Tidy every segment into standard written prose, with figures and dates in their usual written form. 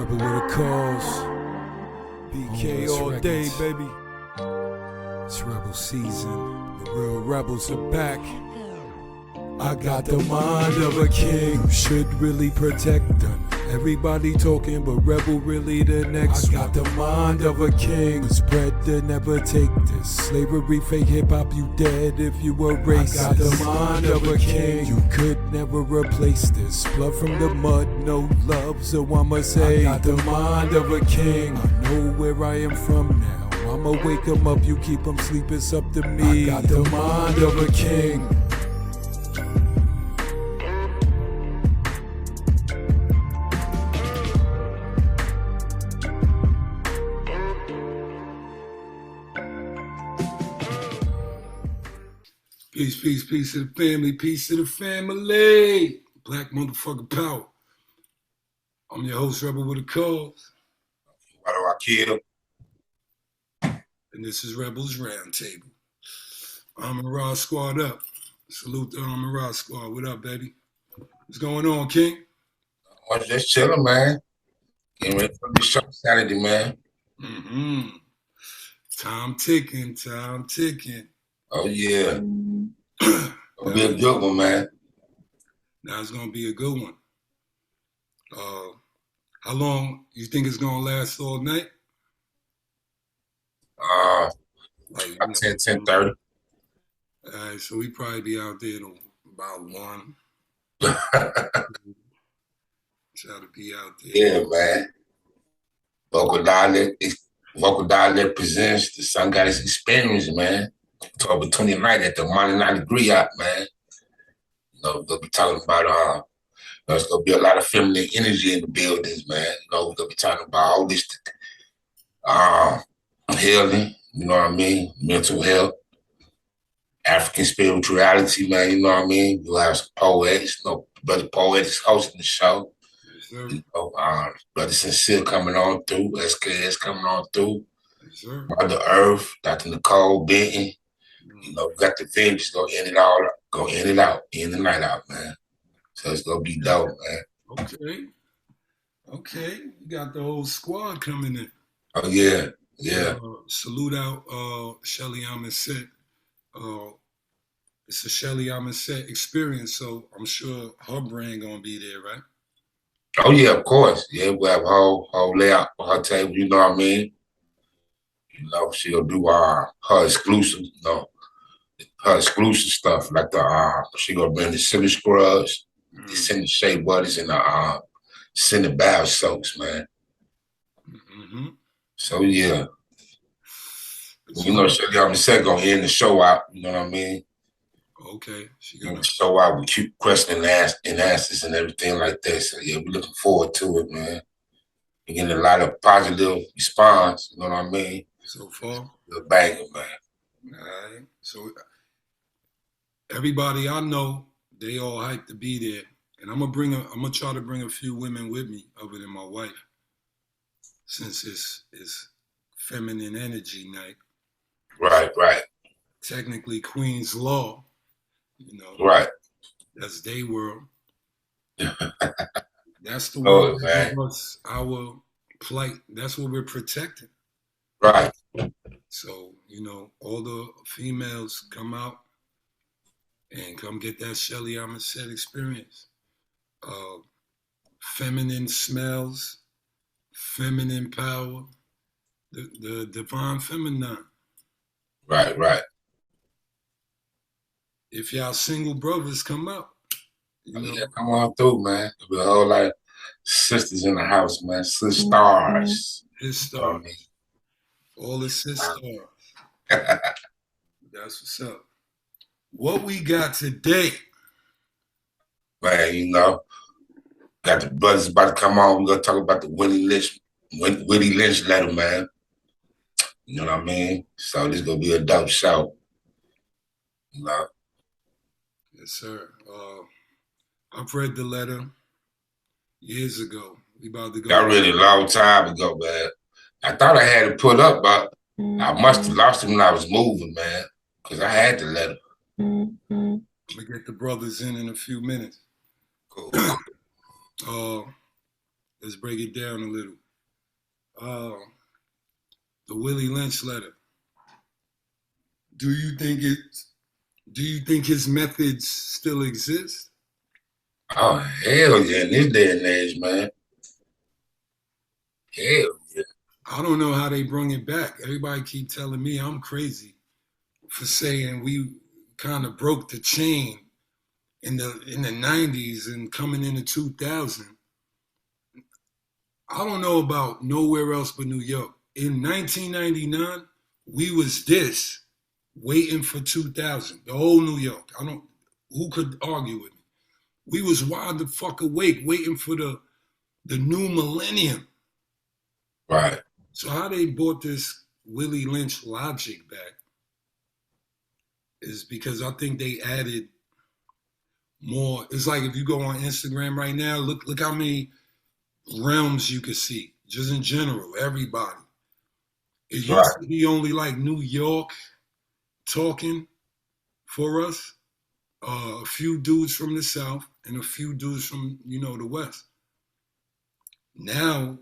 Rebel with a cause. BK all day, baby. It's Rebel season. The real rebels are back. I got the mind of a king. You should really protect them. Everybody talking, but Rebel really the next. I got the mind of a king. Spread to never take this. Slavery, fake hip hop, you dead if you were racist. I got the mind of a king. You could never replace this. Blood from the mud, no love, so I'ma say I got the mind of a king. I know where I am from now. I'ma wake 'em up, you keep 'em sleep, it's up to me. I got the mind of a king. Peace, peace, peace to the family, peace to the family. Black motherfucker power. I'm your host, Rebel with a cause. Why do I kill? And this is Rebels Roundtable. Armor Raw Squad up. Salute the Armor Raw Squad. What up, baby? What's going on, King? I'm just chilling, man. Getting ready for the show Saturday, man. Time ticking, time ticking. Oh, yeah. It'll be a good one, man. Now it's gonna be a good one. How long you think it's gonna last all night? Like 10:30. All right, so we probably be out there till about 1. Try to be out there. Yeah, man. Vocal Dialect presents the Sun Goddess Experience, man. October 29th at the 99° out, man. You know, they'll be talking about there's gonna be a lot of feminine energy in the buildings, man. You know, they'll be talking about holistic healing, you know what I mean? Mental health, African spirituality, man, you know what I mean? You'll have some poets, you know, Brother Poet is hosting the show. Yes, you know, Brother Sincere coming on through, SKS coming on through. yes, Mother Earth, Dr. Nicole Benton. You know, we got the Avengers go in and out, in and night out, man. So it's gonna be dope, man. Okay. You got the whole squad coming in. Oh yeah. Salute out Shelly Amonset. It's a Shelly Amonset experience, so I'm sure her brand gonna be there, right? Oh yeah, of course. Yeah, we'll have a whole layout for her table, you know what I mean? You know, she'll do her exclusive, you know, her exclusive stuff, like she gonna bring the Silly Scrubs, the Cinnamon Shea Buddies, and the Cinnamon Bath Soaps, man. So yeah. You know, Shelly Amonset gonna end the show out, you know what I mean? Okay. She gonna show out with cute questions and answers and everything like that. So yeah, we're looking forward to it, man. We're getting a lot of positive response, you know what I mean? So far? The banger, man. All right. So everybody I know, they all hyped to be there. And I'm gonna try to bring a few women with me other than my wife. Since it's feminine energy night. Right. Technically Queen's Law, you know. Right. That's their world. That's the world that gives us our plight. That's what we're protecting. Right. So, you know, all the females come out and come get that Shelly Amonset experience. Feminine smells, feminine power, the divine feminine. Right. If y'all single brothers come out, you know. Yeah, come on through, man. There'll be a whole lot of sisters in the house, man. Sisters. Sisters. All the sisters. That's what's up. What we got today? Man, you know, got the brothers about to come on. We're gonna talk about the Willie Lynch letter, man. You know what I mean? So this is gonna be a dope show. You know? Yes, sir. I've read the letter years ago. We about to go. I read it a long time ago, man. I thought I had it put up, but I must have lost it when I was moving, man. Because I had the letter. I'm gonna get the brothers in a few minutes. Cool. Let's break it down a little. The Willie Lynch letter. Do you think his methods still exist? Oh, hell yeah, in this day and age, man. Hell yeah. I don't know how they bring it back. Everybody keep telling me I'm crazy for saying we kind of broke the chain in the 90s and coming into 2000. I don't know about nowhere else but New York. In 1999, we was this waiting for 2000. The whole New York. Who could argue with me? We was wide the fuck awake waiting for the new millennium. Right. So how they brought this Willie Lynch logic back is because I think they added more. It's like if you go on Instagram right now, look how many realms you could see, just in general, everybody. It used to be only like New York talking for us, a few dudes from the South and a few dudes from, the West. Now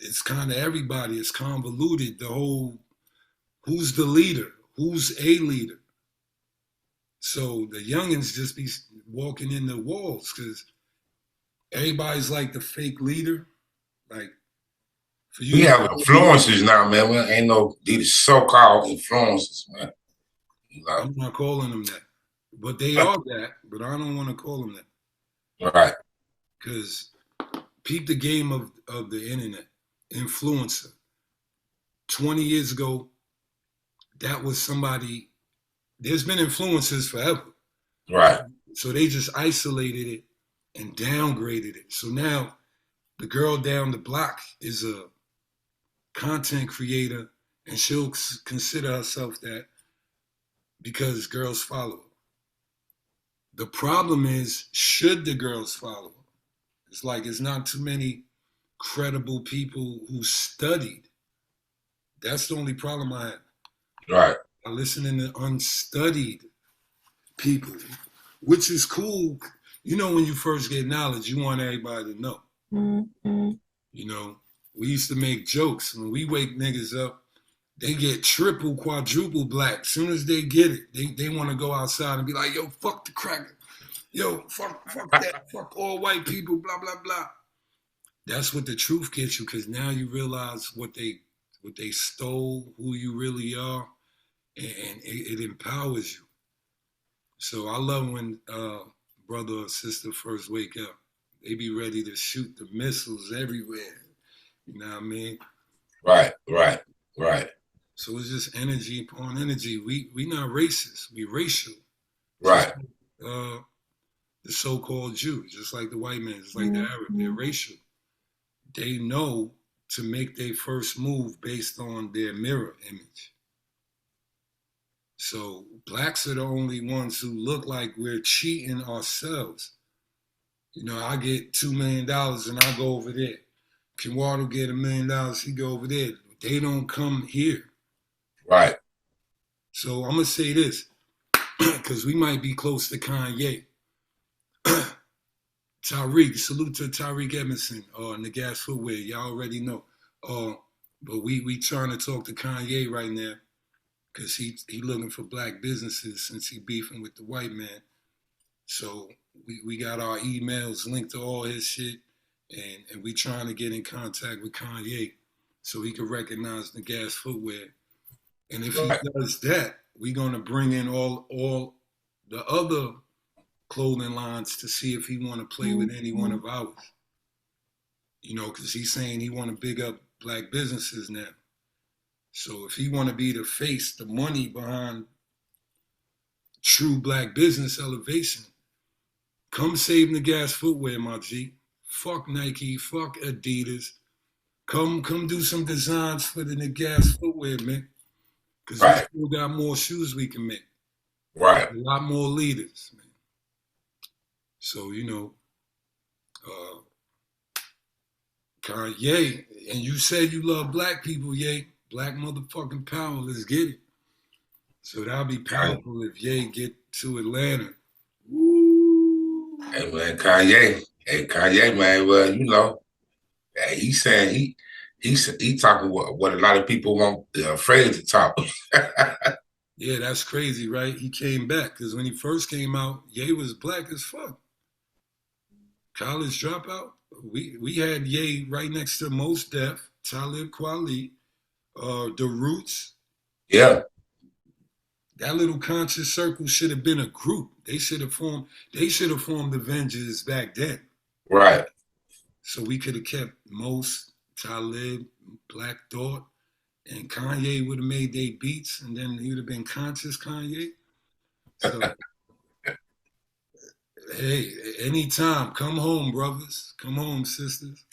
it's kind of everybody. It's convoluted. The whole, who's the leader? Who's a leader? So the youngins just be walking in the walls because everybody's like the fake leader. Like, for you, we have influencers now, man. We ain't no these so-called influencers, man. I'm not calling them that, but they are that. But I don't want to call them that. Right. Because peep the game of the internet. Influencer. 20 years ago, that was somebody. There's been influencers forever. Right. So they just isolated it and downgraded it. So now the girl down the block is a content creator and she'll consider herself that because girls follow her. The problem is, should the girls follow her? It's like it's not too many credible people who studied. That's the only problem I have. Right. I listening to unstudied people, which is cool. When you first get knowledge, you want everybody to know. Mm-hmm. We used to make jokes. When we wake niggas up, they get triple, quadruple black. As soon as they get it, they want to go outside and be like, yo, fuck the cracker. Yo, fuck that. Fuck all white people, blah, blah, blah. That's what the truth gets you, because now you realize what they stole, who you really are, and it empowers you. So I love when brother or sister first wake up. They be ready to shoot the missiles everywhere. You know what I mean? Right. So it's just energy upon energy. We not racist. We racial. Right. The so-called Jews, just like the white man, just like the Arab, they're racial. They know to make their first move based on their mirror image. So blacks are the only ones who look like we're cheating ourselves. I get $2 million and I go over there. KENWARDO get $1 million, he go over there. They don't come here. Right. So I'm going to say this, because we might be close to Kanye. Tariq, salute to Tariq Edmondson, Nagas Footwear. Y'all already know. But we trying to talk to Kanye right now because he looking for black businesses since he beefing with the white man. So we got our emails linked to all his shit, and we trying to get in contact with Kanye so he can recognize Nagas Footwear. And if he does that, we're gonna bring in all the other clothing lines to see if he want to play with any one of ours. Because he's saying he want to big up black businesses now. So if he want to be the face, the money behind true black business elevation, come save Nagas Footwear, my G. Fuck Nike, fuck Adidas. Come do some designs for the Nagas Footwear, man. Because we still got more shoes we can make. Right. A lot more leaders, man. So, Kanye, and you said you love black people, Ye. Black motherfucking power, let's get it. So that'll be powerful if Ye get to Atlanta. Woo. Hey, man, Kanye. Hey, Kanye, man, well, Yeah, he's saying he talking what a lot of people won't afraid to talk. Yeah, that's crazy, right? He came back because when he first came out, Ye was black as fuck. College dropout. We had Ye right next to Mos Def, Talib Kweli, The Roots. Yeah, That little conscious circle should have been a group. They should have formed. They should have formed Avengers back then. right. So we could have kept Mos, Talib, Black Thought, and Kanye would have made their beats, and then he would have been conscious Kanye. So hey, anytime, come home, brothers. Come home, sisters.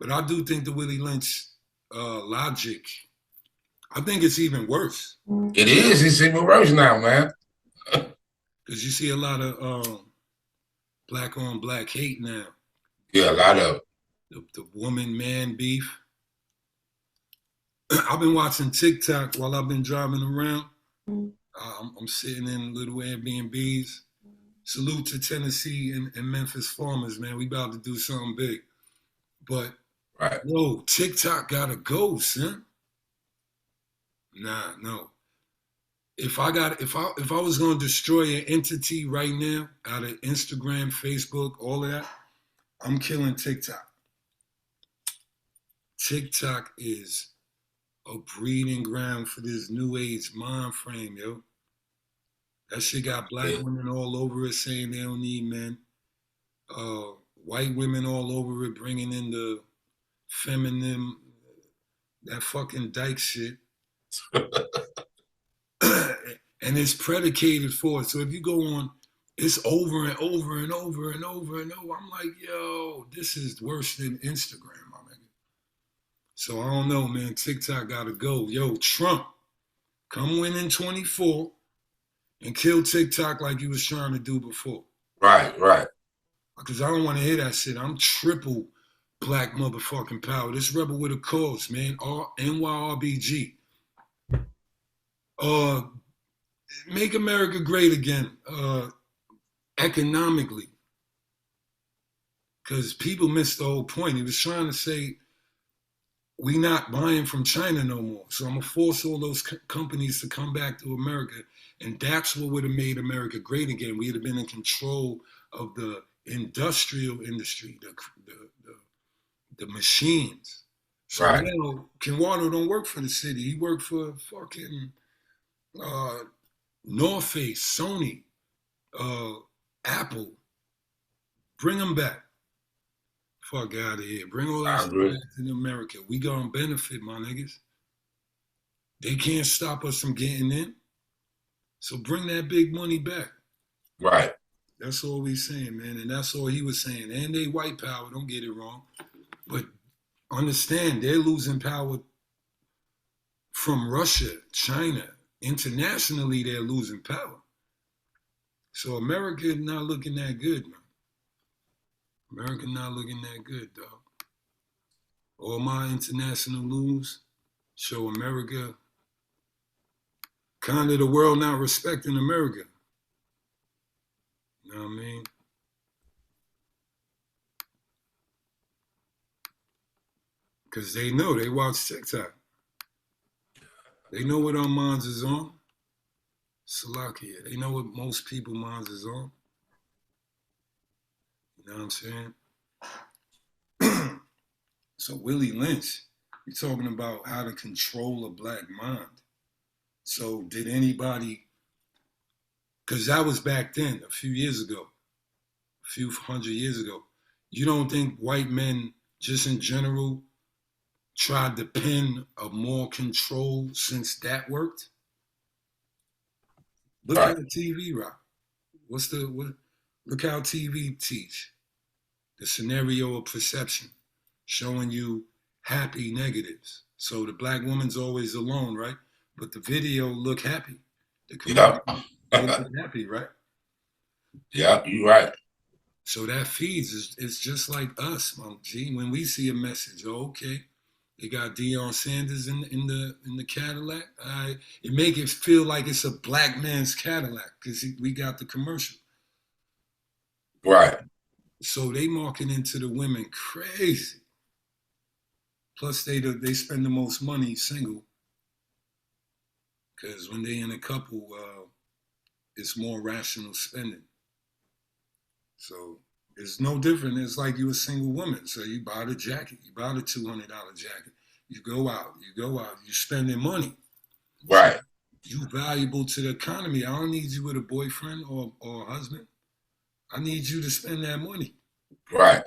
But I do think the Willie Lynch logic, I think it's even worse. It is. It's even worse now, man. Because you see a lot of black on black hate now. Yeah, a lot of The woman man beef. I've been watching TikTok while I've been driving around. I'm sitting in little Airbnbs. Salute to Tennessee and Memphis farmers, man. We about to do something big. But right. yo, TikTok gotta go, son. Nah, no. If I was gonna destroy an entity right now out of Instagram, Facebook, all of that, I'm killing TikTok. TikTok is a breeding ground for this new age mind frame, yo. That shit got black women all over it saying they don't need men. White women all over it bringing in the feminine, that fucking dyke shit. And it's predicated for it. So if you go on, it's over and over and over and over and over. I'm like, yo, this is worse than Instagram, my nigga. So I don't know, man. TikTok gotta go. Yo, Trump, come win in 24 and kill TikTok like you was trying to do before. Right, right. Because I don't want to hear that shit. I'm triple black motherfucking power. This rebel with a cause, man. NYRBG. Make America great again, economically. Because people missed the whole point. He was trying to say, we not buying from China no more. So I'm going to force all those companies to come back to America. And that's what would have made America great again. We'd have been in control of the industrial industry, the machines. So right. now, KENWARDO don't work for the city. He worked for fucking North Face, Sony, Apple. Bring them back. Fuck out of here. Bring all that stuff back to America. We gonna benefit, my niggas. They can't stop us from getting in. So bring that big money back. Right. That's all we saying, man. And that's all he was saying. And they white power, don't get it wrong. But understand, they're losing power from Russia, China. Internationally, they're losing power. So America is not looking that good, man. America not looking that good, dog. All my international news show America, kind of the world not respecting America. You know what I mean? Because they know, they watch TikTok. They know what our minds is on. Salakia. They know what most people minds is on. You know what I'm saying? So Willie Lynch, you're talking about how to control a black mind. So did anybody, because that was back then, a few years ago, a few hundred years ago. You don't think white men, just in general, tried to pin a more control since that worked? Look how TV rock. Look how TV teach. The scenario of perception, showing you happy negatives. So the black woman's always alone, right? But the video look happy. The community look happy, right? Yeah, you're right. So that feeds, it's just like us, Mom G. When we see a message, okay, they got Deion Sanders in the Cadillac. It make it feel like it's a black man's Cadillac because we got the commercial. Right. So they market into the women crazy. Plus, they spend the most money single, because when they in a couple, it's more rational spending. So it's no different. It's like you a single woman. So you buy the jacket, you buy the $200 jacket. You go out, you spending money. Right. So you valuable to the economy. I don't need you with a boyfriend or a husband. I need you to spend that money. Right.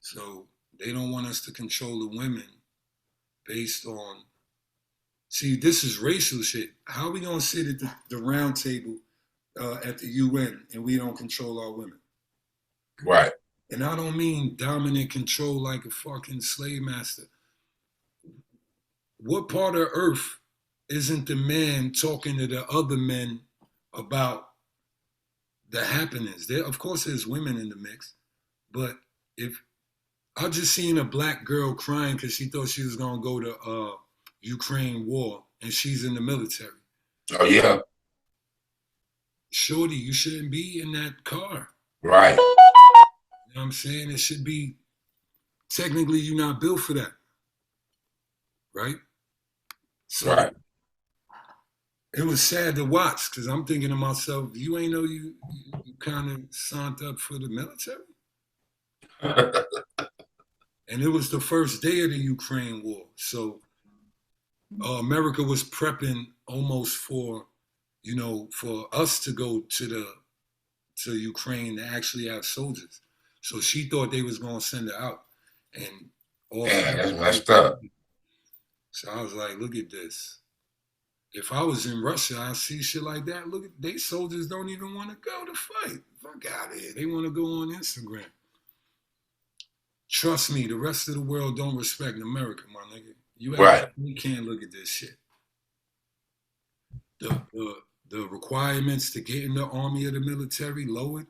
So they don't want us to control the women based on, see, this is racial shit. How are we going to sit at the round table at the UN and we don't control our women? Right. And I don't mean dominant control like a fucking slave master. What part of Earth isn't the man talking to the other men about the happenings? There, of course, there's women in the mix, but if I just seen a black girl crying because she thought she was gonna go to Ukraine war and she's in the military. Oh yeah. Shorty, you shouldn't be in that car. Right. You know what I'm saying? It should be, technically you're not built for that. Right? So right. It was sad to watch because I'm thinking to myself, you ain't know you kind of signed up for the military? And it was the first day of the Ukraine war. So America was prepping almost for, you know, for us to go to Ukraine to actually have soldiers. So she thought they was going to send her out. And all that's messed up. So I was like, look at this. If I was in Russia, I see shit like that. Look, they soldiers don't even want to go to fight. Fuck out of here. They want to go on Instagram. Trust me, the rest of the world don't respect America, my nigga. You can't look at this shit. The requirements to get in the army or the military lowered.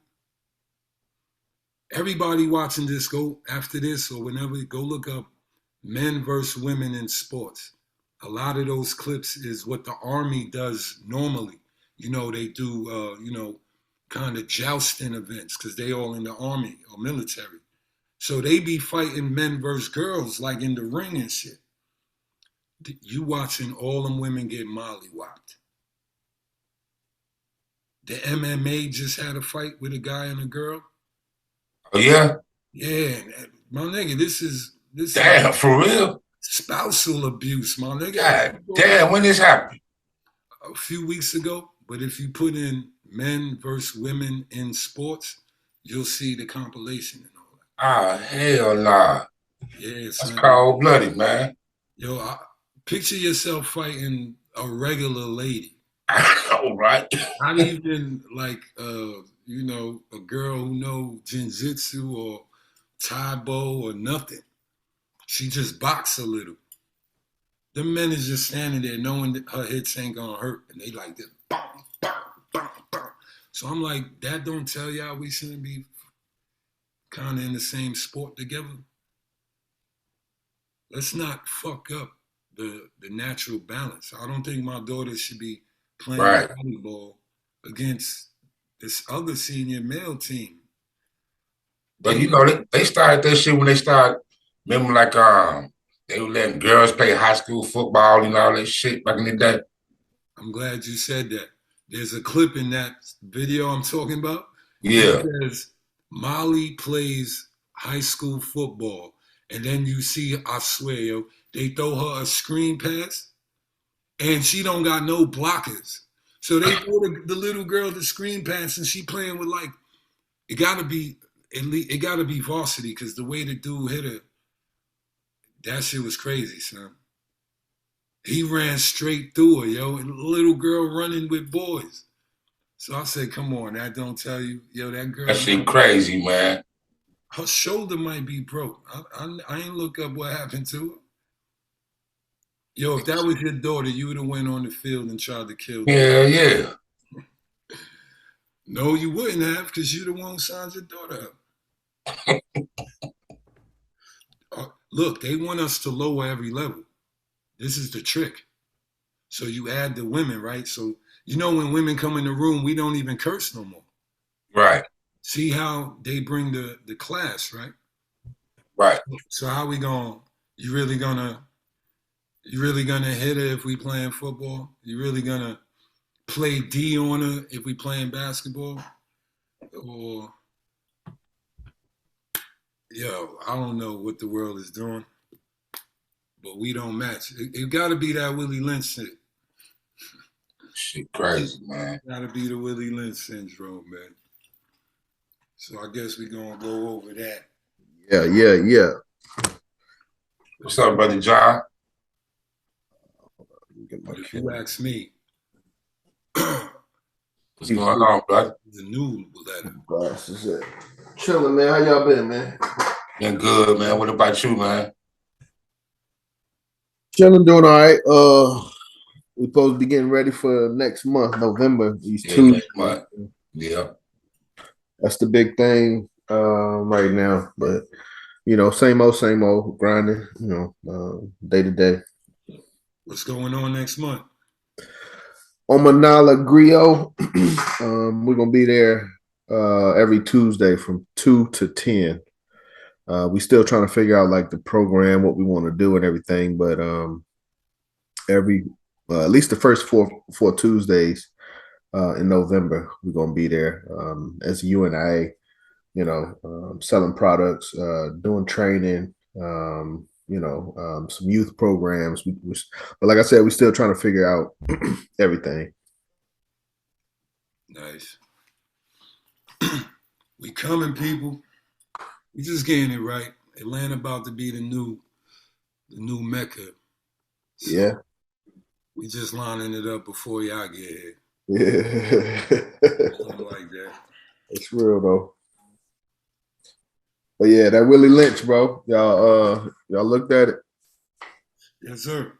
Everybody watching this, go after this or whenever, go look up men versus women in sports. A lot of those clips is what the army does normally. You know, they do, you know, kind of jousting events because they all in the army or military. So they be fighting men versus girls like in the ring and shit. You watching all them women get mollywopped. The MMA just had a fight with a guy and a girl. Oh yeah? Yeah, my nigga, this is damn, for real? Spousal abuse, my nigga. God damn, when this happened? A few weeks ago. But if you put in men versus women in sports, you'll see the compilation and all that. Ah, hell nah. Yeah, that's cold-blooded, man. Yo, picture yourself fighting a regular lady. I know, right? Not even like, you know, a girl who know jiu-jitsu or Taibo or nothing. She just box a little. The men is just standing there knowing that her hits ain't gonna hurt. And they like this, bam, bam, bam, bam. So I'm like, that don't tell y'all we shouldn't be kind of in the same sport together. Let's not fuck up the natural balance. I don't think my daughter should be playing volleyball against this other senior male team. But you know, they started that shit when they started, remember like they were letting girls play high school football and all that shit back in the day. I'm glad you said that. There's a clip in that video I'm talking about. Yeah. It says Molly plays high school football. And then you see, I swear, yo, they throw her a screen pass and she don't got no blockers. So they throw the little girl the screen pass and she playing with like, it gotta be varsity because the way the dude hit her, that shit was crazy, son. He ran straight through her, yo, and the little girl running with boys. So I said, come on, that don't tell you, yo, that girl. That shit crazy, man. Her shoulder might be broke. I ain't look up what happened to her. Yo, if that was your daughter, you would have went on the field and tried to kill her. Yeah, yeah. No, you wouldn't have, because you the one who signed your daughter up. Look, they want us to lower every level. This is the trick. So you add the women, right? So you know when women come in the room, we don't even curse no more. Right. See how they bring the class, right? Right. So how we going? You really gonna hit her if we playing football? You really gonna play D on her if we playing basketball? Or yo, I don't know what the world is doing, but we don't match. It got to be that Willie Lynch shit. Shit crazy, man. Got to be the Willie Lynch syndrome, man. So I guess we gonna go over that. Yeah. What's up, brother John? But if you ask me, What's going on, brother? the new letter. This is it. Chilling, man. How y'all been, man? Been good, man. What about you, man? Chilling, doing all right. We supposed to be getting ready for next month, November. These two Next month. Yeah. That's the big thing right now. But same old grinding. Day to day. What's going on next month? Omanala Griot. We're gonna be there every Tuesday from 2 to 10. We still trying to figure out like the program, what we want to do and everything, but every at least the first four Tuesdays in November, we're gonna be there as UNIA, selling products, doing training, some youth programs. But like I said, we're still trying to figure out everything. Nice. We coming, people. We just getting it right. Atlanta about to be the new Mecca. So Yeah. we just lining it up before y'all get here. Yeah. Something like that. It's real though. But yeah, that Willie Lynch, bro. Y'all looked at it? Yes, sir.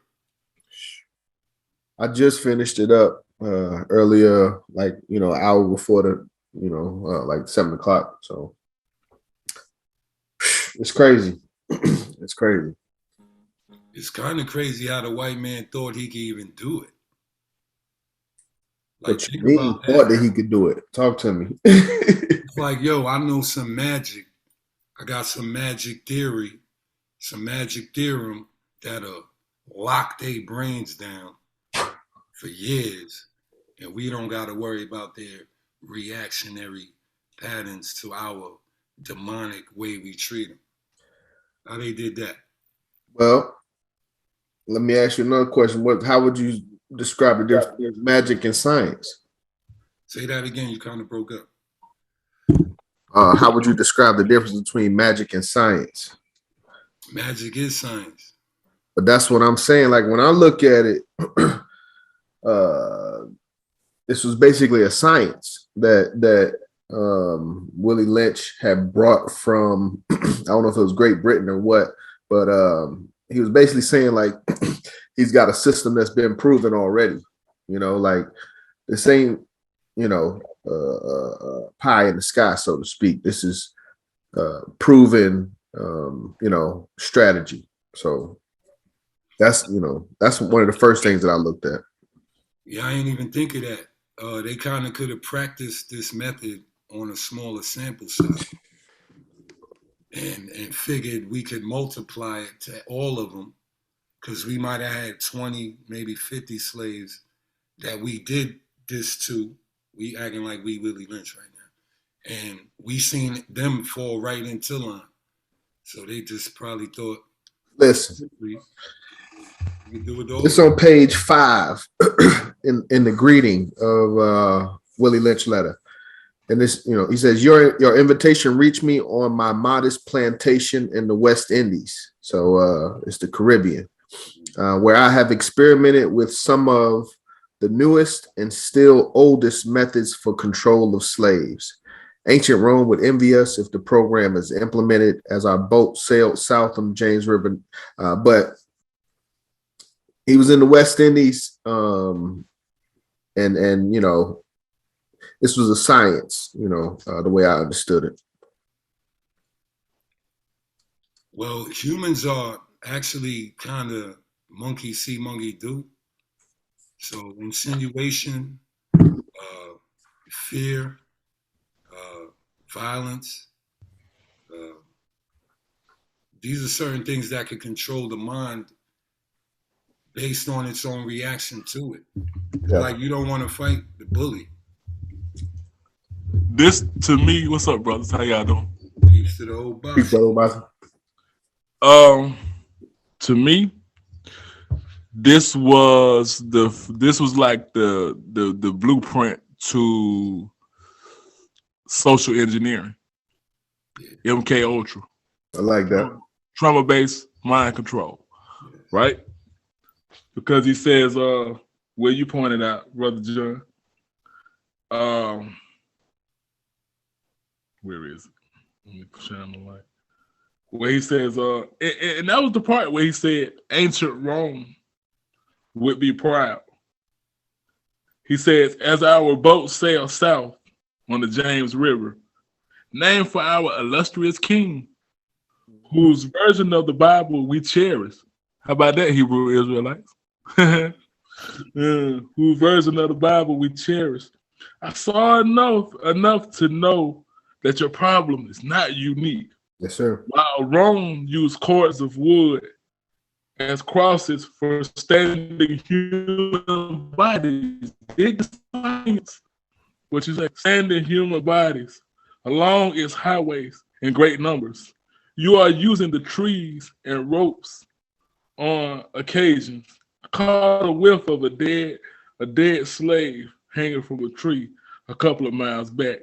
I just finished it up earlier, like an hour before the like 7 o'clock. So it's crazy. It's crazy. It's kind of crazy how the white man thought he could even do it. Like, What you mean? Thought that he could do it? Talk to me. It's like, yo, I know some magic. I got some magic theory, some magic theorem that'll lock their brains down for years, and we don't got to worry about their reactionary patterns to our demonic way we treat them. How they did that? Well, let me ask you another question. How would you describe the difference between magic and science? Say that again. You kind of broke up. How would you describe the difference between magic and science? Magic is science. But that's what I'm saying. Like when I look at it, this was basically a science that Willie Lynch had brought from, I don't know if it was Great Britain or what, but he was basically saying like he's got a system that's been proven already. Like the same, pie in the sky, so to speak. This is proven, strategy. So that's one of the first things that I looked at. Yeah, I ain't even think of that. They kind of could have practiced this method on a smaller sample size and figured we could multiply it to all of them, because we might have had 20, maybe 50 slaves that we did this to. We acting like we Willie Lynch right now. And we seen them fall right into line. So they just probably thought, listen, we can do it all. It's on page 5 in the greeting of Willie Lynch letter. And this, he says, your invitation reached me on my modest plantation in the West Indies. So it's the Caribbean, where I have experimented with some of the newest and still oldest methods for control of slaves. Ancient Rome would envy us if the program is implemented as our boat sailed south of James River. But he was in the West Indies, and this was a science, the way I understood it. Well, humans are actually kind of monkey see, monkey do. So insinuation, fear, violence, these are certain things that could control the mind based on its own reaction to it. Yeah. Like you don't want to fight the bully. This to me, what's up, brothers? How y'all doing? Peace to the old boss. Peace, brother Obasi. To me, this was like the blueprint to social engineering. MK Ultra. I like that. Trauma-based mind control. Right? Because he says, where you pointed out, Brother John, where is it? Let me shine the light. Where he says, and that was the part where he said ancient Rome would be proud. He says, as our boat sails south on the James River, named for our illustrious king, whose version of the Bible we cherish. How about that, Hebrew Israelites? Whose version of the Bible we cherish. I saw enough to know that your problem is not unique. Yes, sir. While Rome used cords of wood as crosses for standing human bodies, what you say, standing human bodies along its highways in great numbers. You are using the trees and ropes on occasions. I caught a whiff of a dead slave hanging from a tree a couple of miles back.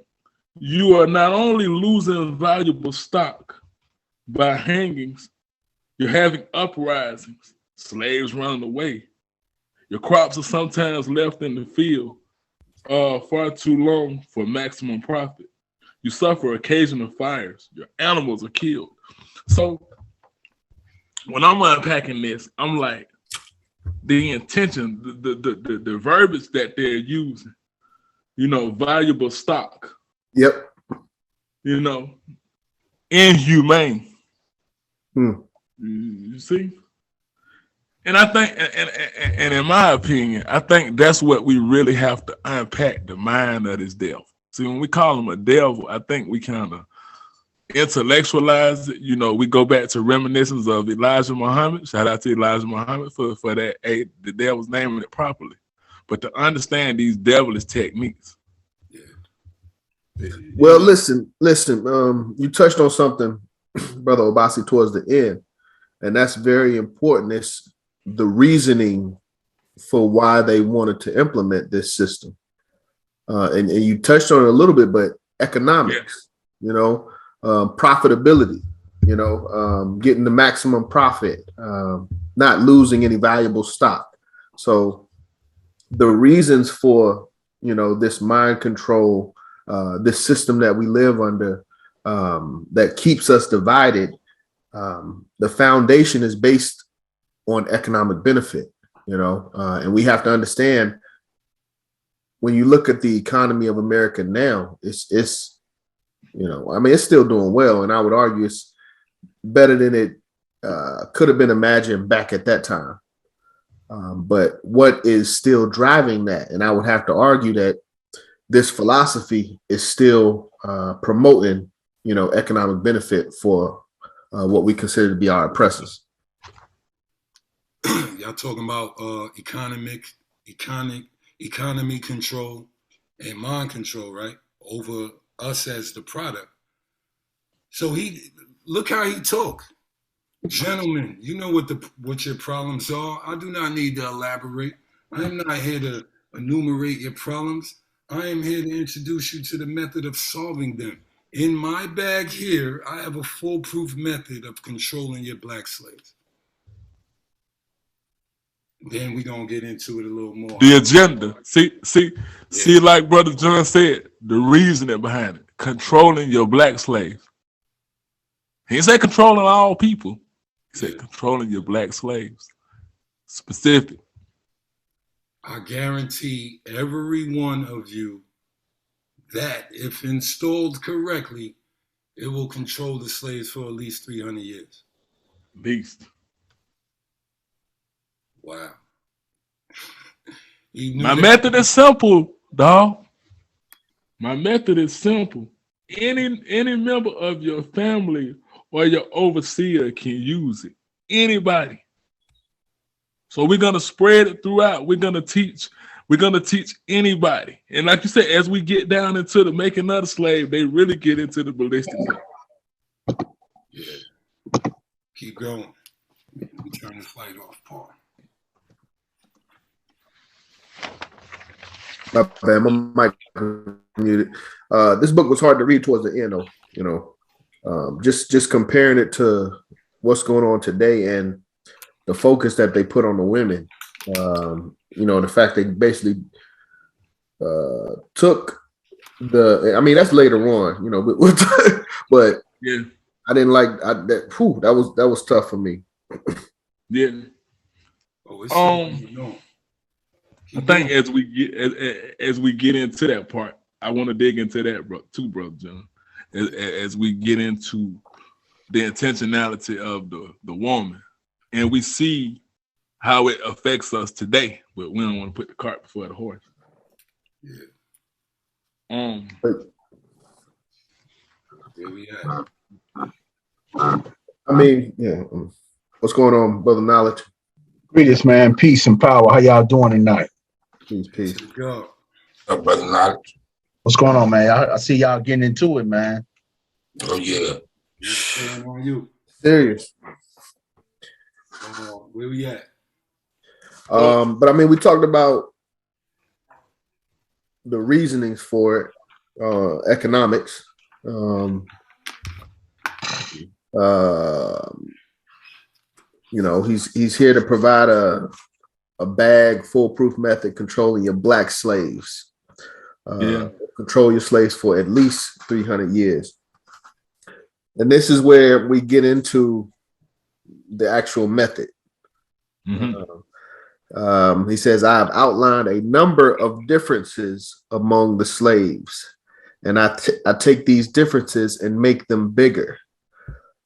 You are not only losing valuable stock by hangings, you're having uprisings, slaves running away. Your crops are sometimes left in the field far too long for maximum profit. You suffer occasional fires. Your animals are killed. So when I'm unpacking this, I'm like, the intention, the verbiage that they're using, valuable stock. Yep. Inhumane. You see? And I think, and in my opinion, I think that's what we really have to unpack, the mind of this devil. See, when we call him a devil, I think we kind of intellectualize it. We go back to reminiscence of Elijah Muhammad. Shout out to Elijah Muhammad for that. The devil's naming it properly. But to understand these devilish techniques. Well, listen. You touched on something, Brother Obasi, towards the end, and that's very important. It's the reasoning for why they wanted to implement this system, and you touched on it a little bit, but economics, profitability, getting the maximum profit, not losing any valuable stock. So the reasons for this mind control. This system that we live under that keeps us divided, the foundation is based on economic benefit, and we have to understand when you look at the economy of America now, it's still doing well, and I would argue it's better than it could have been imagined back at that time. But what is still driving that? And I would have to argue that this philosophy is still promoting, economic benefit for what we consider to be our oppressors. Y'all talking about economy control and mind control, right? Over us as the product. So look how he talk. Gentlemen, you know what your problems are. I do not need to elaborate. I am not here to enumerate your problems. I am here to introduce you to the method of solving them. In my bag here, I have a foolproof method of controlling your black slaves. Then we're going to get into it a little more. The agenda. See, like Brother John said, the reasoning behind it. Controlling your black slaves. He didn't say controlling all people. He said controlling your black slaves. Specific. I guarantee every one of you that if installed correctly, it will control the slaves for at least 300 years. Beast. Wow. My method is simple, dog. My method is simple. Any member of your family or your overseer can use it. Anybody. So we're gonna spread it throughout. We're gonna teach anybody. And like you said, as we get down into the making of the slave, they really get into the ballistics. Yeah. Keep going. We turn this light off, Paul. My bad, my mic muted. This book was hard to read towards the end, though. You know, just comparing it to what's going on today and the focus that they put on the women. You know, the fact they basically took the. I mean, that's later on. You know, but yeah, I didn't like that. Whew, that was tough for me. Yeah. Oh, I think as we get into that part, I want to dig into that too, Brother John. As we get into the intentionality of the woman, and we see how it affects us today, but we don't want to put the cart before the horse. Yeah. Where we at? I mean, yeah. What's going on, Brother Knowledge? Greetings, man. Peace and power. How y'all doing tonight? Peace. Go. Up, Brother Knowledge. What's going on, man? I see y'all getting into it, man. Oh, yeah. What's on you? Serious. Where we at? But I mean, we talked about the reasonings for it, economics. You know, he's here to provide a bag, foolproof method controlling your black slaves. Control your slaves for at least 300 years. And this is where we get into the actual method. He says, I have outlined a number of differences among the slaves, and I take these differences and make them bigger.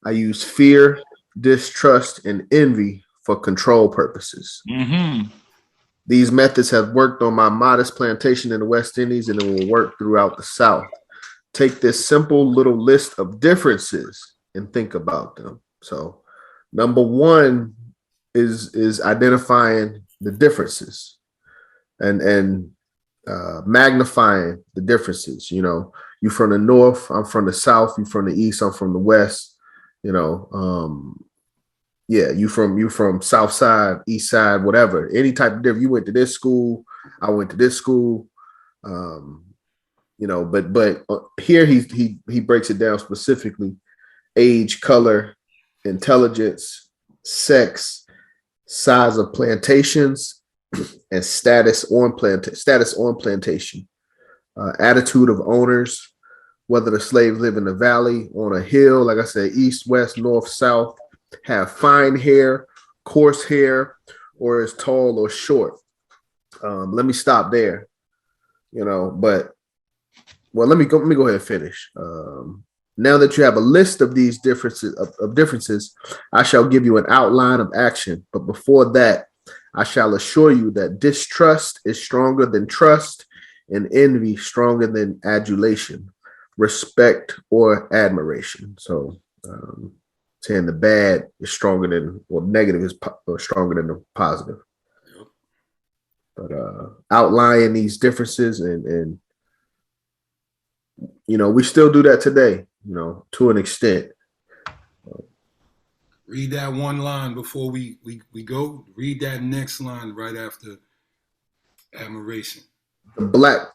I use fear, distrust, and envy for control purposes. These methods have worked on my modest plantation in the West Indies, and it will work throughout the South. Take this simple little list of differences and think about them. So, number one is identifying the differences and magnifying the differences. You know, you from the North, I'm from the South. You from the East, I'm from the West. You know, yeah, you from South Side, East Side, whatever. Any type of difference. You went to this school, I went to this school. You know, but here he breaks it down specifically: age, color, intelligence, sex, size of plantations, and status on plantation, attitude of owners, whether the slaves live in the valley, on a hill, like I said, east, west, north, south, have fine hair, coarse hair, or is tall or short. Let me stop there. You know, but well, let me go ahead and finish. Now that you have a list of these differences, I shall give you an outline of action. But before that, I shall assure you that distrust is stronger than trust, and envy stronger than adulation, respect, or admiration. So, saying the bad is stronger than, or negative is stronger than the positive. But outlining these differences and you know, we still do that today, you know, to an extent. Read that one line before we go. Read that next line right after admiration. The black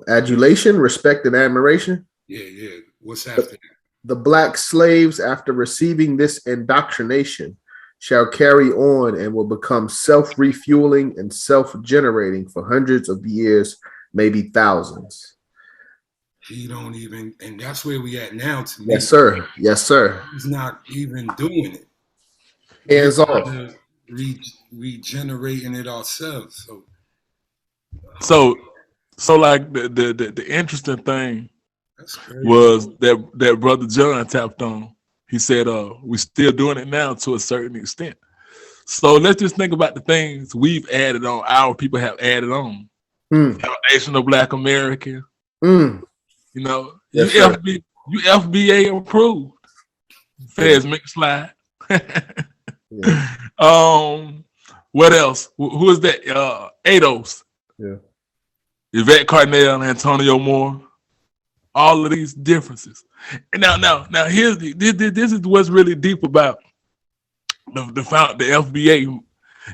adulation, respect, and admiration. Yeah. What's after that? The black slaves, after receiving this indoctrination, shall carry on and will become self-refueling and self-generating for hundreds of years, maybe thousands. He don't even, and that's where we at now. To me, yes, sir. Yes, sir. He's not even doing it. Hands off. Regenerating it ourselves. So like the interesting thing was that Brother John tapped on. He said, we're still doing it now to a certain extent. So let's just think about the things we've added on, our people have added on. Foundation of Black America. You know, yes, you FBA approved. Feds make it slide. Yeah. What else? Who is that? Ados. Yeah. Yvette Carnell, Antonio Moore. All of these differences. And now here's this is what's really deep about the FBA,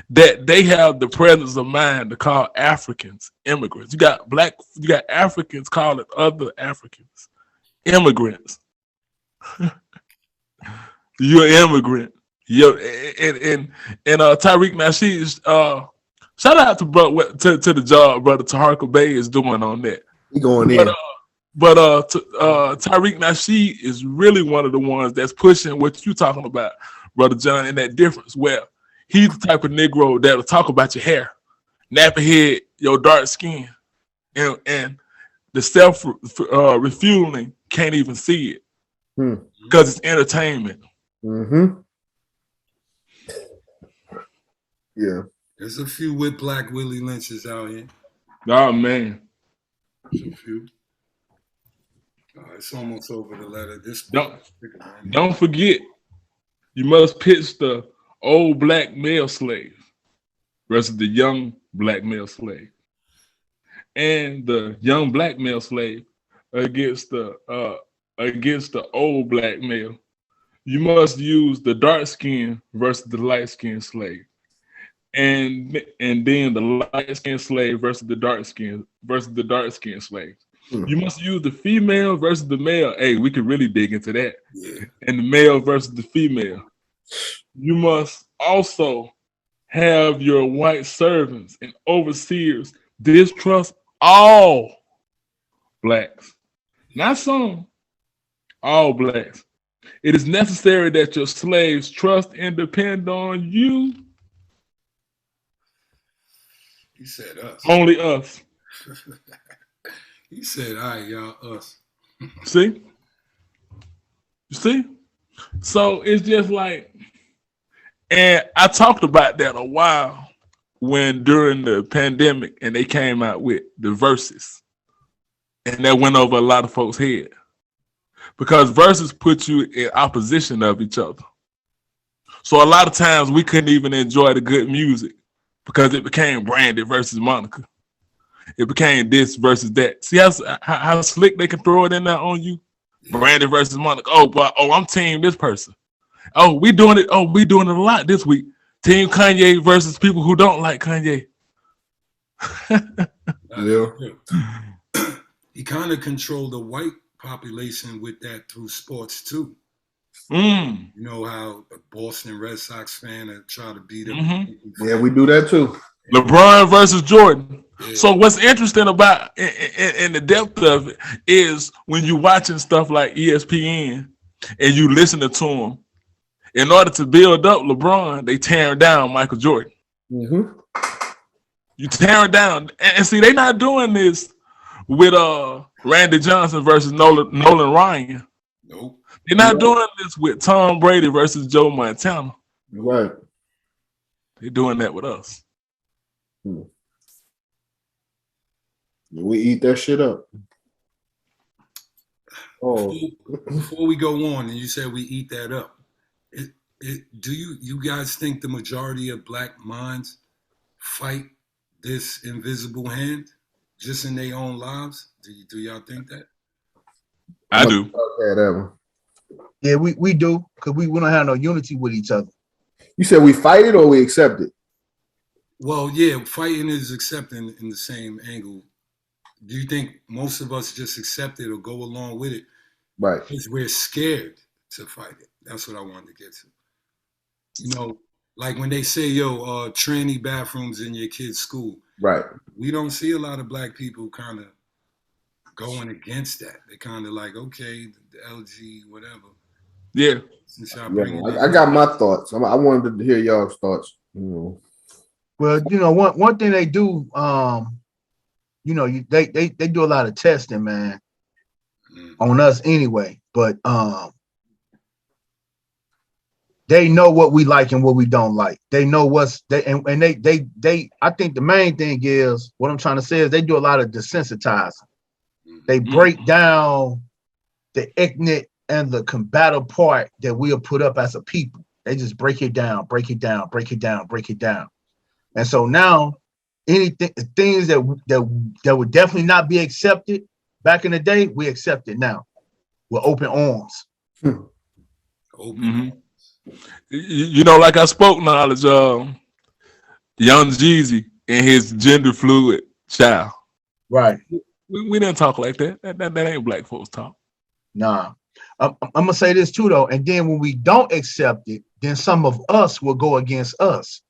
that they have the presence of mind to call Africans immigrants. You got Africans calling other Africans immigrants. You're an immigrant. And Tariq Nasheed, shout out to the job brother Taharka Bey is doing on that. He going in. But Tariq Nasheed is really one of the ones that's pushing what you're talking about, Brother John, and that difference where he's the type of Negro that'll talk about your hair, nappy head, your dark skin, and the self-refueling can't even see it because it's entertainment. Mm-hmm. Yeah. There's a few with black Willie Lynches out here. Oh, man. There's a few. It's almost over the letter. Don't forget, you must pitch the old black male slave versus the young black male slave, and the young black male slave against the old black male. You must use the dark skin versus the light skin slave, and then the light skin slave versus the dark skin slave. You must use the female versus the male. Hey, we could really dig into that. Yeah. And the male versus the female. You must also have your white servants and overseers distrust all blacks. Not some, all blacks. It is necessary that your slaves trust and depend on you. He said us. Only us. He said, all right, y'all, us. See? You see? So it's just like, and I talked about that a while when during the pandemic and they came out with the verses. And that went over a lot of folks' head. Because verses put you in opposition of each other. So a lot of times we couldn't even enjoy the good music because it became Brandy versus Monica. It became this versus that. See how slick they can throw it in there on you? Brandy versus Monica. I'm team this person. We doing it a lot this week. Team Kanye versus people who don't like Kanye. Yeah. He kind of controlled the white population with that through sports too. You know how a Boston Red Sox fan that try to beat him. Yeah, we do that too. LeBron versus Jordan. Yeah. So what's interesting about in the depth of it is when you're watching stuff like ESPN and you listening to them, in order to build up LeBron, they tearing down Michael Jordan. Mm-hmm. You tearing down. And see, they not doing this with Randy Johnson versus Nolan Ryan. Nope. They're not doing this with Tom Brady versus Joe Montana. Right. They're doing that with us. We eat that shit up. Before we go on, and you said we eat that up, do you guys think the majority of black minds fight this invisible hand just in their own lives? Do y'all think that? I do. Yeah, we do, because we don't have no unity with each other. You said we fight it or we accept it? Well, yeah, fighting is accepting in the same angle. Do you think most of us just accept it or go along with it? Right. Because we're scared to fight it. That's what I wanted to get to. You know, like when they say, tranny bathrooms in your kid's school. Right. We don't see a lot of black people kind of going against that. They kind of like, okay, the LG, whatever. Yeah. I got my thoughts. I wanted to hear y'all's thoughts. Well, one thing they do, they do a lot of testing, man, on us anyway. But they know what we like and what we don't like. They know they I think the main thing is, what I'm trying to say is they do a lot of desensitizing. They break down the ethnic and the combative part that we'll put up as a people. They just break it down, break it down, break it down, break it down. And so now things that would definitely not be accepted back in the day, we accept it now with open arms. Mm-hmm. You know, like I spoke knowledge, Young Jeezy and his gender fluid child. Right. We didn't talk like that. That ain't black folks talk. Nah. I'm gonna say this too though, and then when we don't accept it, then some of us will go against us,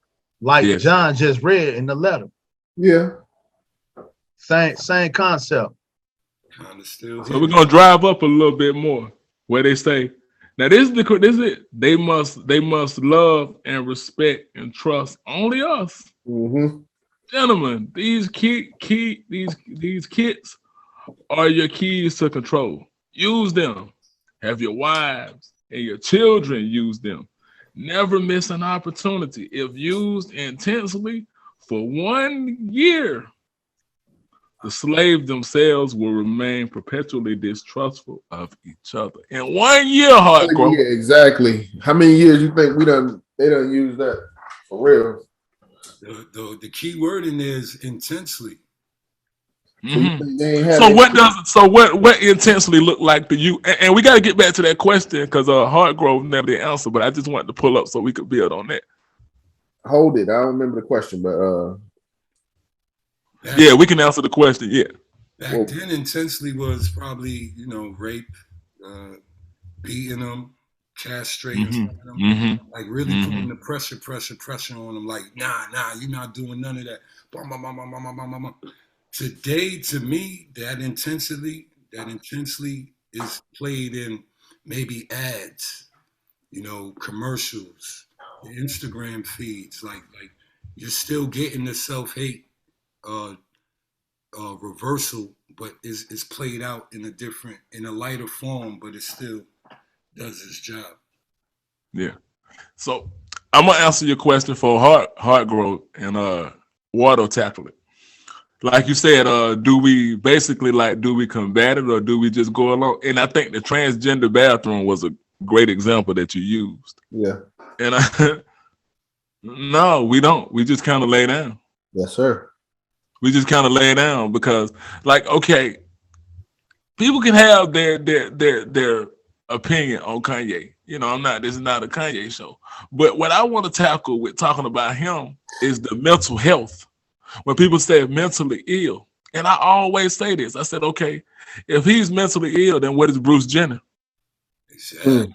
like yes. John just read in the letter. Yeah. Same concept. Kind of still. So we're gonna drive up a little bit more where they say, now this is it. They must love and respect and trust only us. Mm-hmm. Gentlemen, these kids are your keys to control. Use them. Have your wives and your children use them. Never miss an opportunity. If used intensely for 1 year, the slaves themselves will remain perpetually distrustful of each other. In 1 year, Hargrove. Yeah, exactly. How many years you think they done use that for real? The key word in there is intensely. Mm-hmm. So what intensely look like to you? And we got to get back to that question because Hargrove never did answer, but I just wanted to pull up so we could build on that. Hold it. I don't remember the question, but yeah, we can answer the question. Yeah. Back then, intensely was probably, rape, beating them, castrating them, like really putting the pressure on them. Like, nah, you're not doing none of that. Today, to me, that intensely is played in maybe ads, commercials, the Instagram feeds. Like you're still getting the self-hate reversal, but is played out in a lighter form, but it still does its job. Yeah. So I'm gonna answer your question for Hargrove and Wardo tackle it. Like you said, do we combat it or do we just go along? And I think the transgender bathroom was a great example that you used. Yeah. And no, we don't. We just kind of lay down. Yes, sir. We just kind of lay down because, like, okay, people can have their opinion on Kanye. This is not a Kanye show. But what I want to tackle with talking about him is the mental health. When people say mentally ill, and I always say this, I said, okay, if he's mentally ill, then what is Bruce Jenner? Exactly.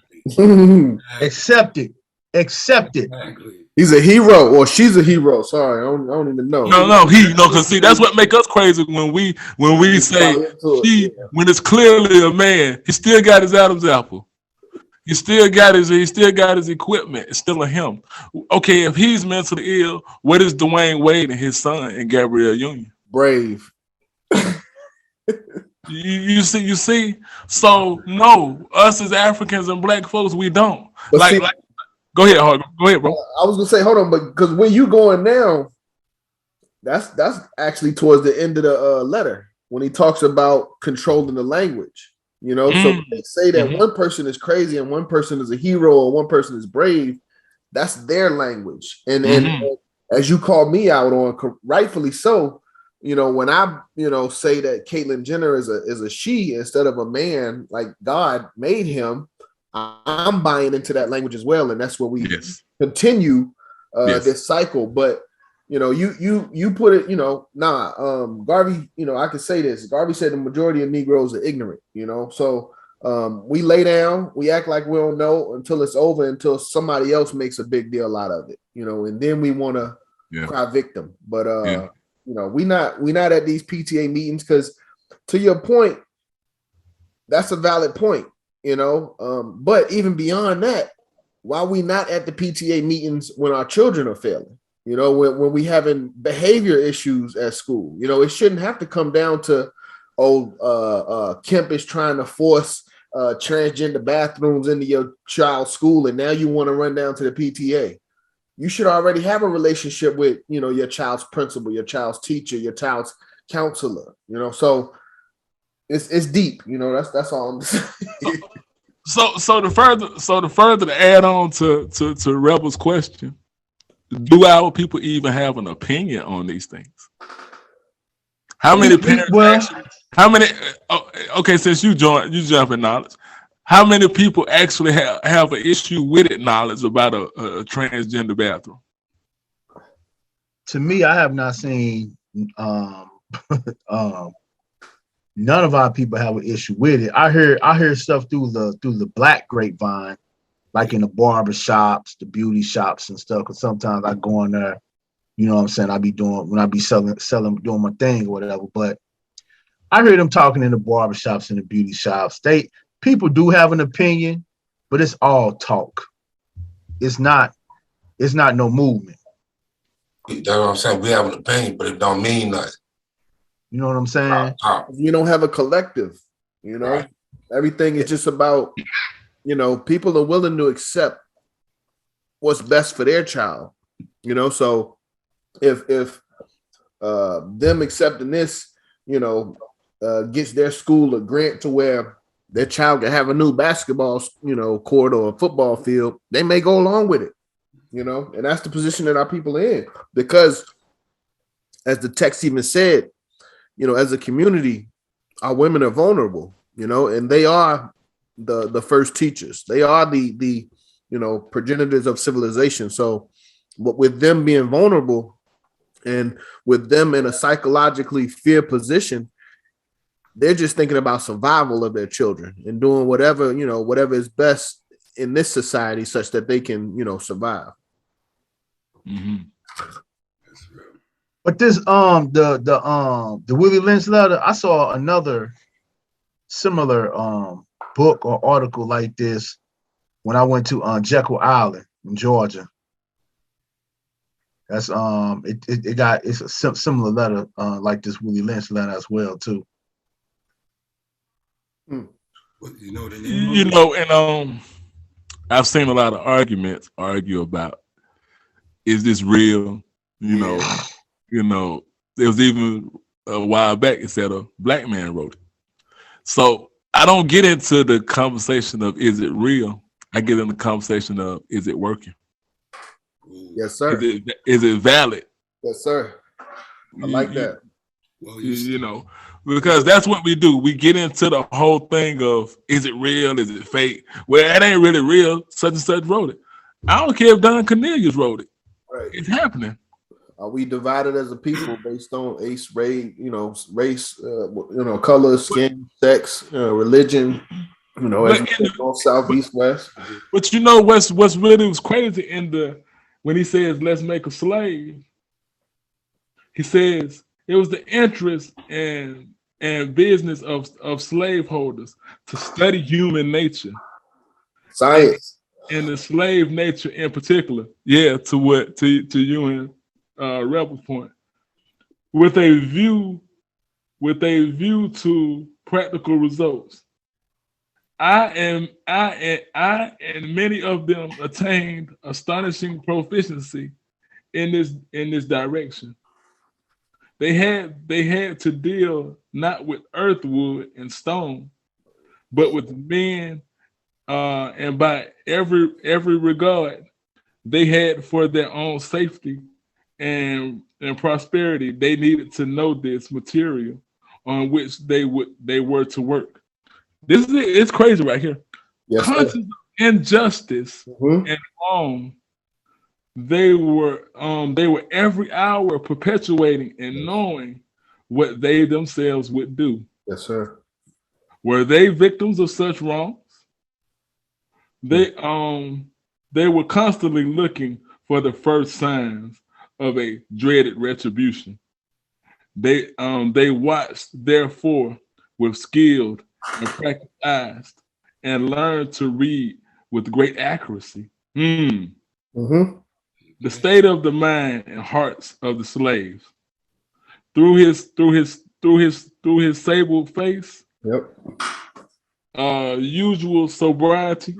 Accept it. Exactly. He's a hero, or she's a hero. Sorry, I don't even know. No, because see, that's what make us crazy when we say when it's clearly a man, he still got his Adam's apple. He still got his equipment. It's still a him. Okay, if he's mentally ill, what is Dwayne Wade and his son and Gabrielle Union? Brave. You see. So no, us as Africans and black folks, we don't. But go ahead, Hargrove. Go ahead, bro. I was gonna say, hold on, but because when you going now, that's actually towards the end of the letter when he talks about controlling the language. So they say that one person is crazy and one person is a hero or one person is brave. That's their language. And as you call me out on, rightfully so, when I, say that Caitlyn Jenner is a she instead of a man, like God made him, I'm buying into that language as well. And that's where we continue this cycle. But you put it, Garvey, I could say this. Garvey said the majority of Negroes are ignorant, so we lay down, we act like we don't know until it's over, until somebody else makes a big deal out of it, and then we want to cry victim. But we not at these PTA meetings because, to your point, that's a valid point, but even beyond that, why we not at the PTA meetings when our children are failing? When we having behavior issues at school, it shouldn't have to come down to, Kemp is trying to force transgender bathrooms into your child's school, and now you want to run down to the PTA. You should already have a relationship with, your child's principal, your child's teacher, your child's counselor, so it's deep, that's all I'm saying. So the further to add on to Rebel's question, do our people even have an opinion on these things? How many parents actually? How many? Okay, since you jump in knowledge. How many people actually have an issue with it? Knowledge about a transgender bathroom? To me, I have not seen none of our people have an issue with it. I hear stuff through the black grapevine, like in the barber shops, the beauty shops and stuff. Cause sometimes I go in there, you know what I'm saying? I be selling, doing my thing or whatever. But I hear them talking in the barber shops and the beauty shops. People do have an opinion, but it's all talk. It's not no movement. That's what I'm saying. We have an opinion, but it don't mean nothing. You know what I'm saying? You don't have a collective, you know. Right. Everything is just about, you know, people are willing to accept what's best for their child, you know. So if them accepting this, you know, gets their school a grant to where their child can have a new basketball, you know, court or a football field, they may go along with it, you know. And that's the position that our people are in, because as the text even said, you know, as a community, our women are vulnerable, you know, and they are the first teachers. They are the you know, progenitors of civilization. So with them being vulnerable and with them in a psychologically fear position, they're just thinking about survival of their children and doing whatever, you know, whatever is best in this society such that they can, you know, survive. Mm-hmm. But this the Willie Lynch letter, I saw another similar book or article like this when I went to Jekyll Island in Georgia. That's it's a similar letter like this Willie Lynch letter as well too. You know the name? You know, and I've seen a lot of arguments argue about, is this real? You know, there was even a while back it said a black man wrote it. So I don't get into the conversation of is it real. I get in the conversation of is it working? Yes, sir. Is it valid? Yes, sir. I like that. Well, you know, because that's what we do. We get into the whole thing of is it real? Is it fake? Well, it ain't really real. Such and such wrote it. I don't care if Don Cornelius wrote it. Right. It's happening. Are we divided as a people based on race, color, skin, sex, religion, as north, south, east, west? But you know what's really was crazy when he says let's make a slave. He says it was the interest and business of slaveholders to study human nature, science, and the slave nature in particular. Yeah, to you and Rebel's point, with a view to practical results. I and many of them attained astonishing proficiency in this direction. They had to deal not with earthwood and stone, but with men, and by every regard they had for their own safety and prosperity, they needed to know this material on which they were to work. It's crazy right here. Yes, conscious of injustice and wrong, they were every hour perpetuating and knowing what they themselves would do. Yes, sir. Were they victims of such wrongs? They were constantly looking for the first signs of a dreaded retribution. They watched, therefore, with skilled and practiced eyes, and learned to read with great accuracy. The state of the mind and hearts of the slaves. Through his sable face, usual sobriety,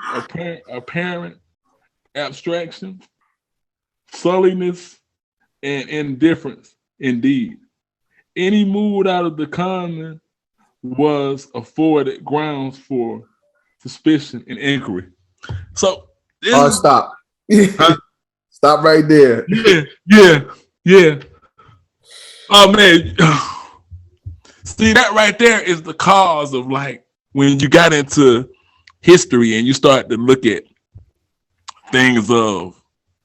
apparent abstraction, sulliness, and indifference. Indeed, any mood out of the common was afforded grounds for suspicion, and inquiry. So this Oh, stop. Huh? Stop right there. Yeah. Oh man. See, that right there is the cause of like when you got into history and you start to look at things of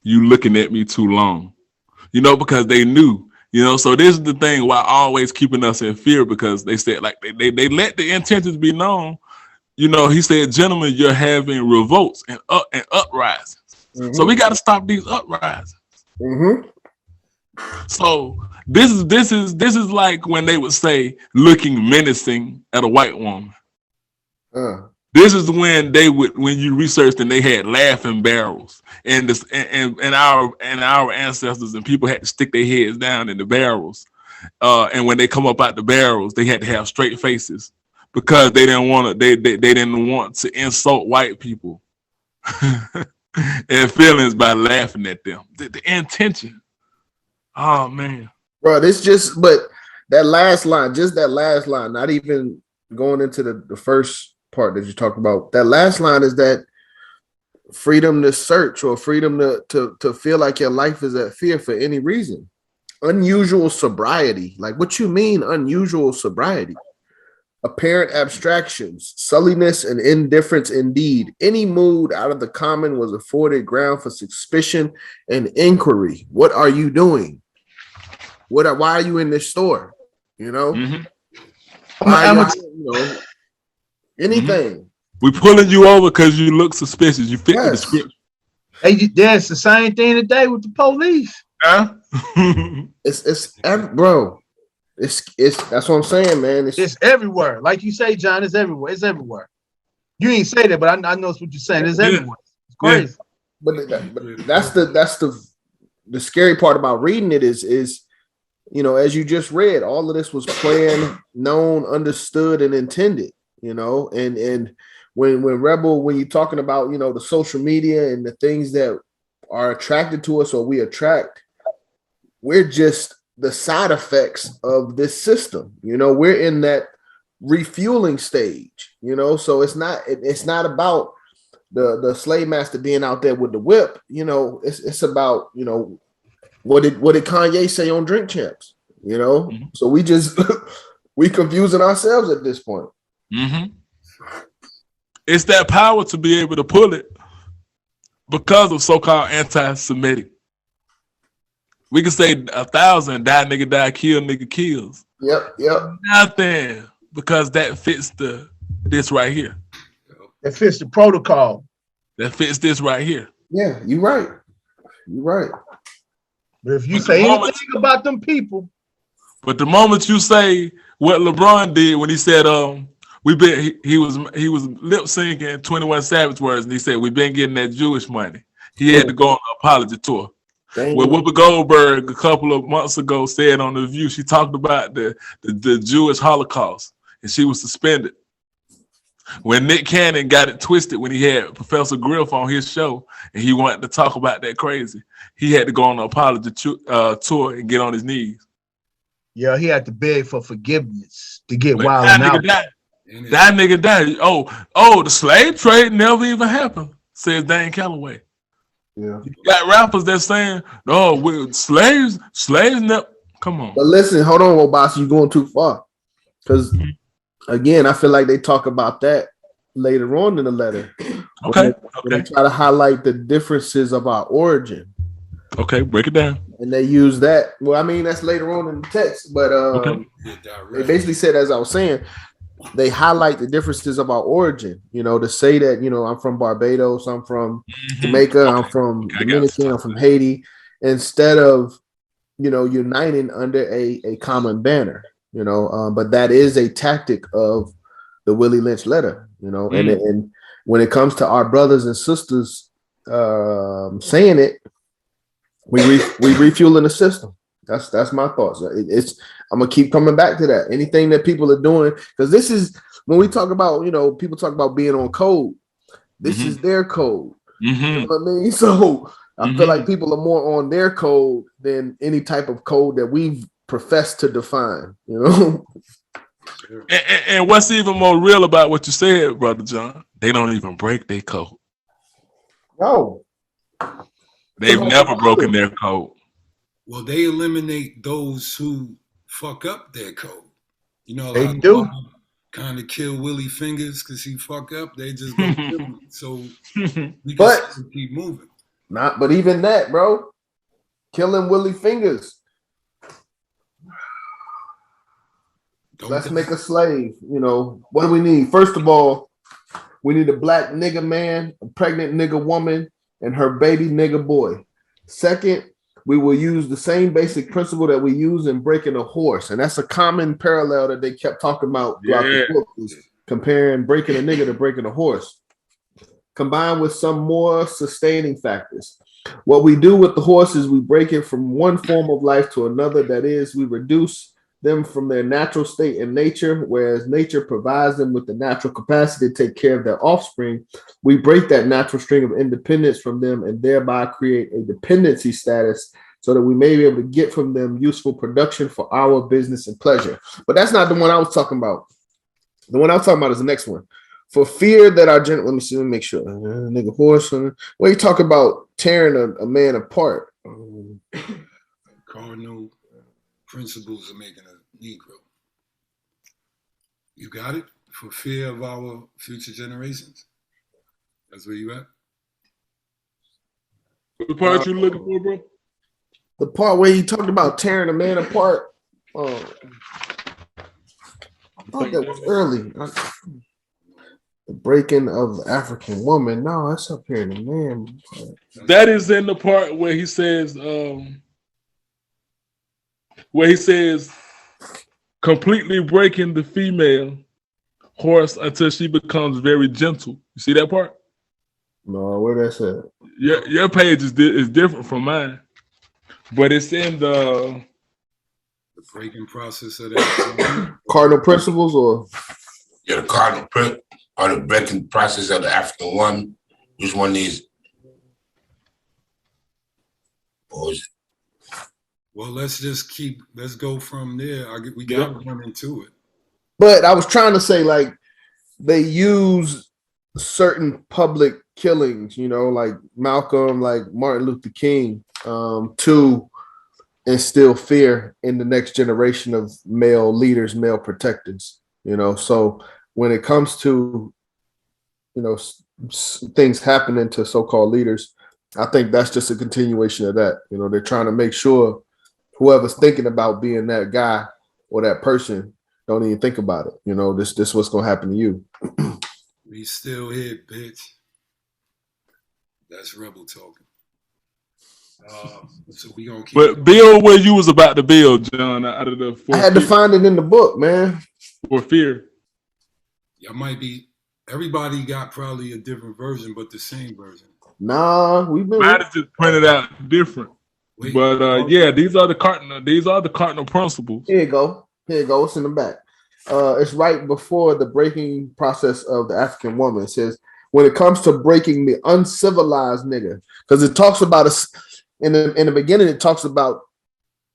you looking at me too long, you know, because they knew, you know. So this is the thing why always keeping us in fear, because they said like they let the intentions be known. You know, he said, gentlemen, you're having revolts and uprisings. Mm-hmm. So we got to stop these uprisings. Mm-hmm. So this is like when they would say looking menacing at a white woman. This is when they would, when you researched and they had laughing barrels, and this and our ancestors and people had to stick their heads down in the barrels, and when they come up out the barrels, they had to have straight faces because they didn't want to they didn't want to insult white people and feelings by laughing at them. The intention. Oh man, bro, this just but that last line, just that last line, not even going into the first part that you talked about. That last line is that freedom to search or freedom to feel like your life is at fear for any reason. Unusual sobriety. Like, what you mean unusual sobriety? Apparent abstractions, sulliness and indifference indeed. Any mood out of the common was afforded ground for suspicion and inquiry. What are you doing? Why are you in this store? You know? Mm-hmm. Anything. We pulling you over because you look suspicious. You fit the description. Hey, that's the same thing today with the police. Huh? Bro. It's that's what I'm saying, man. It's everywhere. Like you say, John, it's everywhere. It's everywhere. You ain't say that, but I know what you're saying. It's everywhere. It's crazy. Yeah. But that's the scary part about reading it is you know, as you just read, all of this was planned, known, understood, and intended. You know, and when you're talking about, you know, the social media and the things that are attracted to us or we attract, we're just the side effects of this system. You know, we're in that refueling stage, you know, so it's not about the slave master being out there with the whip. You know, it's about, you know, what did Kanye say on Drink Champs, you know? Mm-hmm. So we confusing ourselves at this point. Mm-hmm. It's that power to be able to pull it because of so-called anti-Semitic. We can say 1,000 die nigga die, kill nigga kills. Yep. Nothing, because that fits this right here. That fits the protocol. That fits this right here. Yeah, you're right. But if you say anything about them people. But the moment you say what LeBron did when he said, he was lip syncing 21 Savage words, and he said, we've been getting that Jewish money. He had to go on an apology tour. Well, Whoopi Goldberg a couple of months ago said on The View, she talked about the Jewish Holocaust, and she was suspended. When Nick Cannon got it twisted when he had Professor Griff on his show, and he wanted to talk about that crazy, he had to go on an apology tour and get on his knees. Yeah, he had to beg for forgiveness to get wild out. That nigga died. Oh, the slave trade never even happened, says Dan Calloway. Yeah. You got rappers that saying, no, slaves never. Come on. But listen, hold on, Obasi, you're going too far. Because again, I feel like they talk about that later on in the letter. Okay. When they try to highlight the differences of our origin. Okay, break it down. And they use that. Well, I mean, that's later on in the text, but they basically said, as I was saying, they highlight the differences of our origin, you know, to say that, you know, I'm from Barbados, I'm from Jamaica, I'm from Dominican, I'm from Haiti, instead of, you know, uniting under a common banner, you know, but that is a tactic of the Willie Lynch letter, you know, and when it comes to our brothers and sisters saying it, we refueling the system. That's my thoughts. I'm gonna keep coming back to that. Anything that people are doing, because this is when we talk about, you know, people talk about being on code. This is their code. You know what I mean? So I feel like people are more on their code than any type of code that we've professed to define. You know. And what's even more real about what you said, Brother John, they don't even break their code. No. They've never broken their code. Well, they eliminate those who fuck up their code. You know, They like do. kind of kill Willie Fingers because he fuck up. They just go kill him. So we can But still keep moving. but even that, bro, killing Willie Fingers. Let's make a slave. You know, what do we need? First of all, we need a black nigga man, a pregnant nigga woman, and her baby nigga boy. Second, we will use the same basic principle that we use in breaking a horse. And that's a common parallel that they kept talking about throughout the book, is comparing breaking a nigga to breaking a horse. Combined with some more sustaining factors. What we do with the horse is we break it from one form of life to another. That is, we reduce them from their natural state in nature, whereas nature provides them with the natural capacity to take care of their offspring. We break that natural string of independence from them and thereby create a dependency status so that we may be able to get from them useful production for our business and pleasure. But that's not the one I was talking about. The one I was talking about is the next one. For fear that our let me see, let me make sure. Nigga horse. When you talk about tearing a man apart. Cardinal principles of making a Negro. You got it? For fear of our future generations. That's where you at? The part you looking for, bro? The part where he talked about tearing a man apart. I thought that was early. The breaking of the African woman. No, that's up here in the man. That is in the part where he says, completely breaking the female horse until she becomes very gentle. You see that part? No, where that's at? Your page is different from mine, but it's in the breaking process of that. Cardinal principles, or the cardinal or the breaking process of the African woman. Which one is? Or is it? Well, let's go from there. We got to run into it. But I was trying to say, like, they use certain public killings, you know, like Malcolm, like Martin Luther King, to instill fear in the next generation of male leaders, male protectors, you know. So when it comes to, you know, things happening to so-called leaders, I think that's just a continuation of that. You know, they're trying to make sure whoever's thinking about being that guy or that person don't even think about it. You know, this what's gonna happen to you. We still here, bitch. That's rebel talking. So we gonna keep. But build where you was about to build, John. Out of the I had to find it in the book, man. For fear. Y'all might be. Everybody got probably a different version, but the same version. Nah, we've been. Mine is just printed out different. Wait, but yeah, these are the cardinal principles. Here you go. It's in the back. It's right before the breaking process of the African woman. It says, when it comes to breaking the uncivilized nigga, because it talks about us in the beginning, it talks about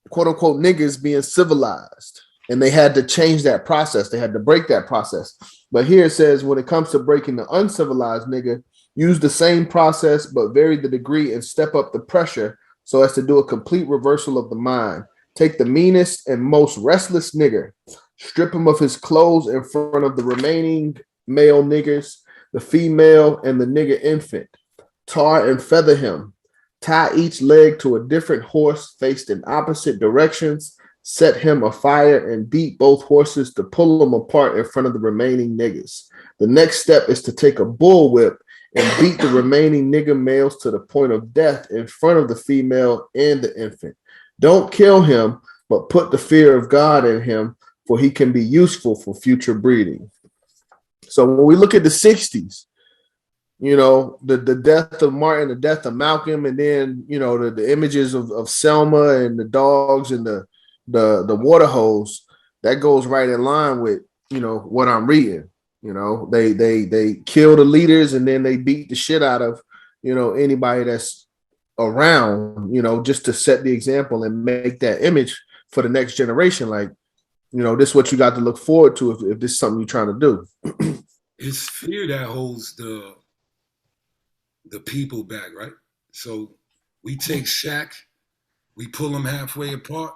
quote unquote niggas being civilized, and they had to change that process. They had to break that process. But here it says, when it comes to breaking the uncivilized nigga, use the same process, but vary the degree and step up the pressure so as to do a complete reversal of the mind. Take the meanest and most restless nigger, strip him of his clothes in front of the remaining male niggers, the female and the nigger infant. Tar and feather him. Tie each leg to a different horse faced in opposite directions. Set him afire and beat both horses to pull them apart in front of the remaining niggas. The next step is to take a bullwhip and beat the remaining nigger males to the point of death in front of the female and the infant. Don't kill him, but put the fear of God in him, for he can be useful for future breeding. So when we look at the 60s, you know, the death of Martin, the death of Malcolm, and then, you know, the images of Selma and the dogs and the water hose, that goes right in line with, you know, what I'm reading. You know, they kill the leaders and then they beat the shit out of, you know, anybody that's around, you know, just to set the example and make that image for the next generation. Like, you know, this is what you got to look forward to if this is something you're trying to do. it's fear that holds the people back, right? So we take Shaq, we pull him halfway apart,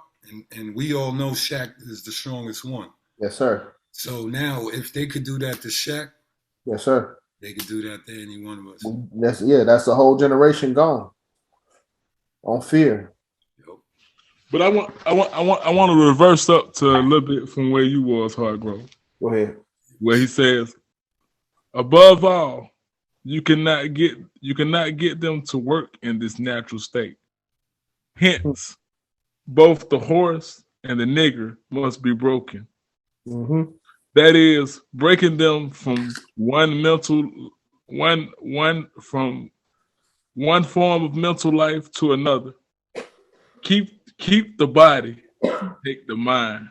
and we all know Shaq is the strongest one. Yes, sir. So now, if they could do that to Shaq, Yes, sir. they could do that to any one of us. That's the whole generation gone on fear. Yo. But I want to reverse up to a little bit from where you was, Hargrove. Go ahead. Where he says, above all, you cannot get them to work in this natural state. Hence, both the horse and the nigger must be broken. Mm-hmm. That is, breaking them from one form of mental life to another. Keep the body, take the mind.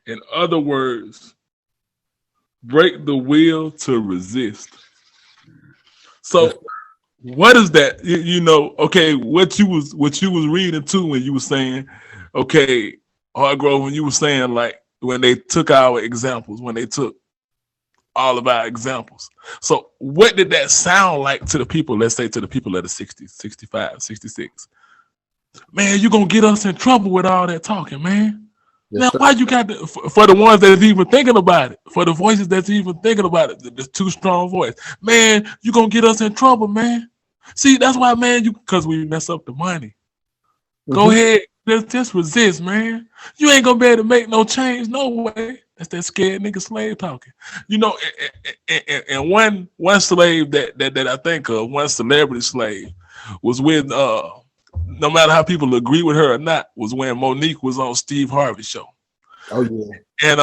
In other words, break the will to resist. So what is that? You know, okay, what you was reading too when you were saying, okay, Hargrove, when you were saying like when they took our examples, when they took all of our examples. So what did that sound like to the people, let's say to the people of the 60s, 65, 66? Man, you're going to get us in trouble with all that talking, man. Yes, now, why you got to, for the ones that's even thinking about it, for the voices that's even thinking about it, the too strong voice, man, you're going to get us in trouble, man. See, that's why, man, because we mess up the money. Go ahead, just resist, man. You ain't going to be able to make no change, no way. That's that scared nigga slave talking. You know, and one slave that I think of, one celebrity slave, was with, no matter how people agree with her or not, was when Monique was on Steve Harvey's show. Oh, yeah. And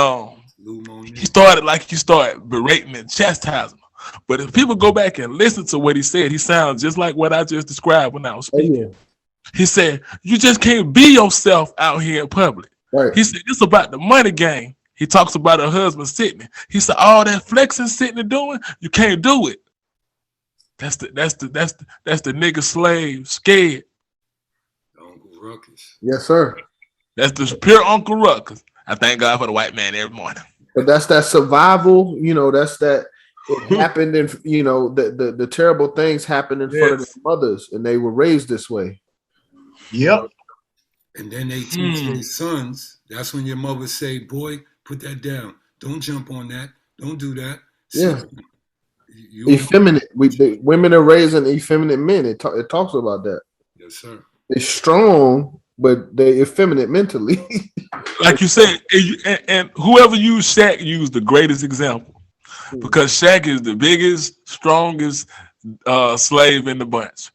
he started berating and chastising her. But if people go back and listen to what he said, he sounds just like what I just described when I was speaking. Oh, yeah. He said, you just can't be yourself out here in public. Right. He said, it's about the money game. He talks about her husband Sydney. He said, all that flexing Sydney doing, you can't do it. That's the nigga slave scared. Uncle Ruckus. Yes, sir. That's the pure Uncle Ruckus. I thank God for the white man every morning. But that's that survival, you know, that's that it happened in, you know, the terrible things happened in front of their mothers and they were raised this way. Yep. And then they teach their sons. That's when your mother say, boy, put that down. Don't jump on that. Don't do that. Yeah. Effeminate. Women are raising effeminate men. It talks about that. Yes, sir. They're strong, but they're effeminate mentally. Like you said, and whoever used Shaq used the greatest example. Because Shaq is the biggest, strongest slave in the bunch.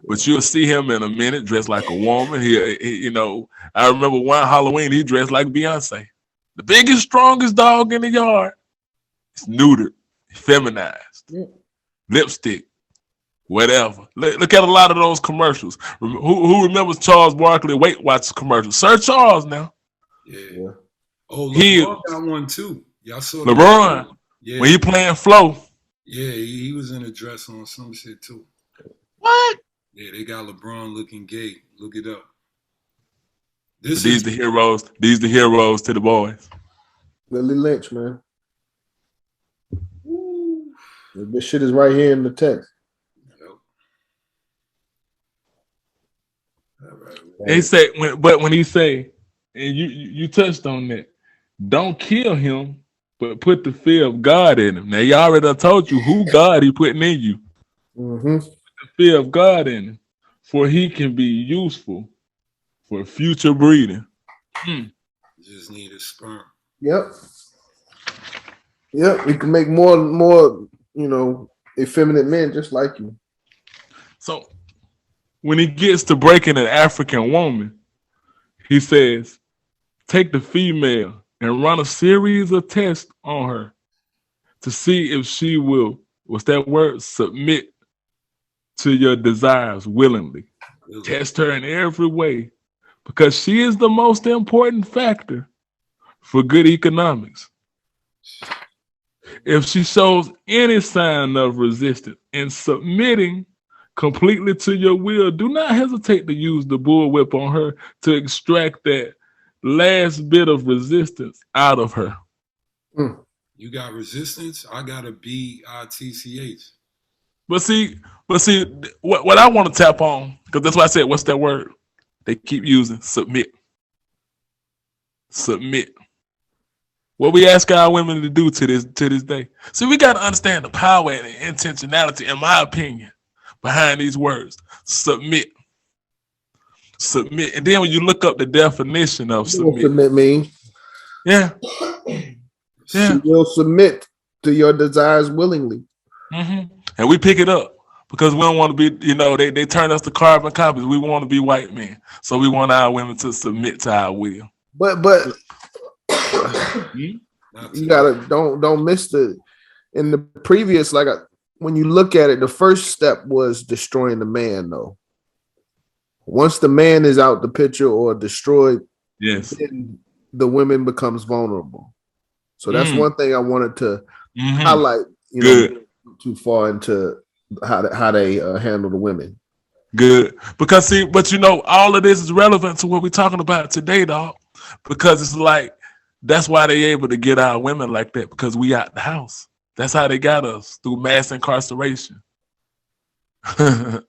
But you'll see him in a minute dressed like a woman. He, you know, I remember one Halloween, he dressed like Beyonce. The biggest, strongest dog in the yard. It's neutered, feminized, lipstick, whatever. Look at a lot of those commercials. Who remembers Charles Barkley Weight Watchers commercials? Sir Charles now. Yeah. Oh, LeBron got one too. Y'all saw LeBron. Yeah. When he playing Flow. Yeah, he was in a dress on some shit too. What? Yeah, they got LeBron looking gay. Look it up. These the heroes. These the heroes to the boys. Willie Lynch, man. This shit is right here in the text. Yep. All right. They say when he say, and you touched on that, don't kill him, but put the fear of God in him. Now you already done told you who God he putting in you. Mm-hmm. The fear of God in him, for he can be useful for future breeding. Just need a sperm. Yep. We can make more, you know, effeminate men just like you. So when he gets to breaking an African woman, he says, take the female and run a series of tests on her to see if she will, what's that word? Submit to your desires willingly. Test her in every way because she is the most important factor for good economics. If she shows any sign of resistance in submitting completely to your will, do not hesitate to use the bullwhip on her to extract that last bit of resistance out of her. You got resistance. I got a BITCH. But see, what I want to tap on, because that's why I said, what's that word? They keep using submit. Submit. What we ask our women to do to this day. See, we got to understand the power and the intentionality, in my opinion, behind these words. Submit. Submit. And then when you look up the definition of submit. Submit mean? Yeah. She will submit to your desires willingly. Mm-hmm. And we pick it up because we don't want to be, they turn us to carbon copies. We want to be white men. So we want our women to submit to our will. But you gotta don't miss in the previous, when you look at it, the first step was destroying the man, though. Once the man is out the picture or destroyed, yes, then the women becomes vulnerable. So that's one thing I wanted to highlight. Good. Too far into how they handle the women. Good. Because see, but all of this is relevant to what we're talking about today, dog. Because it's like that's why they able to get our women like that, because we out the house. That's how they got us, through mass incarceration. Mass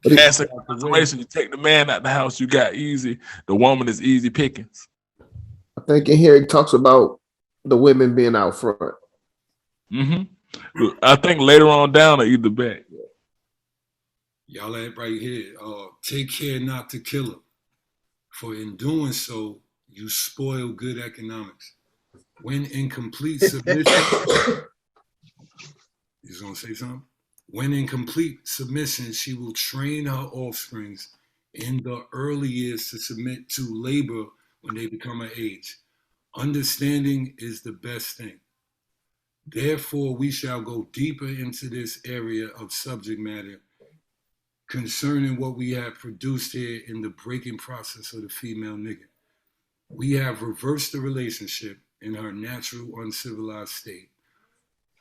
incarceration. You take the man out the house, you got easy. The woman is easy pickings. I think in here he talks about the women being out front. I think later on down or either back. Y'all at right here. Take care not to kill her, for in doing so, you spoil good economics. When in complete submission, he's gonna say something. When in complete submission, she will train her offsprings in the early years to submit to labor when they become of age. Understanding is the best thing. Therefore, we shall go deeper into this area of subject matter concerning what we have produced here in the breaking process of the female nigga. We have reversed the relationship in her natural uncivilized state.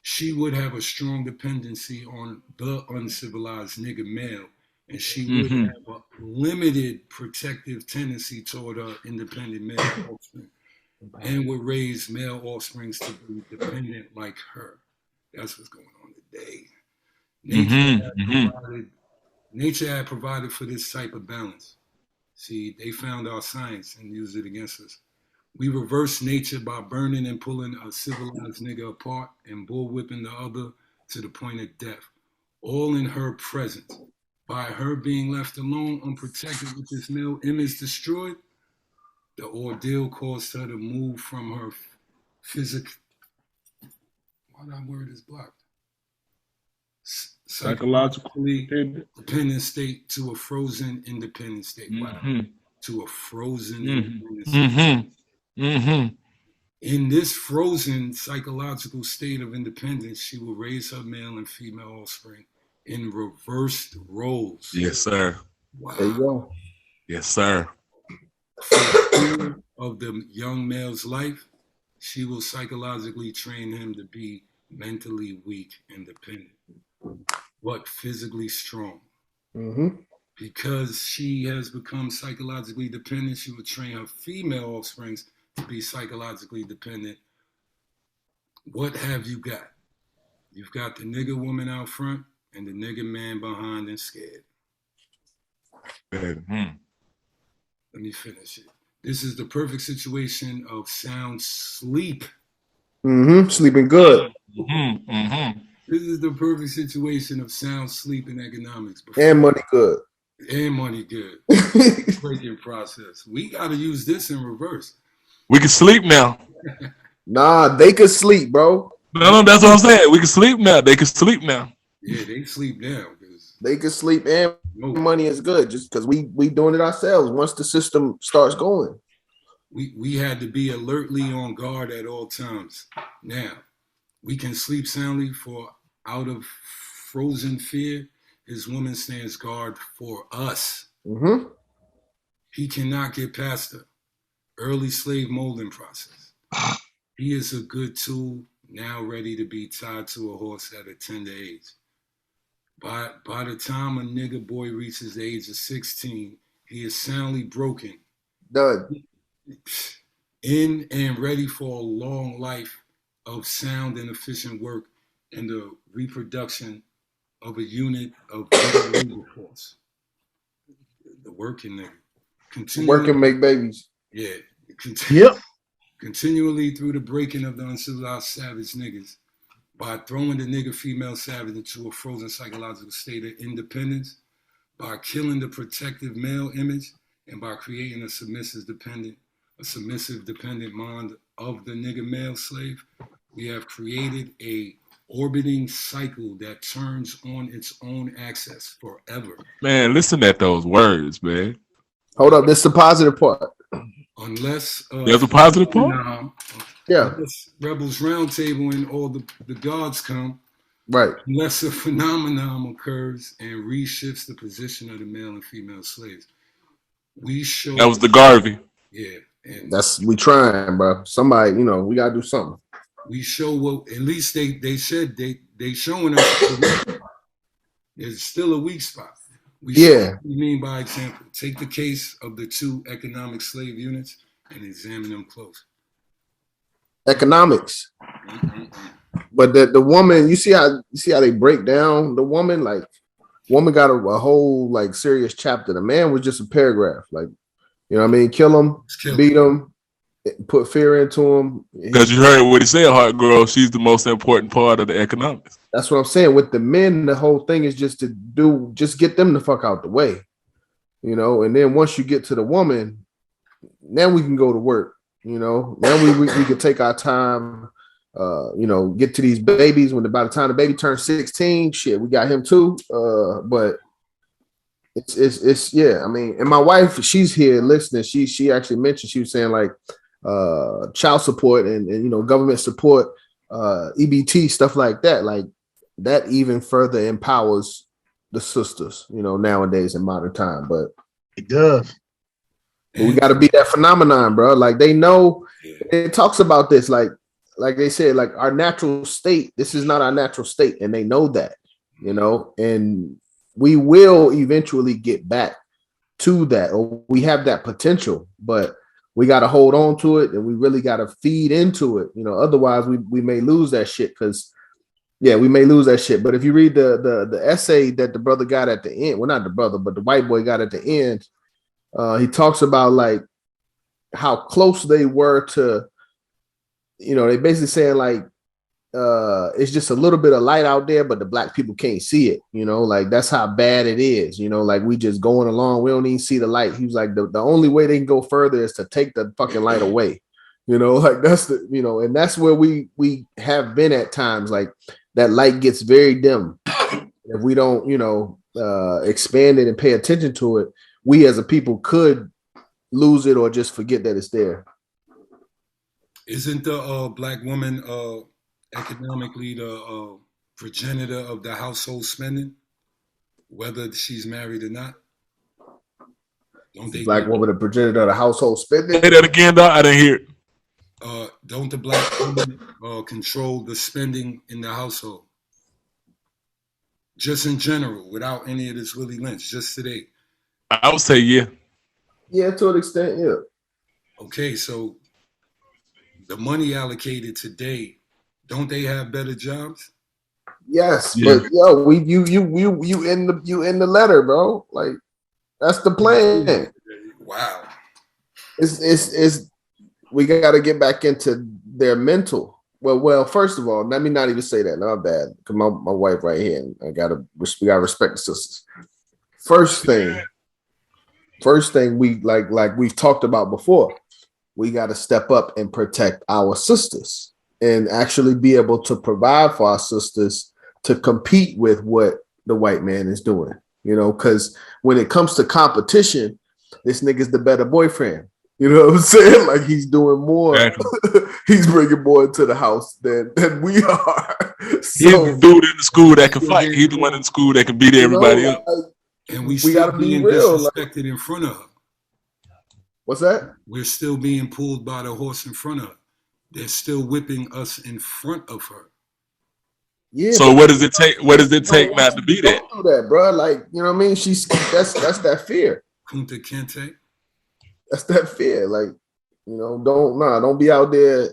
She would have a strong dependency on the uncivilized nigga male, and she would have a limited protective tendency toward her independent male offspring, and would raise male offsprings to be dependent like her. That's what's going on today. Nature had provided for this type of balance. See, they found our science and used it against us. We reverse nature by burning and pulling a civilized nigga apart and bullwhipping the other to the point of death, all in her presence. By her being left alone, unprotected, with this male image destroyed, the ordeal caused her to move from her physical, why that word is blocked? Psychologically dependent state to a frozen independent state. To a frozen independent state. In this frozen psychological state of independence, she will raise her male and female offspring in reversed roles. Yes, sir. Wow. There you go. Yes, sir. For the of the young male's life, she will psychologically train him to be mentally weak and dependent, but physically strong. Because she has become psychologically dependent, she will train her female offsprings to be psychologically dependent. What have you got? You've got the nigga woman out front and the nigga man behind and scared. Let me finish it. This is the perfect situation of sound sleep. Sleeping good. This is the perfect situation of sound sleep and economics. And money good. And money good. Breaking process. We got to use this in reverse. We can sleep now. Nah, they could sleep, bro. No, that's what I'm saying. We can sleep now. They can sleep now. Yeah, they sleep now. They can sleep and money is good, just because we doing it ourselves once the system starts going. We had to be alertly on guard at all times. Now, we can sleep soundly, for out of frozen fear, his woman stands guard for us. He cannot get past the early slave molding process. He is a good tool, now ready to be tied to a horse at a tender age. By the time a nigga boy reaches the age of 16, he is soundly broken. Done. In and ready for a long life of sound and efficient work in the reproduction of a unit of labor force. The working nigga. Work and make babies. Yeah. Yep. Continually through the breaking of the uncivilized savage niggas by throwing the nigga female savage into a frozen psychological state of independence, by killing the protective male image, and by creating a submissive dependent mind of the nigga male slave, we have created a orbiting cycle that turns on its own axis forever. Man, listen at those words, man. Hold up, this is the positive part. Unless there's a positive part. Yeah. Unless Rebels Roundtable and all the gods come, right? Unless a phenomenon occurs and reshifts the position of the male and female slaves, we show that was the Garvey. Yeah, and that's we trying, bro. Somebody, you know, we gotta do something. We show what at least they said they showing us. There's still a weak spot. We show what we mean by example. Take the case of the 2 economic slave units and examine them close. Economics. But the woman, you see how they break down the woman, like woman got a whole like serious chapter. The man was just a paragraph, like, you know what I mean? Kill him, beat him, put fear into him. Because you heard what he said, Hargrove, she's the most important part of the economics. That's what I'm saying. With the men, the whole thing is just get them the fuck out the way, you know. And then once you get to the woman, now we can go to work, you know. Now we can take our time, you know, get to these babies. By the time the baby turns 16, shit, we got him too. But it's yeah. I mean, and my wife, she's here listening. She actually mentioned, she was saying like child support and you know, government support, EBT, stuff like that. Like that even further empowers the sisters, you know, nowadays in modern time. But it does. We got to be that phenomenon, bro. Like they know, it talks about this, like they said, like our natural state, this is not our natural state. And they know that, you know, and we will eventually get back to that, or we have that potential, but we got to hold on to it and we really got to feed into it. You know, otherwise we may lose that shit. Cause we may lose that shit. But if you read the essay that the brother got at the end, well, not the brother, but the white boy got at the end, he talks about like how close they were to, you know, they basically saying like, it's just a little bit of light out there, but the black people can't see it, you know, like that's how bad it is, you know, like we just going along, we don't even see the light. He was like, the only way they can go further is to take the fucking light away, you know, like that's the, you know, and that's where we have been at times, like that light gets very dim. If we don't, you know, expand it and pay attention to it, we as a people could lose it or just forget that it's there. Isn't the black woman economically the progenitor of the household spending, whether she's married or not? Don't they? Black woman, the progenitor of the household spending. Say that again, dog. I didn't hear it. Don't the black woman control the spending in the household? Just in general, without any of this Willie Lynch, just today. I would say yeah. Yeah, to an extent, yeah. Okay, so the money allocated today, don't they have better jobs? Yes, yeah. But yo, you in the letter, bro. Like that's the plan. Wow. It's we got to get back into their mental. Well, first of all, let me not even say that. Not bad, because my wife right here, and we gotta respect the sisters. First thing we like we've talked about before, we got to step up and protect our sisters and actually be able to provide for our sisters to compete with what the white man is doing, you know, because when it comes to competition, this nigga's the better boyfriend. You know what I'm saying? Like he's doing more. Exactly. He's bringing more into the house than we are. So, he's the dude in the school that can fight. He's the one in the school that can beat everybody up. And we gotta be real. Disrespected in front of her. What's that? We're still being pulled by the horse in front of her. They're still whipping us in front of her. Yeah. So what does it take? What does it take not to be that? Do that, bro. Like, you know what I mean? That's that fear. KINTE. That's that fear. Like, you know, don't be out there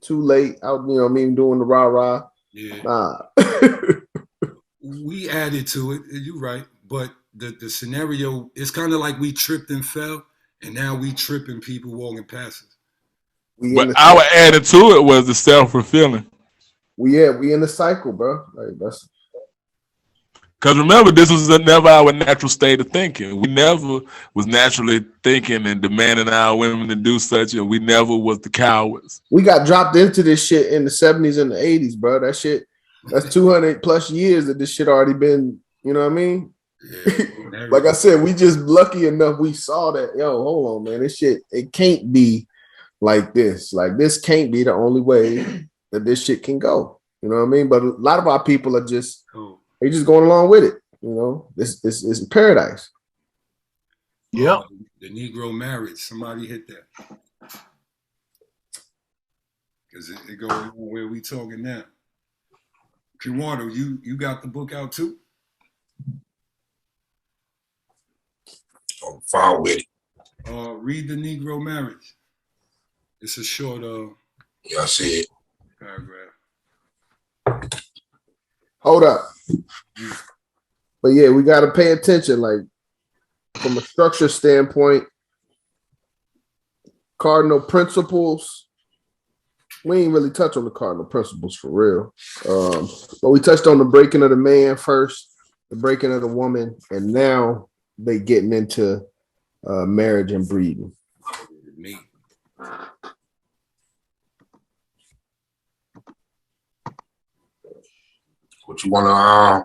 too late out, you know what I mean, doing the rah-rah. Yeah. Nah. We added to it, you're right. But the scenario, it's kind of like we tripped and fell, and now we tripping people walking past us. But our added to it was the self-fulfilling. We in the cycle, bro. Like that's because remember, this was never our natural state of thinking. We never was naturally thinking and demanding our women to do such, and we never was the cowards. We got dropped into this shit in the 70s and the 80s, bro. That shit, that's 200 plus years that this shit already been, you know what I mean? Yeah, like I said, we just lucky enough we saw that. Yo, hold on, man. This shit, it can't be like this. Like this can't be the only way that this shit can go. You know what I mean? But a lot of our people are just they just going along with it. You know, this is paradise. Yeah. The Negro marriage. Somebody hit that. Because it goes on where we talking now. KENWARDO, you got the book out too? I'm fine with it. Read The Negro Marriage. It's a short yeah, I see it. Paragraph. Hold up. But yeah, we got to pay attention. Like from a structure standpoint, cardinal principles. We ain't really touch on the cardinal principles for real. But we touched on the breaking of the man first, the breaking of the woman, and now they getting into marriage and breeding. Me. What you wanna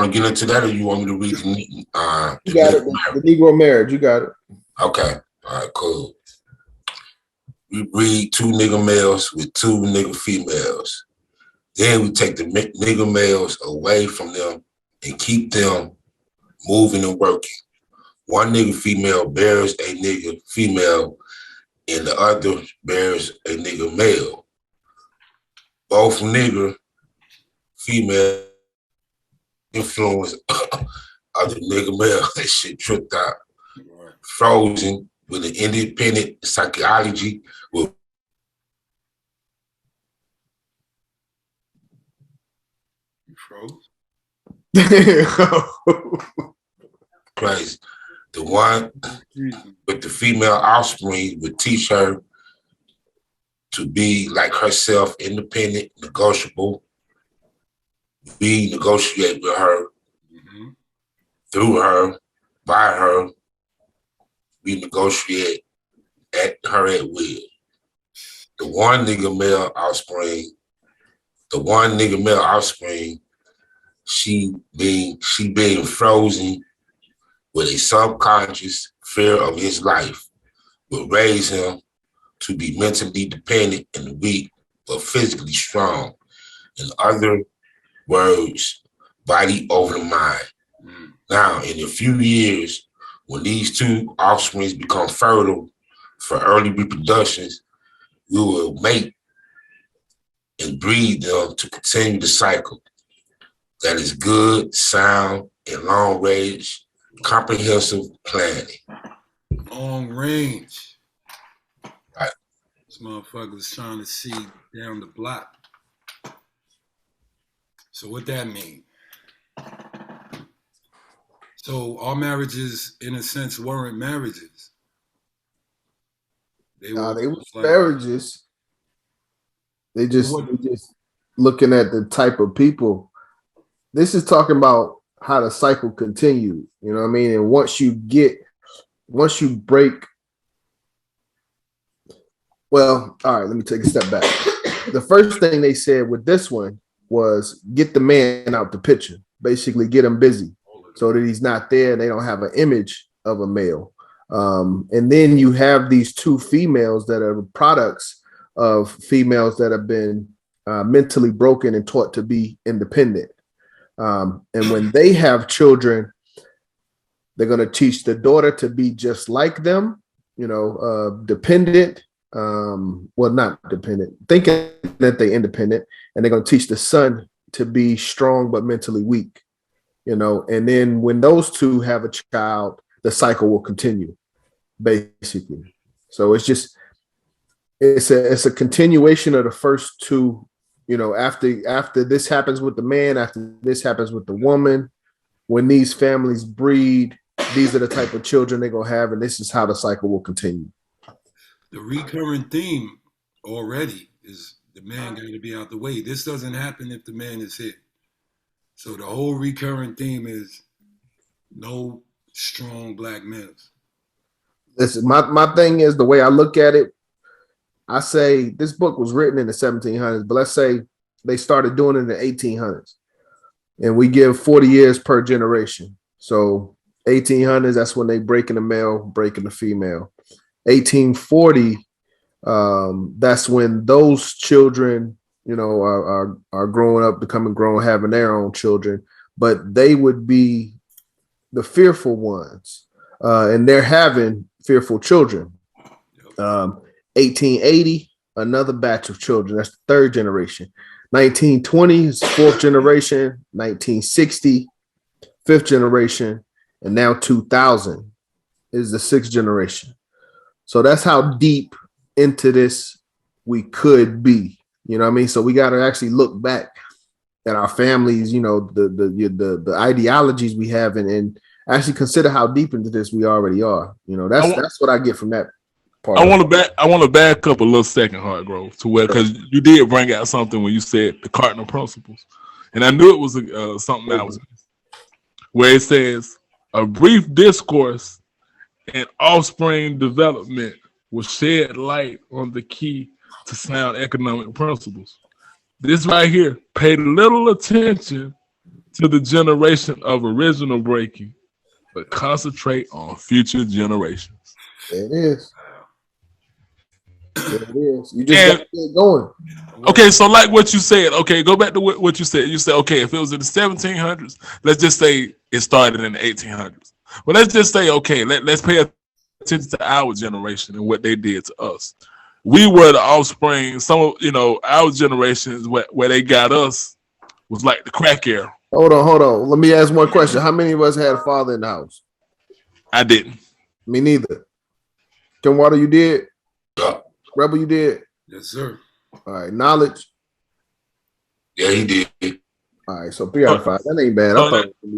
get into that, or you want me to read you got it, the Negro marriage. You got it. Okay. All right, cool. We breed 2 nigger males with 2 nigger females. Then we take the nigger males away from them and keep them moving and working. 1 nigger female bears a nigger female and the other bears a nigger male. Both nigger female influence other nigger male. That shit tripped out. Frozen with an independent psychology with you froze. Christ. The one with the female offspring would teach her to be like herself, independent, negotiable. We negotiate with her, through her, by her. We negotiate at her at will. The one nigger male offspring, she being frozen with a subconscious fear of his life, will raise him to be mentally dependent and weak, but physically strong. In other words, body over the mind. Now, in a few years, when these 2 offsprings become fertile for early reproductions, we will mate and breed them to continue the cycle. That is good, sound, and long-range, comprehensive planning. Long range. Right. This motherfucker's trying to see down the block. So what that mean? So our marriages, in a sense, weren't marriages. They were marriages. They just looking at the type of people. This is talking about how the cycle continues. You know what I mean? And once you break. Well, all right, let me take a step back. The first thing they said with this one was get the man out the picture, basically get him busy so that he's not there and they don't have an image of a male. And then you have these 2 females that are products of females that have been mentally broken and taught to be independent. And when they have children, they're going to teach the daughter to be just like them, dependent. Well, not dependent, thinking that they're independent, and they're going to teach the son to be strong but mentally weak, and then when those 2 have a child, the cycle will continue, basically. So it's just it's a continuation of the first two. You know, after this happens with the man, after this happens with the woman, when these families breed, these are the type of children they're gonna have, and this is how the cycle will continue. The recurrent theme already is the man got to be out the way. This doesn't happen if the man is here. So the whole recurrent theme is no strong black males. Listen, my thing is, the way I look at it, I say this book was written in the 1700s, but let's say they started doing it in the 1800s, and we give 40 years per generation. So 1800s, that's when they breaking the male, breaking the female. 1840, that's when those children, you know, are growing up, becoming grown, having their own children, but they would be the fearful ones, and they're having fearful children. 1880, another batch of children. That's the third generation. 1920 is fourth generation. 1960, fifth generation, and now 2000 is the sixth generation. So that's how deep into this we could be. You know what I mean? So we got to actually look back at our families, you know, the ideologies we have, and actually consider how deep into this we already are. You know, that's what I get from that part. I want to back up a little second, Hargrove, to where, because you did bring out something when you said the cardinal principles, and I knew it was something I was where it says a brief discourse and offspring development will shed light on the key to sound economic principles. This right here, pay little attention to the generation of original breaking, but concentrate on future generations. There it is. There it is. You just got to get going. Okay, so like what you said, okay, go back to what you said. You said, okay, if it was in the 1700s, let's just say it started in the 1800s. Well, let's just say, okay, let's pay attention to our generation and what they did to us. We were the offspring. Some of, you know, our generations where they got us was like the crack era. Hold on. Let me ask one question. How many of us had a father in the house? I didn't. Me neither. KENWARDO, you did? Yeah. Rebel, you did? Yes, sir. All right. Knowledge? Yeah, he did. All right. So 3 out of 5. That ain't bad.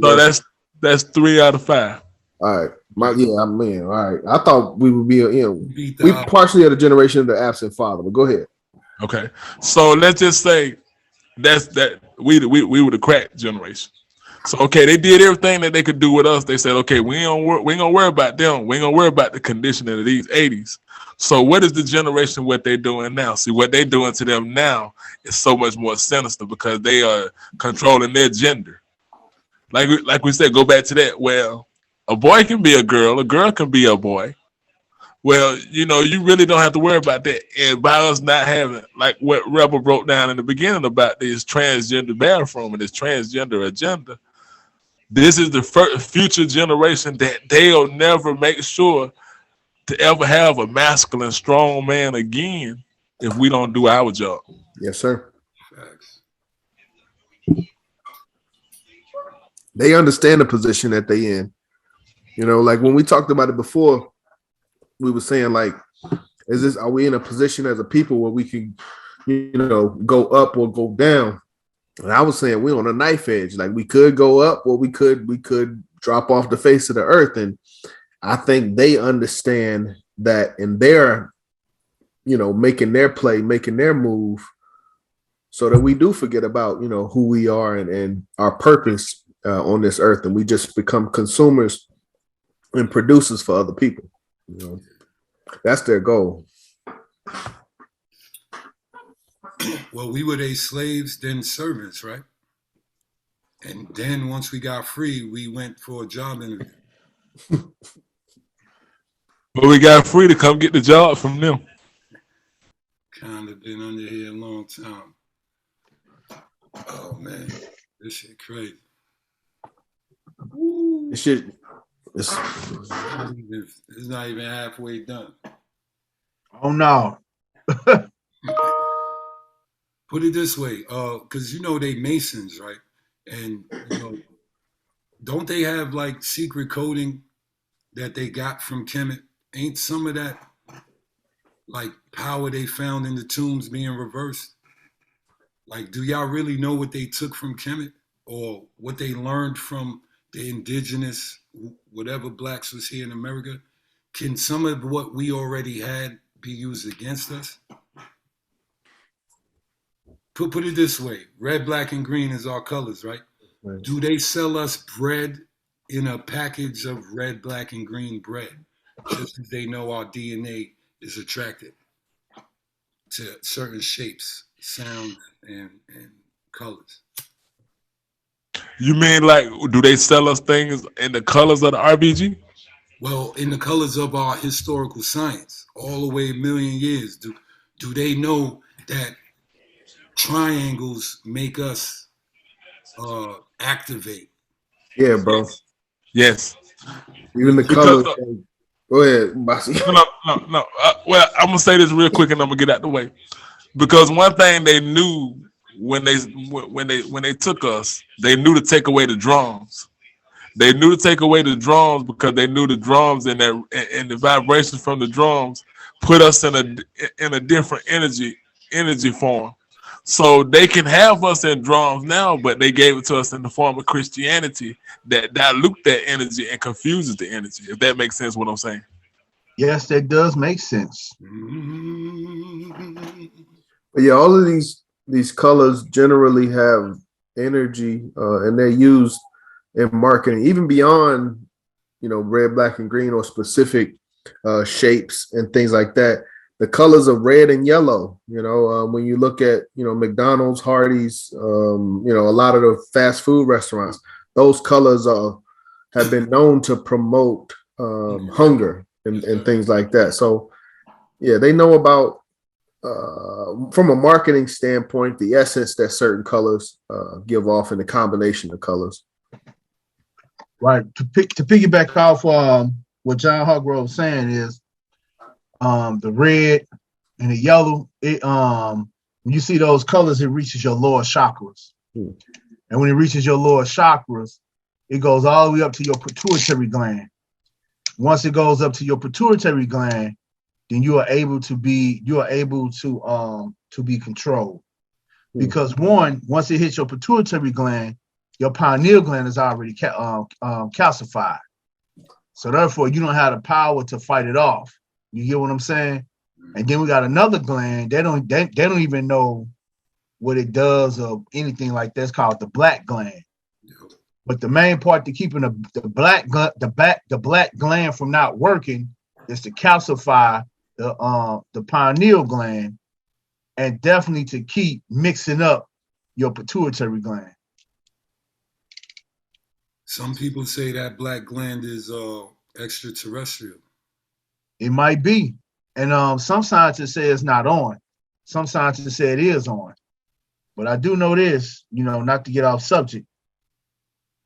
So that's 3 out of 5. All right. All right. I thought we would be, you know, we partially are the generation of the absent father, but go ahead. Okay. So let's just say that we were the crack generation. So okay, they did everything that they could do with us. They said, okay, we ain't gonna worry about them. We ain't gonna worry about the conditioning of these 80s. So what is the generation what they're doing now? See, what they're doing to them now is so much more sinister because they are controlling their gender. Like we said, go back to that. Well, a boy can be a girl can be a boy. Well, you know, you really don't have to worry about that. And by us not having, like what Rebel broke down in the beginning about this transgender bathroom and this transgender agenda, this is the future generation that they'll never make sure to ever have a masculine, strong man again if we don't do our job. Yes, sir. Facts. They understand the position that they in. You know, like when we talked about it before, we were saying, like, are we in a position as a people where we can, you know, go up or go down? And I was saying we're on a knife edge. Like we could go up or we could drop off the face of the earth. And I think they understand that, and they're, you know, making their play, making their move so that we do forget about, you know, who we are and our purpose on this earth. And we just become consumers and producers for other people. You know, that's their goal. Well, we were their slaves, then servants, right? And then once we got free, we went for a job interview. But we got free to come get the job from them. Kind of been under here a long time. Oh man, this shit crazy. This shit. It's not even halfway done. Oh no. Put it this way, because you know they Masons, right? And you know, don't they have like secret coding that they got from Kemet? Ain't some of that like power they found in the tombs being reversed? Like, do y'all really know what they took from Kemet or what they learned from the indigenous, whatever blacks was here in America? Can some of what we already had be used against us? Put it this way: red, black, and green is our colors, right? Right. Do they sell us bread in a package of red, black, and green bread, just as they know our DNA is attracted to certain shapes, sounds, and colors? You mean like, do they sell us things in the colors of the RBG? Well, in the colors of our historical science, all the way a million years, do they know that triangles make us activate? Yeah, bro. Yes. Even the Because colors. Go ahead, Bossy. no. Well, I'm gonna say this real quick, and I'm gonna get out the way. Because one thing they knew when they took us, they knew to take away the drums. They knew to take away the drums because they knew the drums and the vibrations from the drums put us in a different energy form. So they can have us in drums now, but they gave it to us in the form of Christianity that dilute that energy and confuses the energy. If that makes sense, what I'm saying. Yes, that does make sense. But yeah, all of these colors generally have energy, and they're used in marketing, even beyond, red, black, and green, or specific shapes and things like that. The colors of red and yellow, when you look at, McDonald's, Hardee's, a lot of the fast food restaurants, those colors have been known to promote hunger and things like that. So yeah, they know about, from a marketing standpoint, the essence that certain colors give off in the combination of colors. Right. To piggyback off what John Hargrove was saying is the red and the yellow, when you see those colors, it reaches your lower chakras. And when it reaches your lower chakras, it goes all the way up to your pituitary gland. Once it goes up to your pituitary gland, then you are able to be controlled. Because once it hits your pituitary gland, your pineal gland is already calcified. So therefore, you don't have the power to fight it off. You get what I'm saying? And then we got another gland. They don't even know what it does or anything like that. It's called the black gland. But the main part to keeping the black gland from not working is to calcify the pineal gland, and definitely to keep mixing up your pituitary gland. Some people say that black gland is extraterrestrial. It might be. And some scientists say it's not on. Some scientists say it is on. But I do know this, not to get off subject,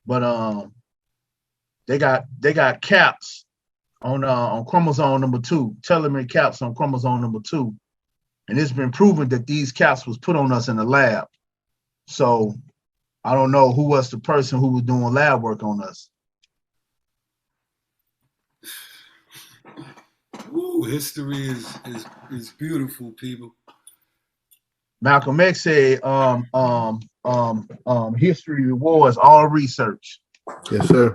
but they got caps on chromosome number 2, telomere caps on chromosome number 2. And it's been proven that these caps was put on us in the lab. So I don't know who was the person who was doing lab work on us. Ooh, history is beautiful, people. Malcolm X said, history rewards all research. Yes, sir.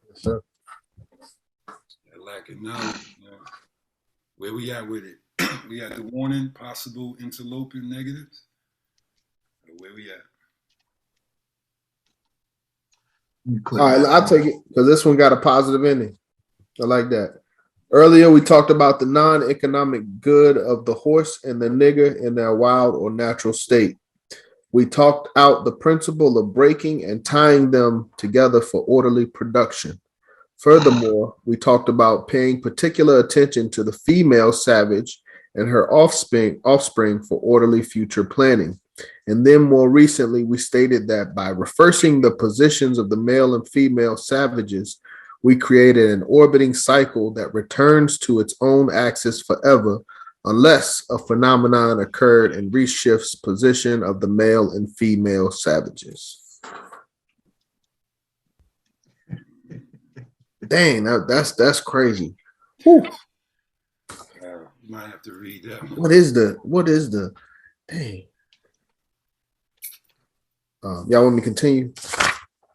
Yes, sir. That lack of knowledge, man. Where we at with it? We got the warning, possible interloping negatives. Where we at? All right, I'll take it because this one got a positive ending. I like that. Earlier, we talked about the non-economic good of the horse and the nigger in their wild or natural state. We talked out the principle of breaking and tying them together for orderly production. Furthermore, we talked about paying particular attention to the female savage and her offspring for orderly future planning. And then more recently, we stated that by reversing the positions of the male and female savages, we created an orbiting cycle that returns to its own axis forever unless a phenomenon occurred and reshifts position of the male and female savages. Dang, that's crazy. Whew. might have to read that one. What is the dang? Y'all want me to continue?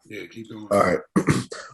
Yeah, keep going. All right.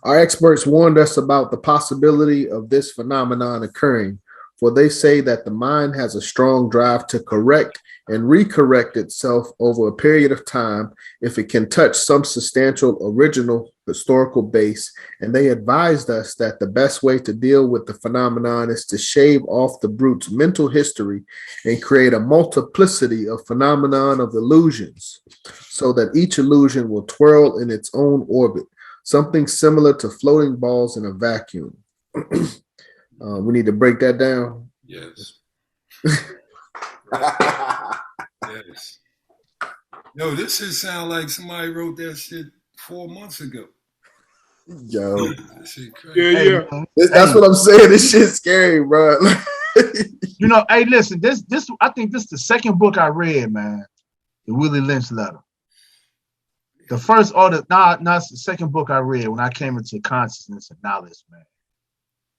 Our experts warned us about the possibility of this phenomenon occurring, for they say that the mind has a strong drive to correct and recorrect itself over a period of time if it can touch some substantial original historical base. And they advised us that the best way to deal with the phenomenon is to shave off the brute's mental history and create a multiplicity of phenomenon of illusions, so that each illusion will twirl in its own orbit, something similar to floating balls in a vacuum. We need to break that down. Yes. Yes. Yo, this shit sound like somebody wrote that shit 4 months ago. Yo, That shit crazy. Yeah. Man, that's what I'm saying. This shit's scary, bro. you know, hey, listen, this I think this is the second book I read, man. The Willie Lynch letter. The first or the it's the second book I read when I came into consciousness and knowledge, man.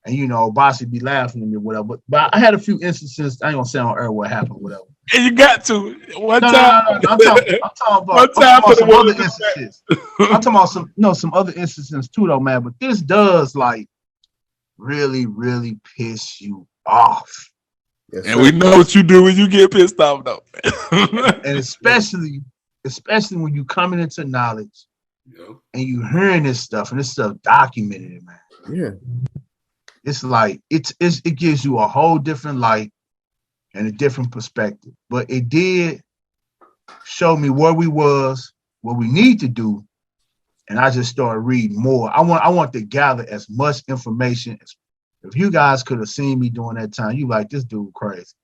And you know, Obasi be laughing at me, whatever. But I had a few instances. I ain't gonna say on air what happened, whatever. And you got to one No, time. I'm talking about some other instances. I'm talking about some other instances too, though, man. But this does like really, really piss you off. Yes, And we know what you do when you get pissed off, though. And especially when you coming into knowledge and you hearing this stuff and this stuff documented, man. Yeah. It's like it gives you a whole different light and a different perspective. But it did show me where we was, what we need to do, and I just started reading more. I want to gather as much information as if you guys could have seen me during that time. You like, this dude crazy.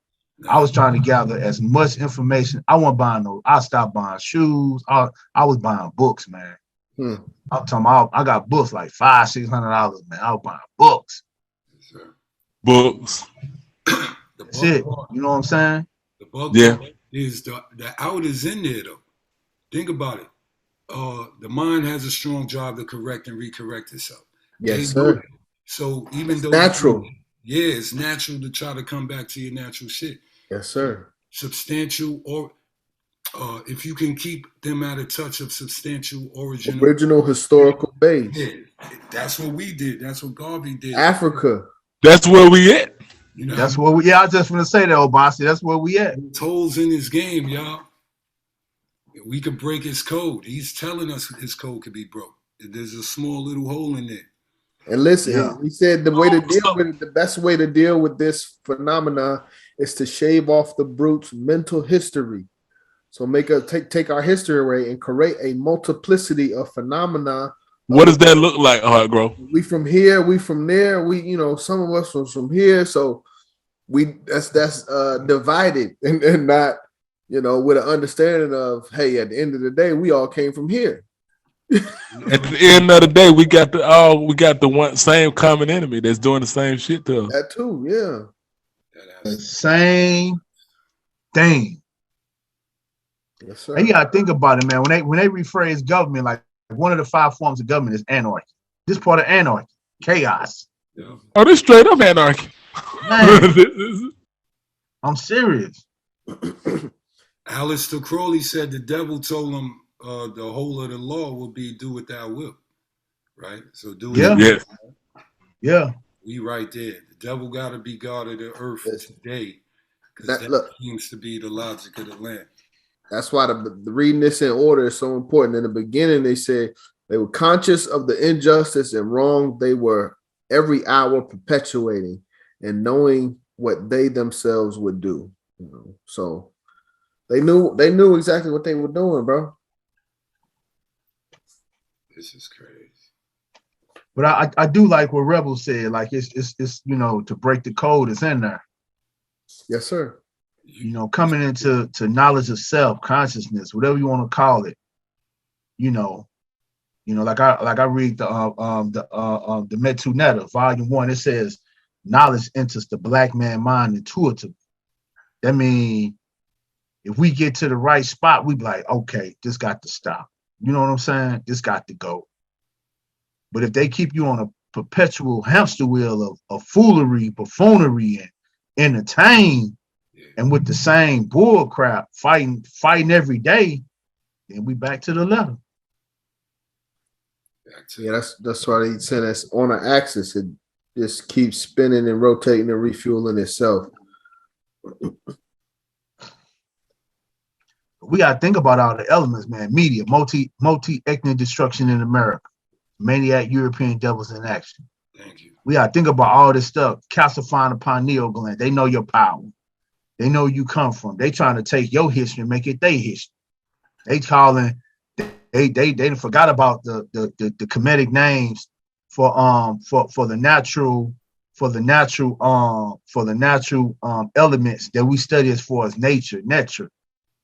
I was trying to gather as much information. I wasn't buying I stopped buying shoes. I was buying books, man. I'm talking about, I got books like $500-$600, man. I was buying books. Books. That's it. You know what I'm saying? The bug is the out is in there though. Think about it. The mind has a strong job to correct and recorrect itself. Yes, sir. So even though natural. It's natural to try to come back to your natural shit. Yes, sir. Substantial, or if you can keep them out of touch of substantial original historical base. Yeah, that's what we did. That's what Garvey did. Africa. That's where we at. You know, that's where we. I just want to say that, Obasi. That's where we at. Tolls in his game, y'all. We could break his code. He's telling us his code could be broke. There's a small little hole in there. And listen, he said the way to deal with it, the best way to deal with this phenomenon is to shave off the brute's mental history. So take our history away and create a multiplicity of phenomena. What does that look like, Hargrove? We from here, we from there. We, some of us was from here, so that's divided and not, with an understanding of, hey, at the end of the day, we all came from here. At the end of the day, we got the one same common enemy that's doing the same shit to us. That too, yeah. The same thing. Yes, sir. And you gotta think about it, man. When they rephrase government, like one of the 5 forms of government is anarchy. This part of anarchy, chaos. Yeah. Oh, this straight up anarchy. Man, I'm serious. Aleister Crowley said the devil told him the whole of the law will be do what thou wilt, right? So do it. Yeah. We right there. The devil got to be God of the earth today, because that seems to be the logic of the land. That's why the reading this in order is so important. In the beginning, they said they were conscious of the injustice and wrong they were every hour perpetuating, and knowing what they themselves would do. So they knew exactly what they were doing, bro. This is crazy. But I do like what Rebel said. Like it's to break the code is in there. Yes, sir. Coming into knowledge of self, consciousness, whatever you want to call it. Like I read the Metu Netta, Volume 1. It says knowledge enters the black man mind intuitively. That means if we get to the right spot, we be like, okay, this got to stop. You know what I'm saying? This got to go. But if they keep you on a perpetual hamster wheel of foolery, buffoonery, entertained and with the same bull crap, fighting every day, then we back to the letter. Yeah, that's why they said that's on an axis. It just keeps spinning and rotating and refueling itself. We gotta think about all the elements, man. Media, multi-ethnic destruction in America, maniac European devils in action. Thank you. We gotta think about all this stuff. Calcifying the pineal gland. They know your power. They know you come from. They trying to take your history and make it their history. They calling. They forgot about the Kemetic names for the natural elements that we study as far as nature.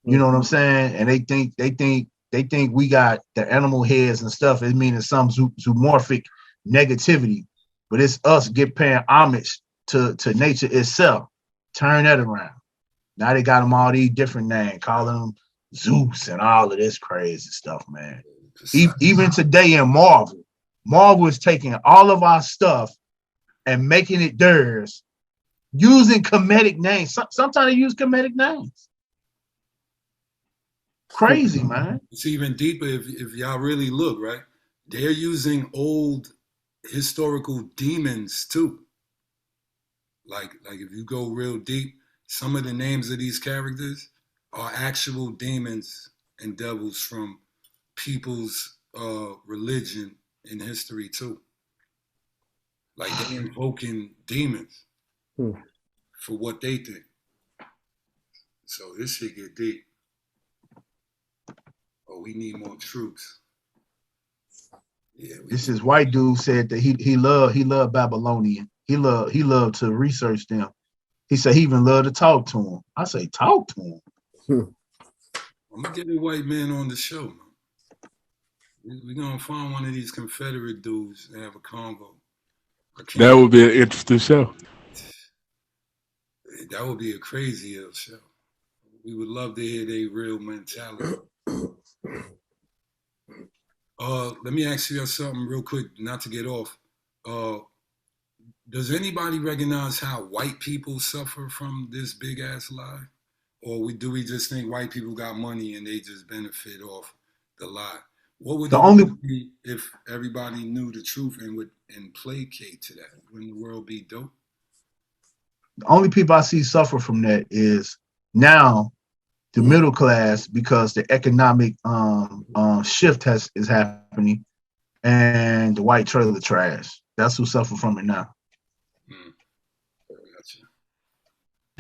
You know what I'm saying? And they think we got the animal heads and stuff. It means some zoomorphic negativity, but it's us paying homage to nature itself. Turn that around. Now they got them all these different names, calling them Zeus and all of this crazy stuff, man. Even today in Marvel is taking all of our stuff and making it theirs, using Kemetic names. Sometimes they use Kemetic names. Crazy, man. It's even deeper if y'all really look, right? They're using old historical demons too. Like if you go real deep, some of the names of these characters are actual demons and devils from people's religion and history too. Like they're invoking demons for what they think. So this shit get deep. Oh, we need more troops. Yeah, this is white dude said that he loved Babylonian. He loved to research them. He said he even loved to talk to him. I say talk to him. I'm gonna get a white man on the show, man. We're gonna find one of these Confederate dudes and have a convo. That would be an interesting show. That would be a crazy show. We would love to hear their real mentality. Let me ask you something real quick, not to get off. Does anybody recognize how white people suffer from this big ass lie? Or do we just think white people got money and they just benefit off the lie? What would it be if everybody knew the truth and placate to that? Wouldn't the world be dope? The only people I see suffer from that is now the middle class, because the economic shift is happening, and the white trailer trash. That's who suffer from it now. Gotcha.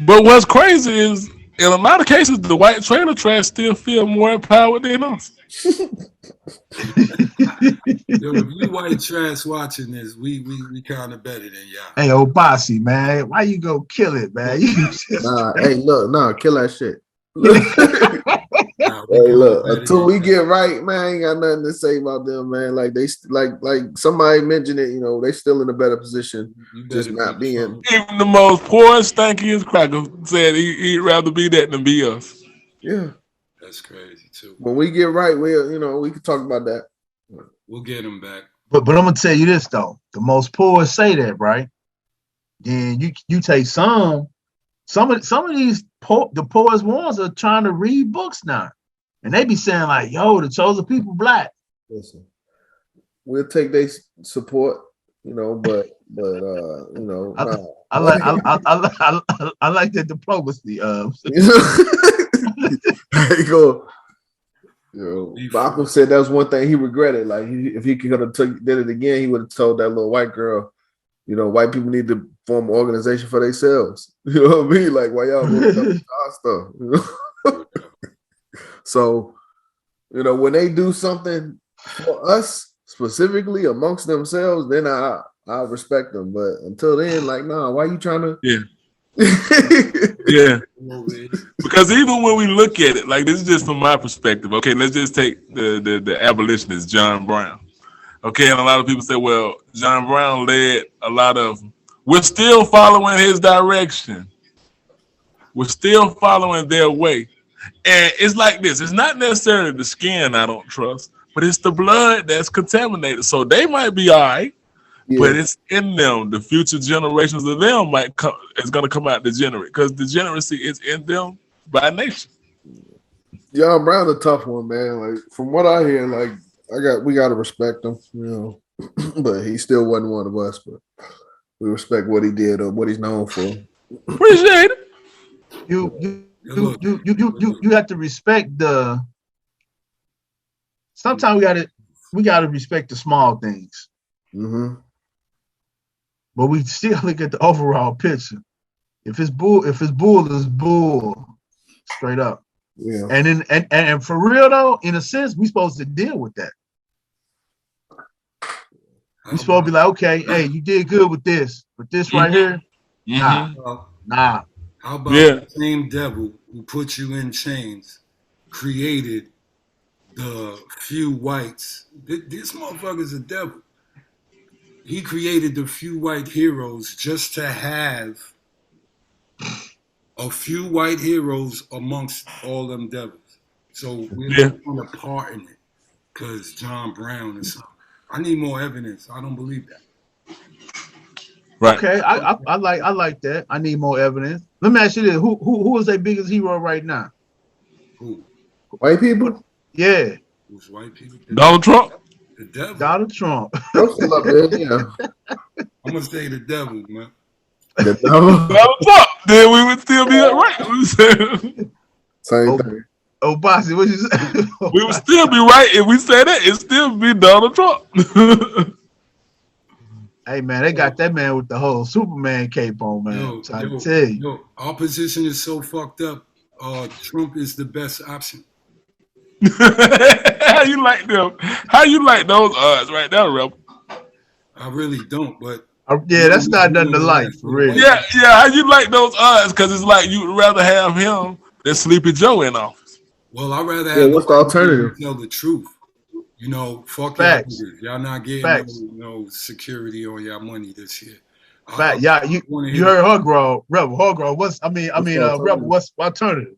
But what's crazy is, in a lot of cases, the white trailer trash still feel more empowered than us. Yo, if you white trash watching this, we kind of better than y'all. Hey, OBASI, man, why you go kill it, man? Kill that shit. Hey, look, until we get right, man, I ain't got nothing to say about them, man. Like they, like somebody mentioned it, you know, they still in a better position, just not being. Even the most poor, stankiest cracker said he'd rather be that than be us. Yeah, that's crazy too. When we get right, we can talk about that. We'll get them back. But I'm gonna tell you this though: the most poor say that, right? Then you take some of these the poorest ones are trying to read books now. And they be saying like, yo, the chosen people black. Listen, we'll take their support, but I like that diplomacy. There you go. Malcolm said that was one thing he regretted. Like if he could have did it again, he would have told that little white girl, white people need to form an organization for themselves. You know what I mean? Like why y'all going to stuff? So, when they do something for us specifically amongst themselves, then I respect them. But until then, like, nah, why you trying to? Yeah. Yeah. Because even when we look at it, like this is just from my perspective. Okay, let's just take the abolitionist, John Brown. Okay, and a lot of people say, well, John Brown led a lot of. We're still following his direction. We're still following their way. And it's like this. It's not necessarily the skin I don't trust, but it's the blood that's contaminated. So they might be all right. but it's in them. The future generations of them is gonna come out degenerate because degeneracy is in them by nature. John Brown, a tough one, man. Like from what I hear, like we gotta respect him, you know. But he still wasn't one of us. But we respect what he did or what he's known for. Appreciate it. You have to respect the. Sometimes we gotta respect the small things. Mm-hmm. But we still look at the overall picture. If it's bull, is bull, straight up. Yeah. And for real though, in a sense, we supposed to deal with that. We supposed to be like, okay, hey, you did good with this, but this right here, nah. How about the same devil who put you in chains created the few whites? This motherfucker's a devil. He created the few white heroes just to have a few white heroes amongst all them devils. So we're not going to part in it because John Brown and something. I need more evidence. I don't believe that. Right. Okay, I like that. I need more evidence. Let me ask you this: who is their biggest hero right now? Who? White people? Yeah. Who's white people? Donald Trump. The devil. Donald Trump. I'm still up there, yeah. I'm gonna say the devil, man. The devil. Donald Trump. Then we would still be right. Same thing. OBASI, what you say? We would still be right if we say that. It'd still be Donald Trump. Hey man, they got that man with the whole Superman cape on, man. I tell you. Our position is so fucked up. Trump is the best option. How you like them? How you like those odds right now, Rebel? I really don't, but yeah, that's not nothing to like for real. Yeah. How you like those odds? Because it's like you'd rather have him than Sleepy Joe in office. Well, I'd rather have what's the alternative? Tell the truth. You know, fuck Facts. y'all not getting no security on y'all money this year. Fact, yeah, you heard Hargrove, Rebel. Hargrove, Rebel, what's the alternative?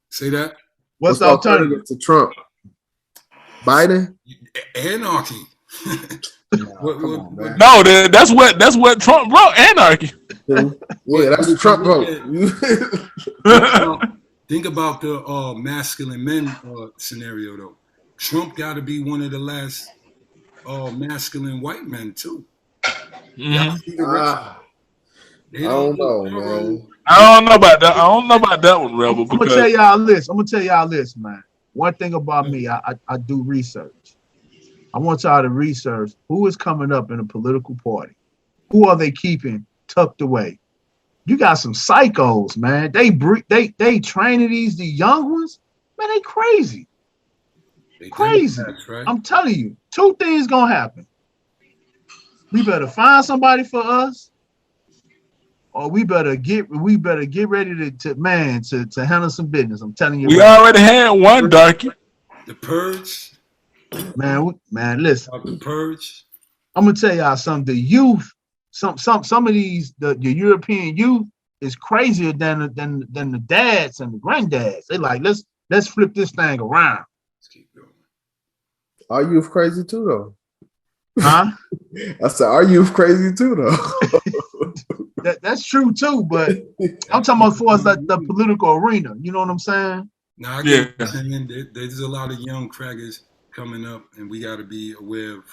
Say that? What's the alternative to Trump? Biden? Anarchy. No, that's what Trump brought, anarchy. Yeah, that's the Trump vote. Think about the masculine men scenario though. Trump got to be one of the last masculine white men too. Mm-hmm. I don't know, man. I don't know about that. I don't know about that one, Rebel. I'm gonna tell y'all this, man. One thing about me, I do research. I want y'all to research who is coming up in a political party. Who are they keeping tucked away? You got some psychos, man. They training the young ones, man. They crazy. Crazy. Right? I'm telling you, two things gonna happen. We better find somebody for us, or we better get ready to handle some business. I'm telling you. We already had one, Darky. The Purge. Man, listen. The Purge. I'm gonna tell y'all something. The youth, some of these the European youth is crazier than the dads and the granddads. They like let's flip this thing around. Our youth crazy too, though. Huh? I said, our youth crazy too, though. That's true too, but I'm talking about for us like the political arena. You know what I'm saying? No, I get what you're saying. There's a lot of young crackers coming up, and we got to be aware of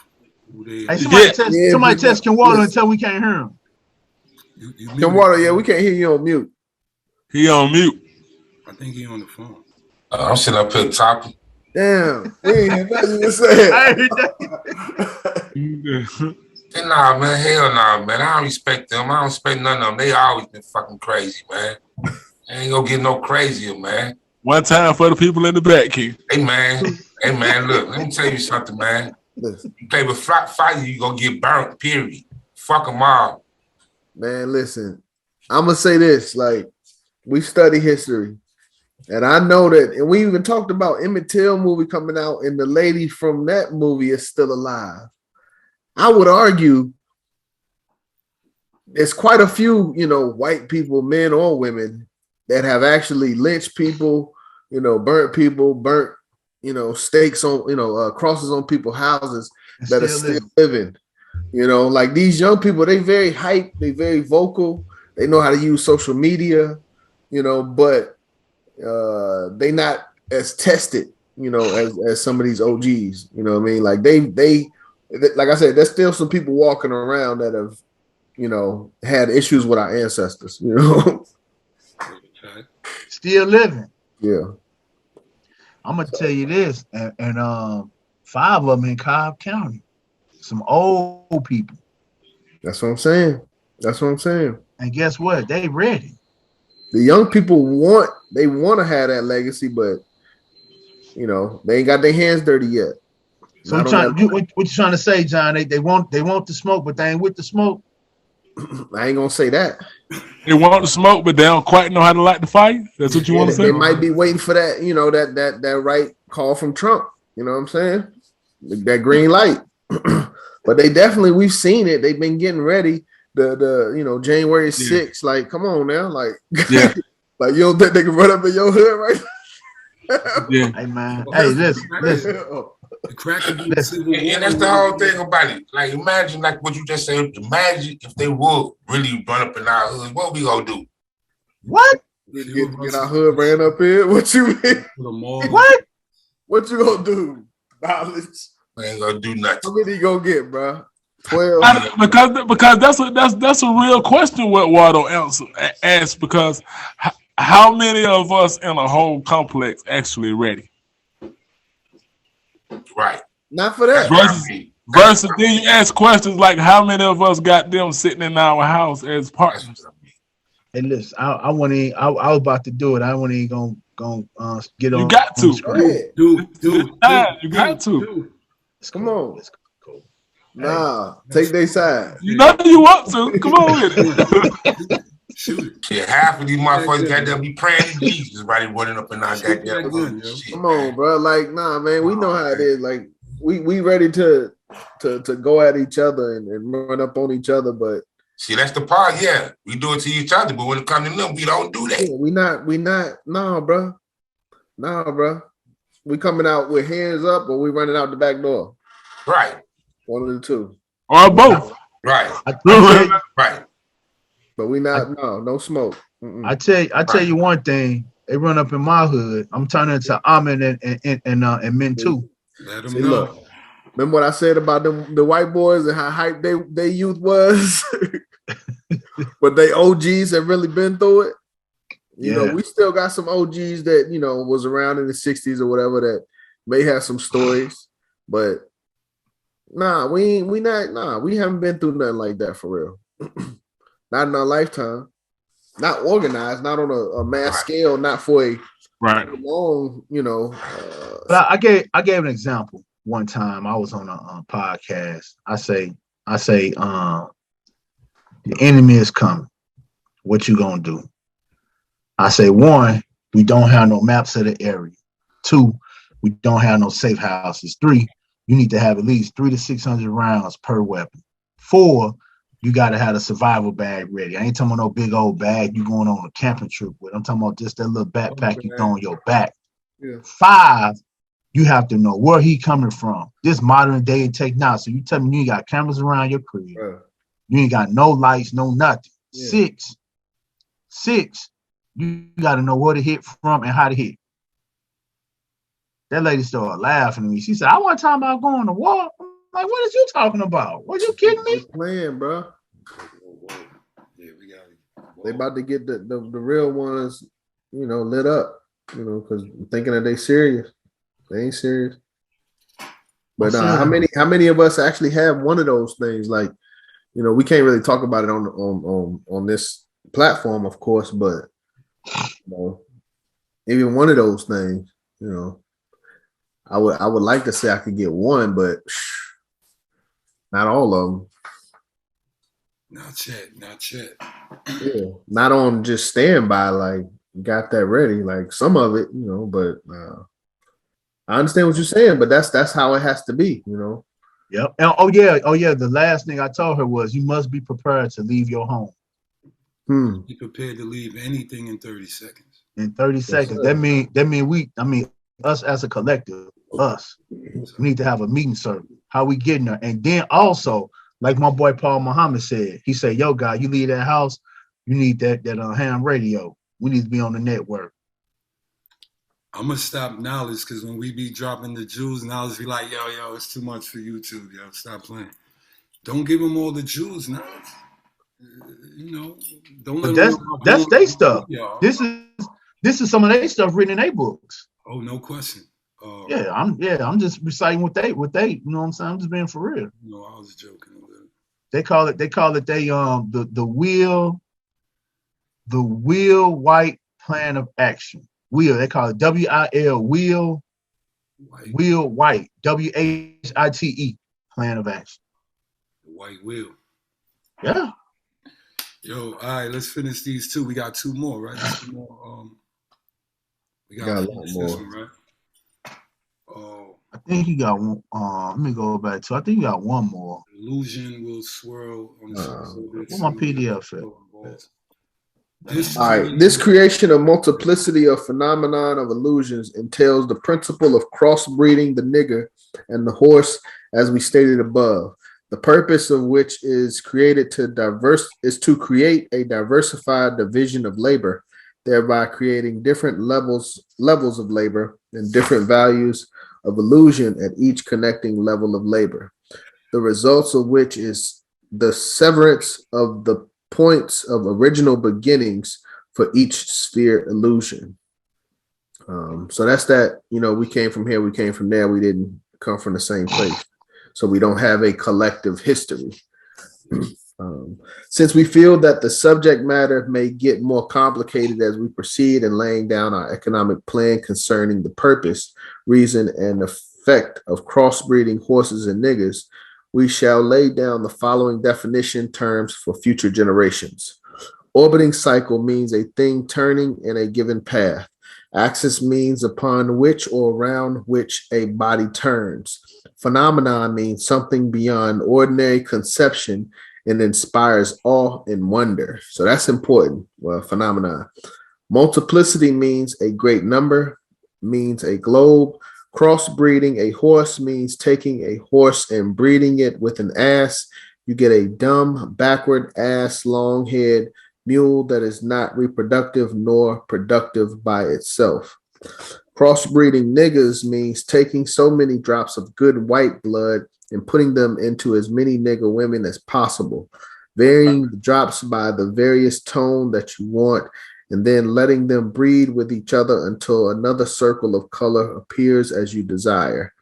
who they are. Hey, somebody test KENWARDO until we can't hear him. KENWARDO, we can't hear you on mute. He on mute. I think he on the phone. I'm sitting up here talking. Damn, we ain't had nothing to say. Nah, man, hell nah, man. I don't respect them. I don't respect none of them. They always been fucking crazy, man. They ain't gonna get no crazier, man. One time for the people in the back, King. Hey, man, look, let me tell you something, man. You play with fire, you gonna get burnt, period. Fuck them all. Man, listen, I'm gonna say this, like, we study history. And I know that, and we even talked about Emmett Till movie coming out, and the lady from that movie is still alive. I would argue there's quite a few, white people, men or women, that have actually lynched people, burnt people, stakes on, crosses on people's houses that are still living. You know, like these young people, they very hype, they very vocal, they know how to use social media, you know, but they not as tested, you know, as some of these OGs. You know what I mean? Like they like I said, there's still some people walking around that have, you know, had issues with our ancestors, you know. Still living. Yeah. I'm gonna tell you this, and 5 of them in Cobb County, some old people. That's what I'm saying. That's what I'm saying. And guess what? They ready. The young people want to have that legacy, but you know, they ain't got their hands dirty yet. So what you trying to say, John? They want the smoke, but they ain't with the smoke. I ain't gonna say that. They want the smoke, but they don't quite know how to light the fire. That's what you want to say? They might be waiting for that, you know, that right call from Trump. You know what I'm saying? That green light. But they definitely, we've seen it. They've been getting ready. The you know, January 6th. Like, come on now, like, yeah. Like you don't think they can run up in your hood, right? Yeah. Hey man, hey, listen. And that's the whole thing about it. Like, imagine, like what you just said. Imagine if they would really run up in our hood. What we gonna do? What? Get our hood ran up in? What you mean? What? What you gonna do? Knowledge. We ain't gonna do nothing. How many you gonna get, bro? 12. Because that's a real question. What Waldo asked, because how many of us in a whole complex actually ready? Right. Not for that. Versus then you ask questions like, how many of us got them sitting in our house as partners? Hey, listen, I want to. I was about to do it. I want to go get on. You got to. Dude. You got to. Come on. Cool. Nah, take their side. You know you want to. Come on with it. Shoot. Shit, half of these motherfuckers goddamn be praying to Jesus, right? Running up in our goddamn shit. Come on, bro. Like, nah, man, we know how it is. Like, we ready to go at each other and run up on each other, but see, that's the part. Yeah, we do it to each other, but when it comes to them, we don't do that. Yeah, we not. Nah, bro. We coming out with hands up, or we running out the back door. Right. One of the two. Or both. Right. Right. But we not. No smoke. I tell you one thing. They run up in my hood. I'm turning to Amin and Men too. Let them know. Look, remember what I said about the white boys and how hype they youth was? But they OGs have really been through it. You know, we still got some OGs that, you know, was around in the 60s or whatever that may have some stories. But we haven't been through nothing like that for real. Not in our lifetime. Not organized, not on a mass scale, not for a long, you know. But I gave an example one time. I was on a podcast. I say, the enemy is coming. What you gonna do? I say, 1, we don't have no maps of the area. 2, we don't have no safe houses. 3, you need to have at least 300 to 600 rounds per weapon. 4, you got to have a survival bag ready. I ain't talking about no big old bag you going on a camping trip with. I'm talking about just that little backpack you throw on your back. Yeah. 5, you have to know where he coming from. This modern day technology. So you tell me you ain't got cameras around your crib. You ain't got no lights, no nothing. Yeah. 6, you got to know where to hit from and how to hit. That lady started laughing at me. She said, I wasn't talking about going to war. I'm like, what is you talking about? Were you kidding me? Playing, bro. They about to get the real ones, you know, lit up, you know, because thinking that they serious. They ain't serious. But how many of us actually have one of those things? Like, you know, we can't really talk about it on this platform, of course, but you know, even one of those things, you know, I would like to say I could get one, but not all of them. Not yet. Yeah, not on just standby, like got that ready. Like some of it, you know, but I understand what you're saying, but that's how it has to be, you know. Yep. And oh yeah. The last thing I told her was you must be prepared to leave your home. Be prepared to leave anything in 30 seconds. In 30 seconds. That mean us as a collective, we need to have a meeting circle. How we getting there? And then also like my boy Paul Muhammad said. He said, "Yo, guy, you leave that house, you need that ham radio. We need to be on the network." I'm gonna stop knowledge because when we be dropping the jewels, knowledge be like, yo, it's too much for YouTube, yo. Stop playing. Don't give them all the jewels, knowledge. You know, don't let But that's their stuff. Y'all. This is some of their stuff written in their books. Oh, no question. I'm just reciting what they, you know what I'm saying? I'm just being for real. No, I was joking a little. They call it the Will White Plan of Action. Will, they call it WIL, Will White, WHITE Plan of Action. The White Will. Yeah. Yo, all right, let's finish these two. We got two more, right? Two more, we got a lot more. One, right? Oh, I think you got one. Let me go back to. I think you got one more. Illusion will swirl on the what's my PDF at? All right. This creation of multiplicity of phenomenon of illusions entails the principle of crossbreeding the nigger and the horse, as we stated above. The purpose of which is create a diversified division of labor, thereby creating different levels of labor and different values of illusion at each connecting level of labor. The results of which is the severance of the points of original beginnings for each sphere illusion. So that's that. You know, we came from here, we came from there. We didn't come from the same place. So we don't have a collective history. Since we feel that the subject matter may get more complicated as we proceed in laying down our economic plan concerning the purpose, reason, and effect of crossbreeding horses and niggers, we shall lay down the following definition terms for future generations. Orbiting cycle means a thing turning in a given path. Axis means upon which or around which a body turns. Phenomenon means something beyond ordinary conception and inspires awe and wonder. So that's important. Well, phenomenon. Multiplicity means a great number, means a globe. Crossbreeding a horse means taking a horse and breeding it with an ass. You get a dumb, backward ass, long head mule that is not reproductive nor productive by itself. Crossbreeding niggas means taking so many drops of good white blood and putting them into as many nigger women as possible, varying the drops by the various tone that you want, and then letting them breed with each other until another circle of color appears as you desire.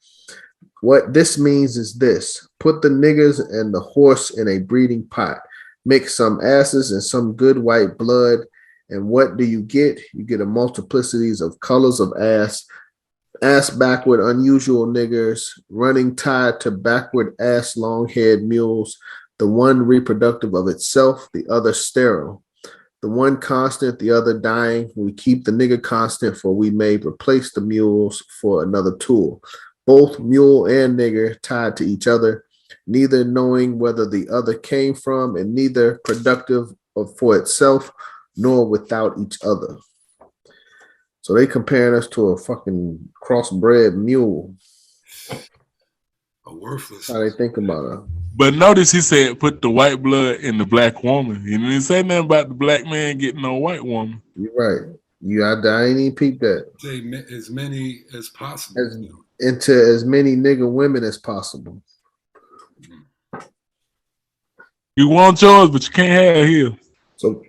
What this means is this: put the niggers and the horse in a breeding pot, mix some asses and some good white blood, and what do you get? You get a multiplicities of colors of ass backward unusual niggers, running tied to backward ass long-haired mules, the one reproductive of itself, the other sterile. The one constant, the other dying. We keep the nigger constant, for we may replace the mules for another tool. Both mule and nigger tied to each other, neither knowing whether the other came from, and neither productive for itself, nor without each other. So they comparing us to a fucking crossbred mule. A worthless. How they think about it. But notice he said put the white blood in the black woman. He didn't say nothing about the black man getting no white woman. You're right. I ain't even peep that. Say as many as possible. Into as many nigger women as possible. You want yours, but you can't have here. So,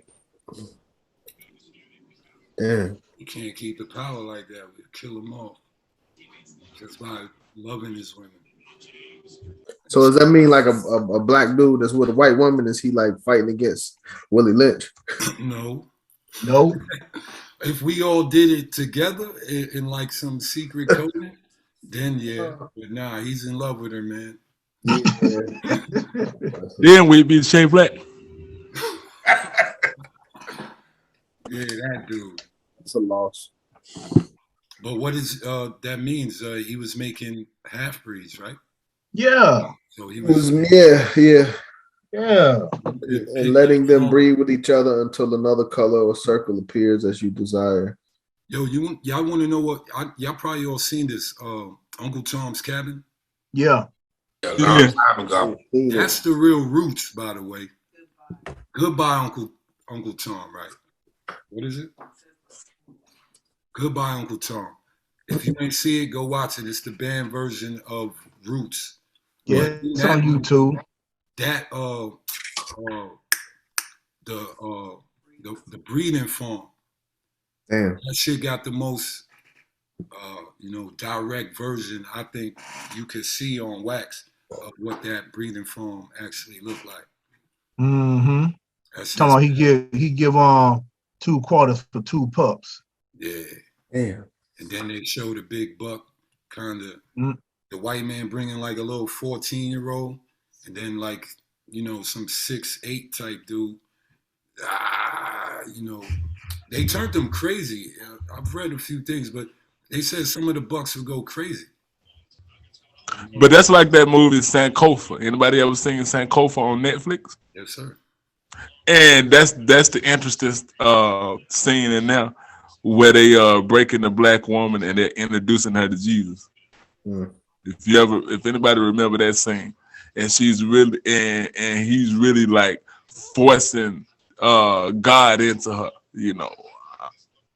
damn. You can't keep the power like that. We'll kill them all just by loving his women. So does that mean like a black dude that's with a white woman, is he like fighting against Willie Lynch? No. If we all did it together in like some secret covenant, then yeah. But nah, he's in love with her, man. Yeah. Then we'd be Shea Black. Yeah, that dude. It's a loss. But what is that means? He was making half breeds, right? Yeah. So he was yeah. And letting them breed with each other until another color or circle appears as you desire. Yo, y'all want to know what? Y'all probably all seen this. Uncle Tom's Cabin. Yeah. a long Yeah. time ago. That's the real roots, by the way. Goodbye, Uncle Tom, right? What is it? Goodbye, Uncle Tom. If you ain't see it, go watch it. It's the band version of Roots. Yeah, But it's on YouTube. That the breeding farm. Damn. That shit got the most direct version I think you could see on wax of what that breeding farm actually looked like. Mm-hmm. That's Talking about he give 2 quarters for 2 pups. yeah. Damn. And then they show the big buck, kind of Mm. the white man bringing like a little 14-year-old, and then like some 6'8" type dude. They turned them crazy. I've read a few things, but they said some of the bucks would go crazy. But that's like that movie Sankofa. Anybody ever seen Sankofa on Netflix? Yes, sir. And that's the interesting scene in there where they breaking the black woman and they're introducing her to Jesus. Mm. If anybody remember that scene, and she's really and he's really like forcing God into her,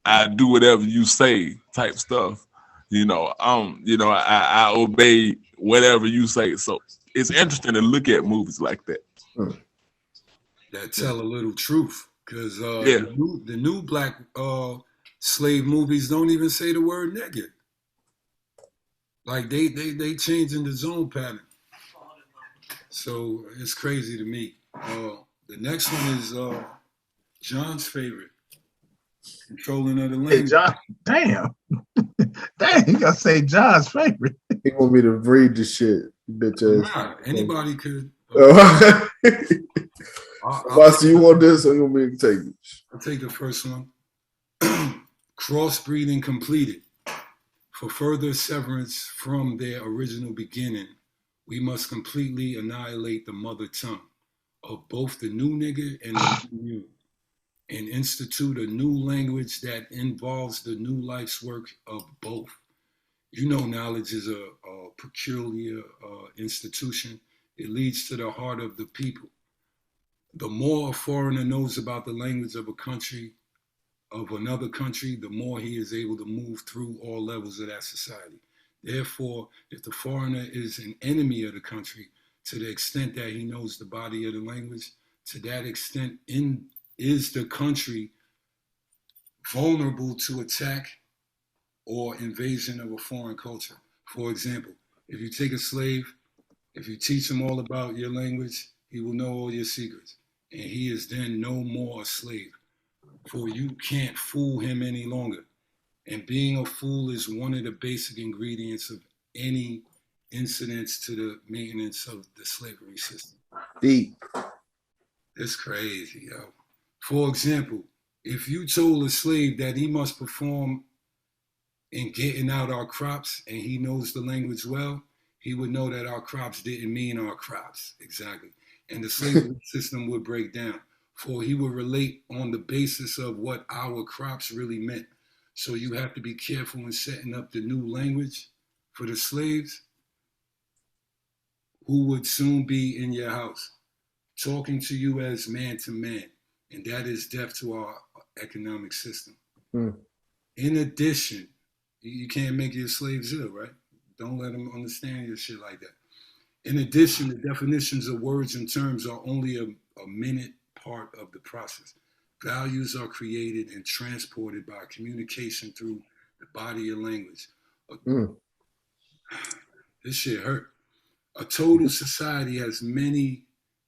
I do whatever you say type stuff. I obey whatever you say. So it's interesting to look at movies like that. Mm. That tell a little truth, because Yeah. the new black slave movies don't even say the word nigga. Like they changing the zone pattern. So it's crazy to me. The next one is John's favorite, Controlling of the Hey, Language. John, damn. Dang, you gotta say John's favorite. He want me to read the shit, bitch ass. Nah, anybody could. Boss, do you want this or you want me to take it? I'll take the first one. Crossbreeding completed. For further severance from their original beginning, we must completely annihilate the mother tongue of both the new nigger and the new you, and institute a new language that involves the new life's work of both. Knowledge is a peculiar institution. It leads to the heart of the people. The more a foreigner knows about the language of another country, the more he is able to move through all levels of that society. Therefore, if the foreigner is an enemy of the country, to the extent that he knows the body of the language, to that extent is the country vulnerable to attack or invasion of a foreign culture. For example, if you take a slave, if you teach him all about your language, he will know all your secrets, and he is then no more a slave. For you can't fool him any longer. And being a fool is one of the basic ingredients of any incidents to the maintenance of the slavery system. Deep. It's crazy, yo. For example, if you told a slave that he must perform in getting out our crops and he knows the language well, he would know that our crops didn't mean our crops. Exactly. And the slavery system would break down. For he would relate on the basis of what our crops really meant. So you have to be careful in setting up the new language for the slaves who would soon be in your house, talking to you as man to man. And that is death to our economic system. Mm. In addition, you can't make your slaves ill, right? Don't let them understand your shit like that. In addition, the definitions of words and terms are only a minute part of the process. Values are created and transported by communication through the body of language. This shit hurt. A total society has many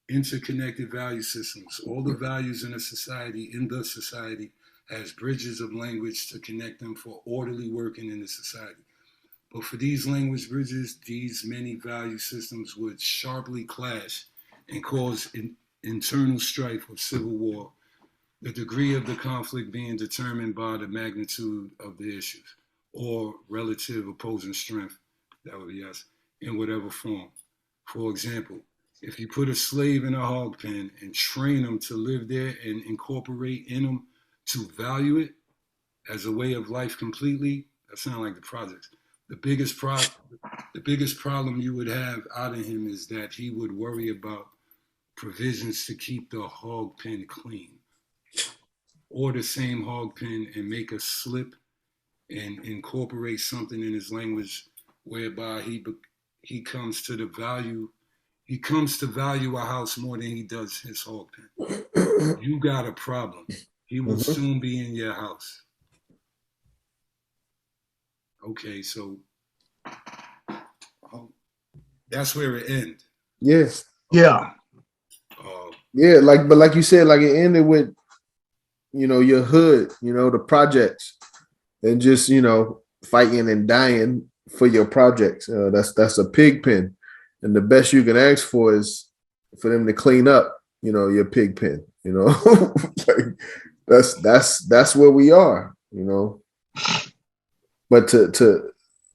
interconnected value systems. All the values in the society has bridges of language to connect them for orderly working in the society. But for these language bridges, these many value systems would sharply clash and cause internal strife or civil war, the degree of the conflict being determined by the magnitude of the issues or relative opposing strength, that would be us, in whatever form. For example, if you put a slave in a hog pen and train him to live there and incorporate in him to value it as a way of life completely, that sounds like the projects. The biggest problem you would have out of him is that he would worry about provisions to keep the hog pen clean, or the same hog pen and make a slip and incorporate something in his language whereby he comes to value a house more than he does his hog pen. You got a problem. He will soon be in your house. Okay, so that's where it ends. Yes. Yeah. Yeah, but like you said, like it ended with, your hood, the projects, and just, fighting and dying for your projects. That's a pig pen. And the best you can ask for is for them to clean up, your pig pen, like that's where we are, But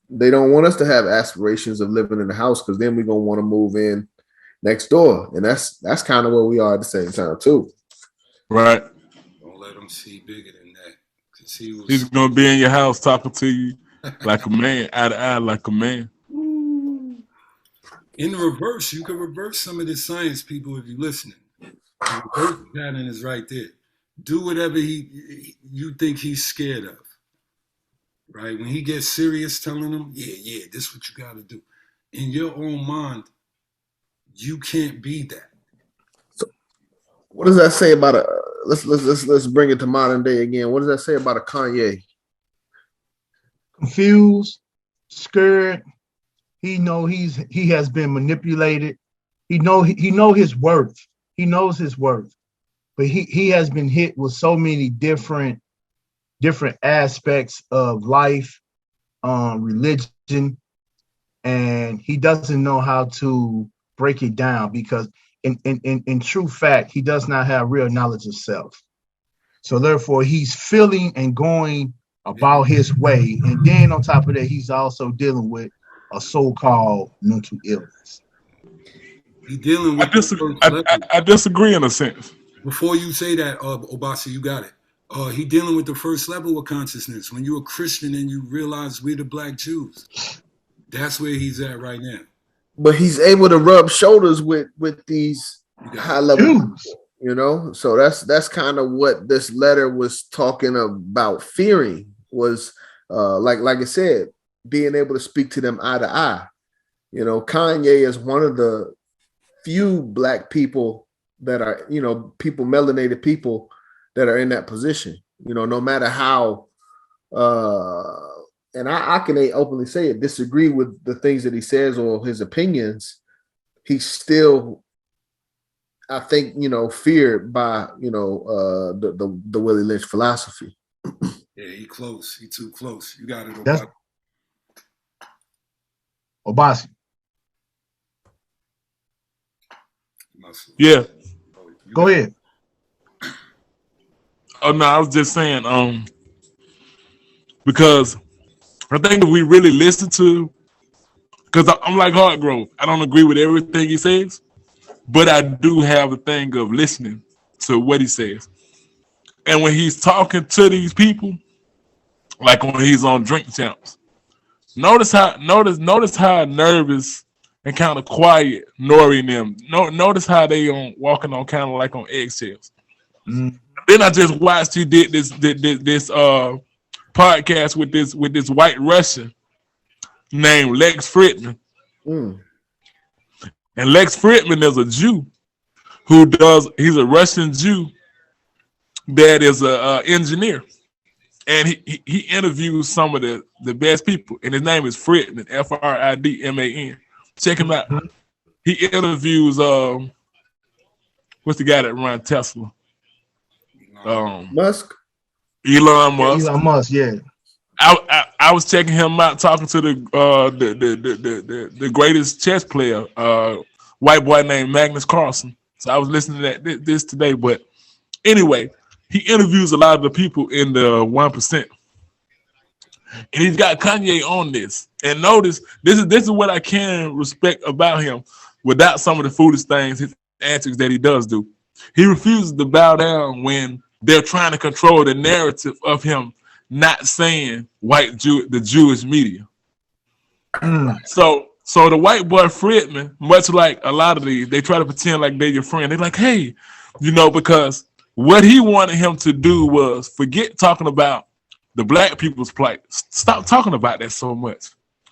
they don't want us to have aspirations of living in the house, because then we're gonna want to move in next door, and that's kind of where we are at the same time too. Right. Don't let him see bigger than that, because he's gonna be in your house talking to you like a man, eye to eye, like a man. In the reverse, you can reverse some of the science, people, if you're listening. The reverse pattern is right there. Do whatever you think he's scared of. Right? When he gets serious, telling him, yeah, this is what you got to do. In your own mind, you can't be that. So, what does that say about let's bring it to modern day again. What does that say about a Kanye? Confused, scared. He has been manipulated. He know his worth. He knows his worth, but he has been hit with so many different aspects of life, religion, and he doesn't know how to break it down, because in true fact, he does not have real knowledge of self. So therefore, he's feeling and going about his way, and then on top of that, he's also dealing with a so-called mental illness. He's dealing with I disagree in a sense. Before you say that, Obasi, you got it. He dealing with the first level of consciousness. When you're a Christian and you realize we're the Black Jews, that's where he's at right now. But he's able to rub shoulders with these high level, So that's kind of what this letter was talking about. Fearing was like I said, being able to speak to them eye to eye. Kanye is one of the few Black people that are, people, melanated people that are in that position, no matter how, and I can openly say it, disagree with the things that he says or his opinions, he's still, I think, feared by, the Willie Lynch philosophy. Yeah, he close. He too close. You got it, Obasi. Obasi. Yeah. Go ahead. Oh no, I was just saying, because I think if we really listen to, because I'm like Hargrove, I don't agree with everything he says, but I do have a thing of listening to what he says. And when he's talking to these people, like when he's on Drink Champs, notice how nervous and kind of quiet Nori and them. Notice how they walking on kind of like on eggshells. Mm. Then I just watched he did this podcast with this white Russian named Lex Fridman. Mm. And Lex Fridman is a Jew he's a Russian Jew that is a engineer. And he interviews some of the best people. And his name is Fridman, Fridman. Check him out. Mm-hmm. He interviews what's the guy that runs Tesla? Musk. Elon Musk. Elon Musk, yeah. I was checking him out, talking to the greatest chess player, white boy named Magnus Carlsen. So I was listening to this today. But anyway, he interviews a lot of the people in the 1%. And he's got Kanye on this. And notice, this is what I can respect about him without some of the foolish things, his antics that he does do. He refuses to bow down when they're trying to control the narrative of him not saying the Jewish media. So the white boy Fredman, much like a lot of these, they try to pretend like they're your friend. They're like, hey, because what he wanted him to do was forget talking about the black people's plight. Stop talking about that so much.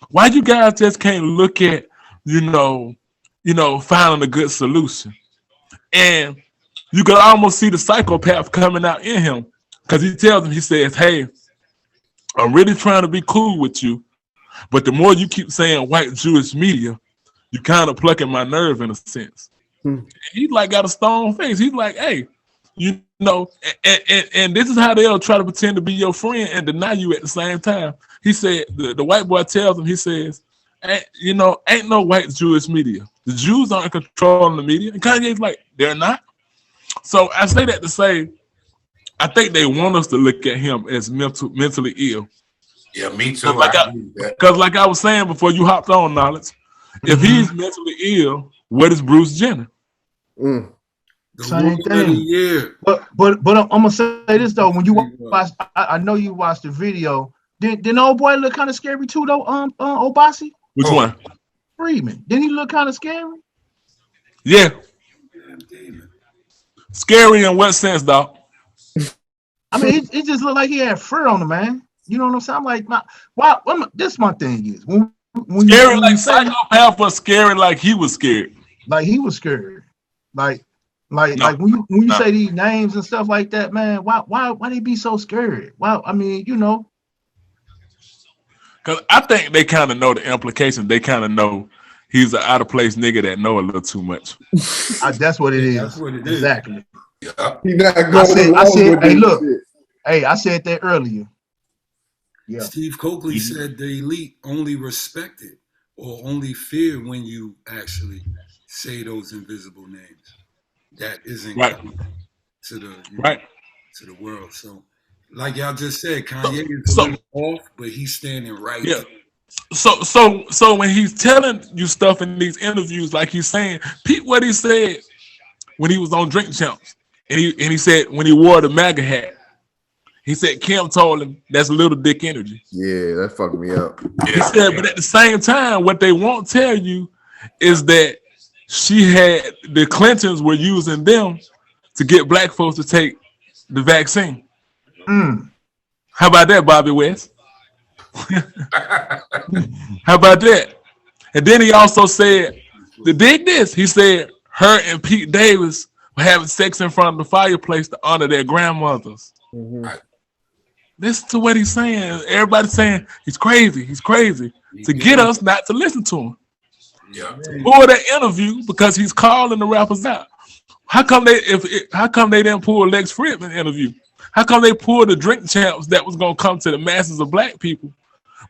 Why you guys just can't look at, finding a good solution? And you could almost see the psychopath coming out in him because he tells him, he says, hey, I'm really trying to be cool with you, but the more you keep saying white Jewish media, you kind of plucking my nerve in a sense. He's like got a stone face. He's like, hey, and this is how they'll try to pretend to be your friend and deny you at the same time. He said, the white boy tells him, he says, ain't no white Jewish media. The Jews aren't controlling the media. And Kanye's like, they're not. So I say that to say, I think they want us to look at him as mentally ill. Yeah, me too. Because like I was saying before you hopped on, Knowledge, if he's mentally ill, what is Bruce Jenner? Same thing. Yeah. But I'm gonna say this though. When you watch, I know you watched the video. Didn't old boy look kind of scary too though? Obasi. Which one? Freeman. Didn't he look kind of scary? Yeah. Scary in what sense, dog? I mean, it just looked like he had fur on him, man. You know what I'm saying? I'm like, this my thing is when scary like psychopath, or scary like he was scared. Like he was scared. Like when you say these names and stuff like that, man, why they be so scared? Why? I mean, because I think they kind of know the implications. They kind of know he's an out of place nigga that know a little too much. That's what it is. That's what it is. Exactly. Yeah. I said, hey, look, hey, I said that earlier. Yeah. Steve Coakley said the elite only respect it or only fear when you actually say those invisible names. That isn't right to the right to the world. So, like y'all just said, Kanye is a little off, but he's standing right. Yeah. So when he's telling you stuff in these interviews, like he's saying, Pete, what he said when he was on Drink Champs, and he said when he wore the MAGA hat, he said Kim told him that's little dick energy. Yeah, that fucked me up. He said, but at the same time, what they won't tell you is that the Clintons were using them to get black folks to take the vaccine. How about that, Bobby West? How about that? And then he also said, dig this, he said her and Pete Davis were having sex in front of the fireplace to honor their grandmothers. Listen to what he's saying. Everybody's saying he's crazy to get us not to listen to him. Yeah. Pull that interview because he's calling the rappers out. How come they didn't pull Lex Fridman interview? How come they pulled the Drink Champs that was gonna come to the masses of black people,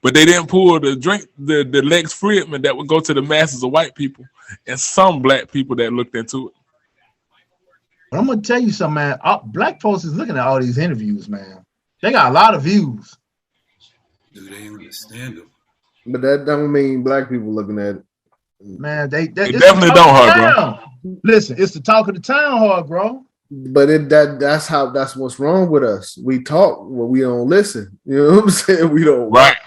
but they didn't pull the Lex Fridman that would go to the masses of white people and some black people that looked into it? But I'm gonna tell you something, man. Black folks is looking at all these interviews, man. They got a lot of views. Dude, they understand them. But that don't mean black people looking at it. Man, they definitely don't, hard, bro. Listen, it's the talk of the town, hard, bro. But that's what's wrong with us. We talk, but we don't listen. You know what I'm saying? We don't. Right.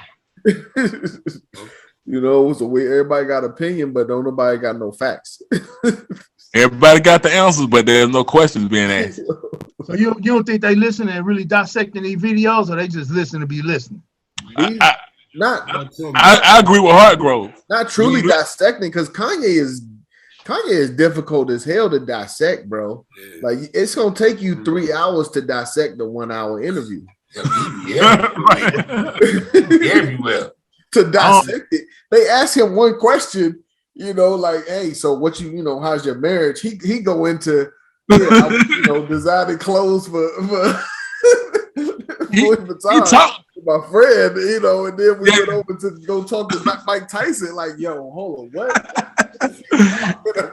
So everybody got opinion, but don't nobody got no facts. Everybody got the answers, but there's no questions being asked. So you don't think they listen and really dissecting these videos, or they just listen to be listening? I agree with Hargrove. Not truly dissecting, because Kanye is difficult as hell to dissect, bro. Yeah. Like it's gonna take you 3 hours to dissect the 1 hour interview. Yeah, everywhere. To dissect it. They ask him one question, like, hey, so what how's your marriage? He go into designing clothes for he talked my friend, and then we went over to go talk to Mike Tyson. Like, yo, hold on, what?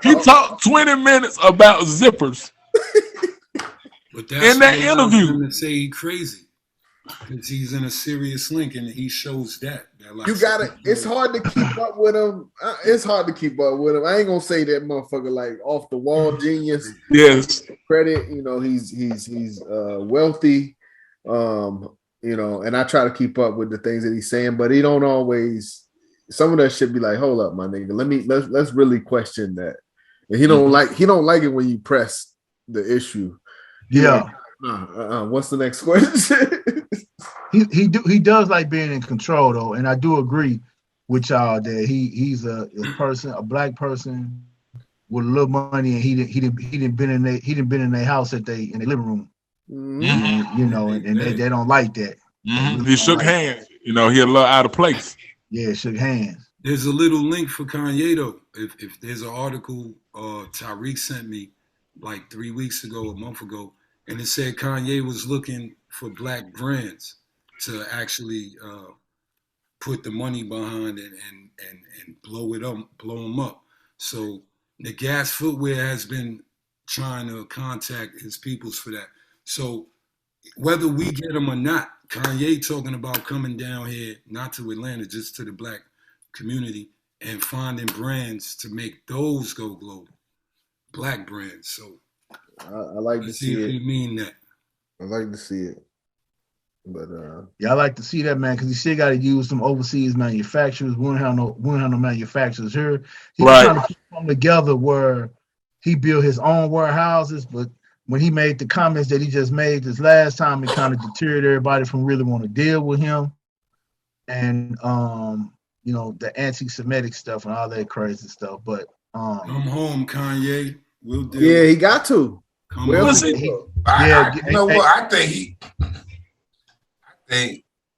He talked 20 minutes about zippers. But that's in that interview. To say he's crazy because he's in a serious link, and he shows that. You got it. It's hard to keep up with him. I ain't gonna say that motherfucker like off the wall genius. Yes, credit. He's wealthy. And I try to keep up with the things that he's saying, but he don't always some of that should be like, hold up, my nigga. Let's really question that. And he don't like it when you press the issue. Yeah. Like, what's the next question? he does like being in control though, and I do agree with y'all that he's a black person with a little money, and he didn't been in their house in their living room. Mm-hmm. You know, and they don't like that. Mm-hmm. He shook hands. You know, he a little out of place. Yeah, shook hands. There's a little link for Kanye though. If there's an article Tariq sent me like 3 weeks ago, a month ago, and it said Kanye was looking for black brands to actually put the money behind it and blow them up. So the Gas Footwear has been trying to contact his peoples for that. So whether we get them or not, Kanye talking about coming down here, not to Atlanta, just to the black community, and finding brands to make those go global, black brands. So I like to see it. You mean that? I like to see it, but yeah, I like to see that, man, because he still got to use some overseas manufacturers. We don't have no manufacturers here. He's trying to put them together where he built his own warehouses, but when he made the comments that he just made this last time, it kind of deterred everybody from really want to deal with him. And you know, the anti-Semitic stuff and all that crazy stuff. But come home, Kanye. We'll do. Yeah, he got to. Come on. You know what?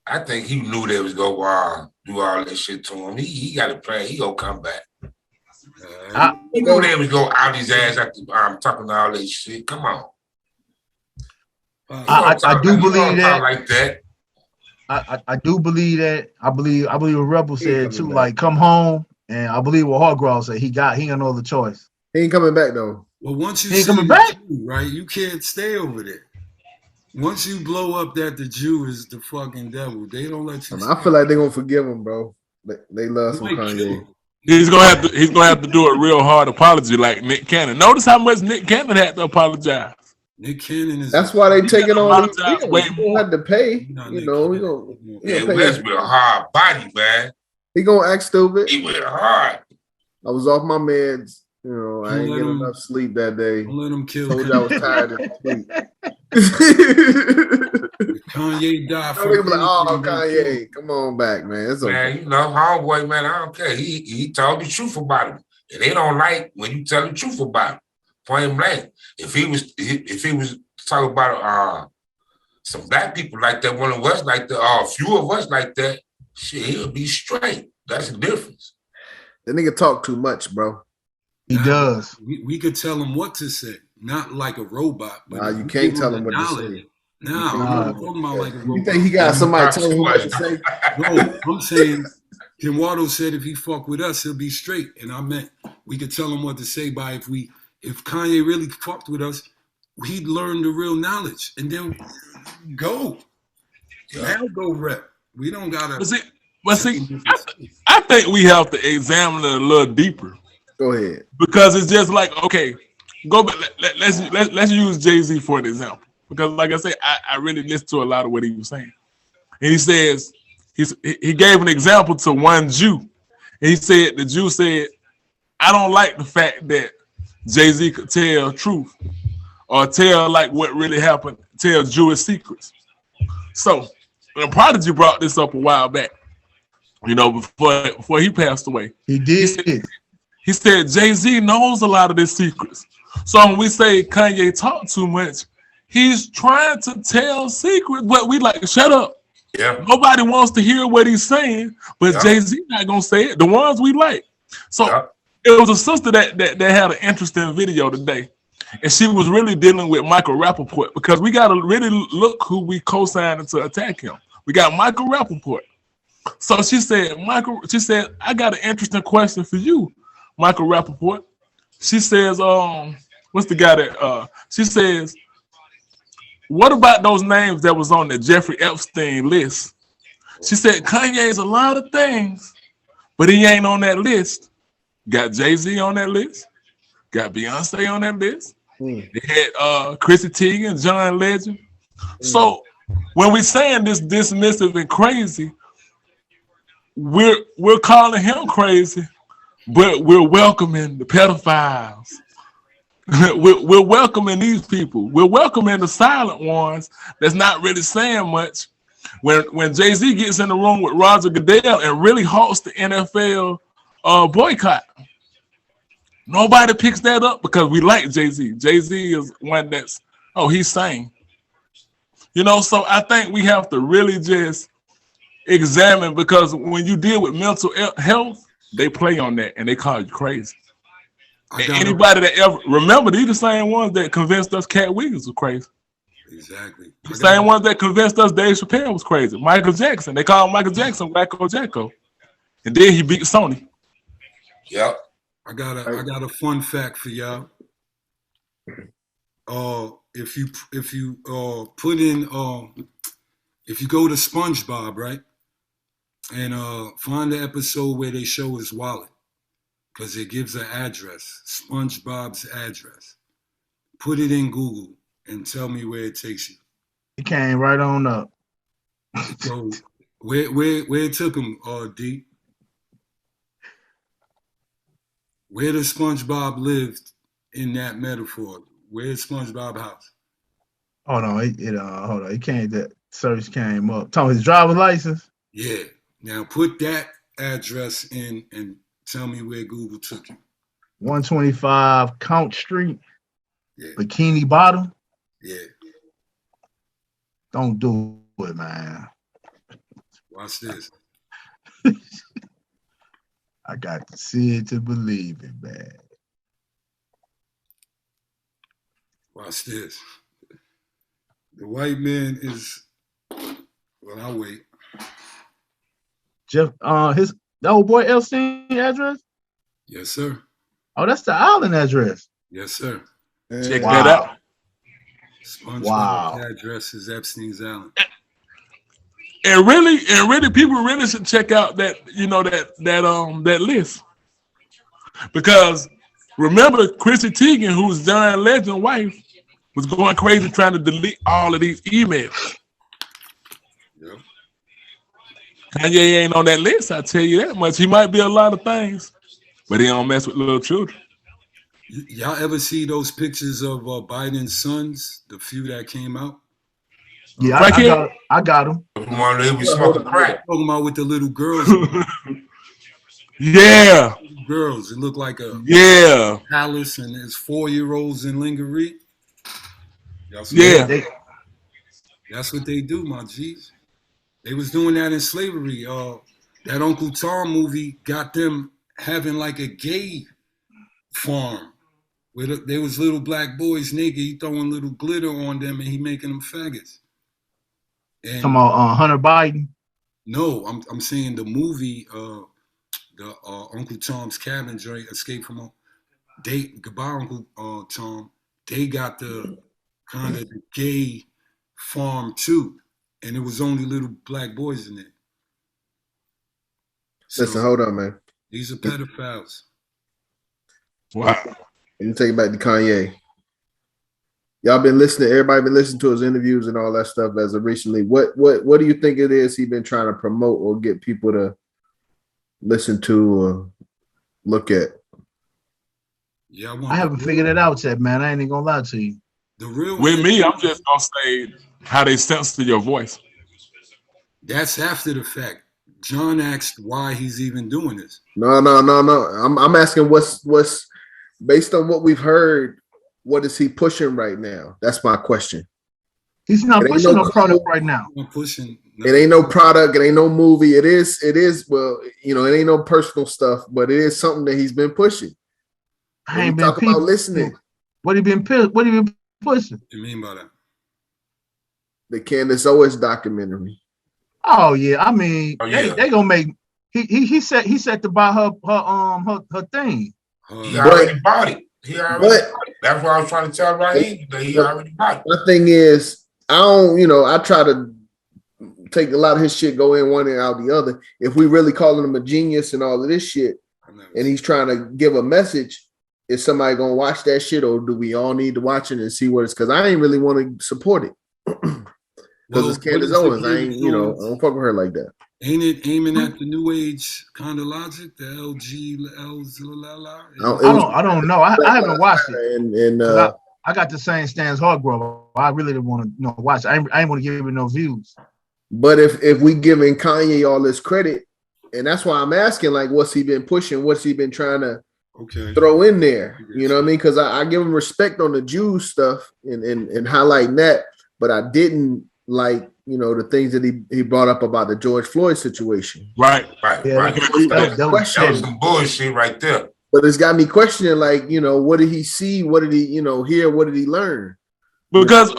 I think he knew they was gonna do all that shit to him. He got a plan. He gonna come back. He knew they was gonna out his ass after talking all that shit. Come on. I do believe that. Like that. I do believe that. I believe what Rebel said too. Like, come home, and I believe what Hargrove said. He got no other choice. He ain't coming back though. Well, once you ain't coming back, right? You can't stay over there. Once you blow up that the Jew is the fucking devil, they don't let you. I feel like they're gonna forgive him, bro. They love some Kanye. He's gonna have to do a real hard apology, like Nick Cannon. Notice how much Nick Cannon had to apologize. Nick Cannon is. That's why they take it on. He don't have to pay. You know, he gonna pay. West with a hard body, man. He gonna act stupid. He went hard. I was off my meds. You know, I ain't get enough sleep that day. Don't let him kill. Told you I was tired of sleep. Kanye died for like, oh, Kanye, come on back, man. It's okay. Man, you know, homeboy, man, I don't care. He told the truth about him. And they don't like when you tell the truth about him. Point blank. If he was talking about some black people like that, one of us like that, a few of us like that, shit, he'll be straight. That's the difference. The nigga talk too much, bro. He does. We could tell him what to say, not like a robot. But you can't tell him what to say. No, I'm talking about like a robot. You think he got somebody telling him what to say? No, I'm saying KENWARDO said if he fuck with us, he'll be straight. And I meant we could tell him what to say by if Kanye really fucked with us, he'd learn the real knowledge. And then go. Now go rep. We don't gotta I think we have to examine it a little deeper. Go ahead. Because it's just like, okay, go back. Let's use Jay-Z for an example. Because like I said, I really listened to a lot of what he was saying. And he says, he gave an example to one Jew. And he said, the Jew said, I don't like the fact that Jay-Z could tell truth or tell like what really happened, tell Jewish secrets. So the Prodigy brought this up a while back, you know, before he passed away. He did. He said Jay-Z knows a lot of these secrets. So when we say Kanye talk too much, he's trying to tell secrets, but we like, shut up. Yeah. Nobody wants to hear what he's saying, but Jay-Z not gonna say it. The ones we like. So it was a sister that had an interesting video today. And she was really dealing with Michael Rappaport because we gotta really look who we co-signed to attack him. We got Michael Rappaport. So she said, I got an interesting question for you, Michael Rappaport. She says, what's the guy that she says, what about those names that was on the Jeffrey Epstein list? She said, Kanye's a lot of things, but he ain't on that list. Got Jay-Z on that list. Got Beyonce on that list. They had Chrissy Teigen, John Legend. So when we saying this dismissive and crazy, we're calling him crazy, but we're welcoming the pedophiles. we're welcoming these people. We're welcoming the silent ones that's not really saying much. When Jay-Z gets in the room with Roger Goodell and really halts the NFL boycott, nobody picks that up because we like Jay-Z. Jay-Z is one that's, he's sane. You know, so I think we have to really just examine, because when you deal with mental health, they play on that and they call you crazy. And anybody that ever remember, these the same ones that convinced us Cat Williams was crazy. Exactly. The same ones that convinced us Dave Chappelle was crazy. Michael Jackson. They called Michael Jackson Wacko Jacko. And then he beat Sony. Yep. I got a fun fact for y'all. If you put in if you go to SpongeBob, right, and find the episode where they show his wallet, because it gives an address, SpongeBob's address. Put it in Google and tell me where it takes you. It came right on up. So where it took him, D? Where does SpongeBob lived in that metaphor? Where's SpongeBob's house? Hold on, hold on. It came, that search came up. Talking his driver's license. Yeah. Now put that address in and tell me where Google took you. 125 Count Street, Yeah. Bikini Bottom. Yeah. Don't do it, man. Watch this. I got to see it to believe it, man. Watch this. The white man is, well, I'll wait. Jeff, the old boy Epstein address? Yes, sir. Oh, that's the island address. Yes, sir. Check that out. SpongeBob's address is Epstein's Island. And really, people really should check out that, that list. Because remember, Chrissy Teigen, who's John Legend's wife, was going crazy trying to delete all of these emails. Yep. Kanye ain't on that list, I tell you that much. He might be a lot of things, but he don't mess with little children. Y'all ever see those pictures of Biden's sons, the few that came out? Yeah, I got them. They be smoking crack. Talking about with the little girls. Yeah. Girls, it looked like a palace, and there's 4-year-olds in lingerie. Yeah. That's what they do, my G's. They was doing that in slavery. That Uncle Tom movie got them having like a gay farm where there was little black boys naked. He throwing little glitter on them and he making them faggots. And come on, Hunter Biden. No, I'm saying the movie, the Uncle Tom's Cabin joint, Escape from Home. Goodbye, Uncle Tom. They got the kind of the gay farm too, and it was only little black boys in it. So, listen, hold on, man. These are pedophiles. Wow. Let me take it back to Kanye. Y'all been listening. Everybody been listening to his interviews and all that stuff as of recently. What do you think it is he been trying to promote or get people to listen to or look at? Yeah, I haven't figured it out yet, man. I ain't even gonna lie to you. With me, I'm just gonna say how they censor your voice. That's after the fact. John asked why he's even doing this. No. I'm asking what's based on what we've heard. What is he pushing right now? That's my question. He's not pushing no product right now. Not pushing. It ain't no product. It ain't no movie. It is. Well, it ain't no personal stuff, but it is something that he's been pushing. I ain't been talking about listening. What he been pushing? What do you mean by that? The Candace Owens documentary. Oh yeah, I mean they gonna make. He said to buy her thing. He already bought it. That's what I was trying to tell Raheem. He already bought it. My thing is, I try to take a lot of his shit, go in one and out the other. If we really calling him a genius and all of this shit, and he's trying to give a message, is somebody gonna watch that shit, or do we all need to watch it and see what it's? Because I ain't really want to support it because it's Candace Owens. I don't fuck with her like that. Ain't it aiming at the new age kind of logic, the LG, I don't know. I haven't watched it. And I got the same stance Hargrove. I really didn't want to watch it. I ain't want to give it no views. but if we giving Kanye all this credit, and that's why I'm asking, like, what's he been pushing? What's he been trying to throw in there? You know what I mean? Because I give him respect on the Jews stuff and highlighting that, but I didn't like, you know, the things that he brought up about the George Floyd situation. Right. Yeah, That was some bullshit right there. But it's got me questioning, like, you know, what did he see? What did he, you know, hear? What did he learn? Because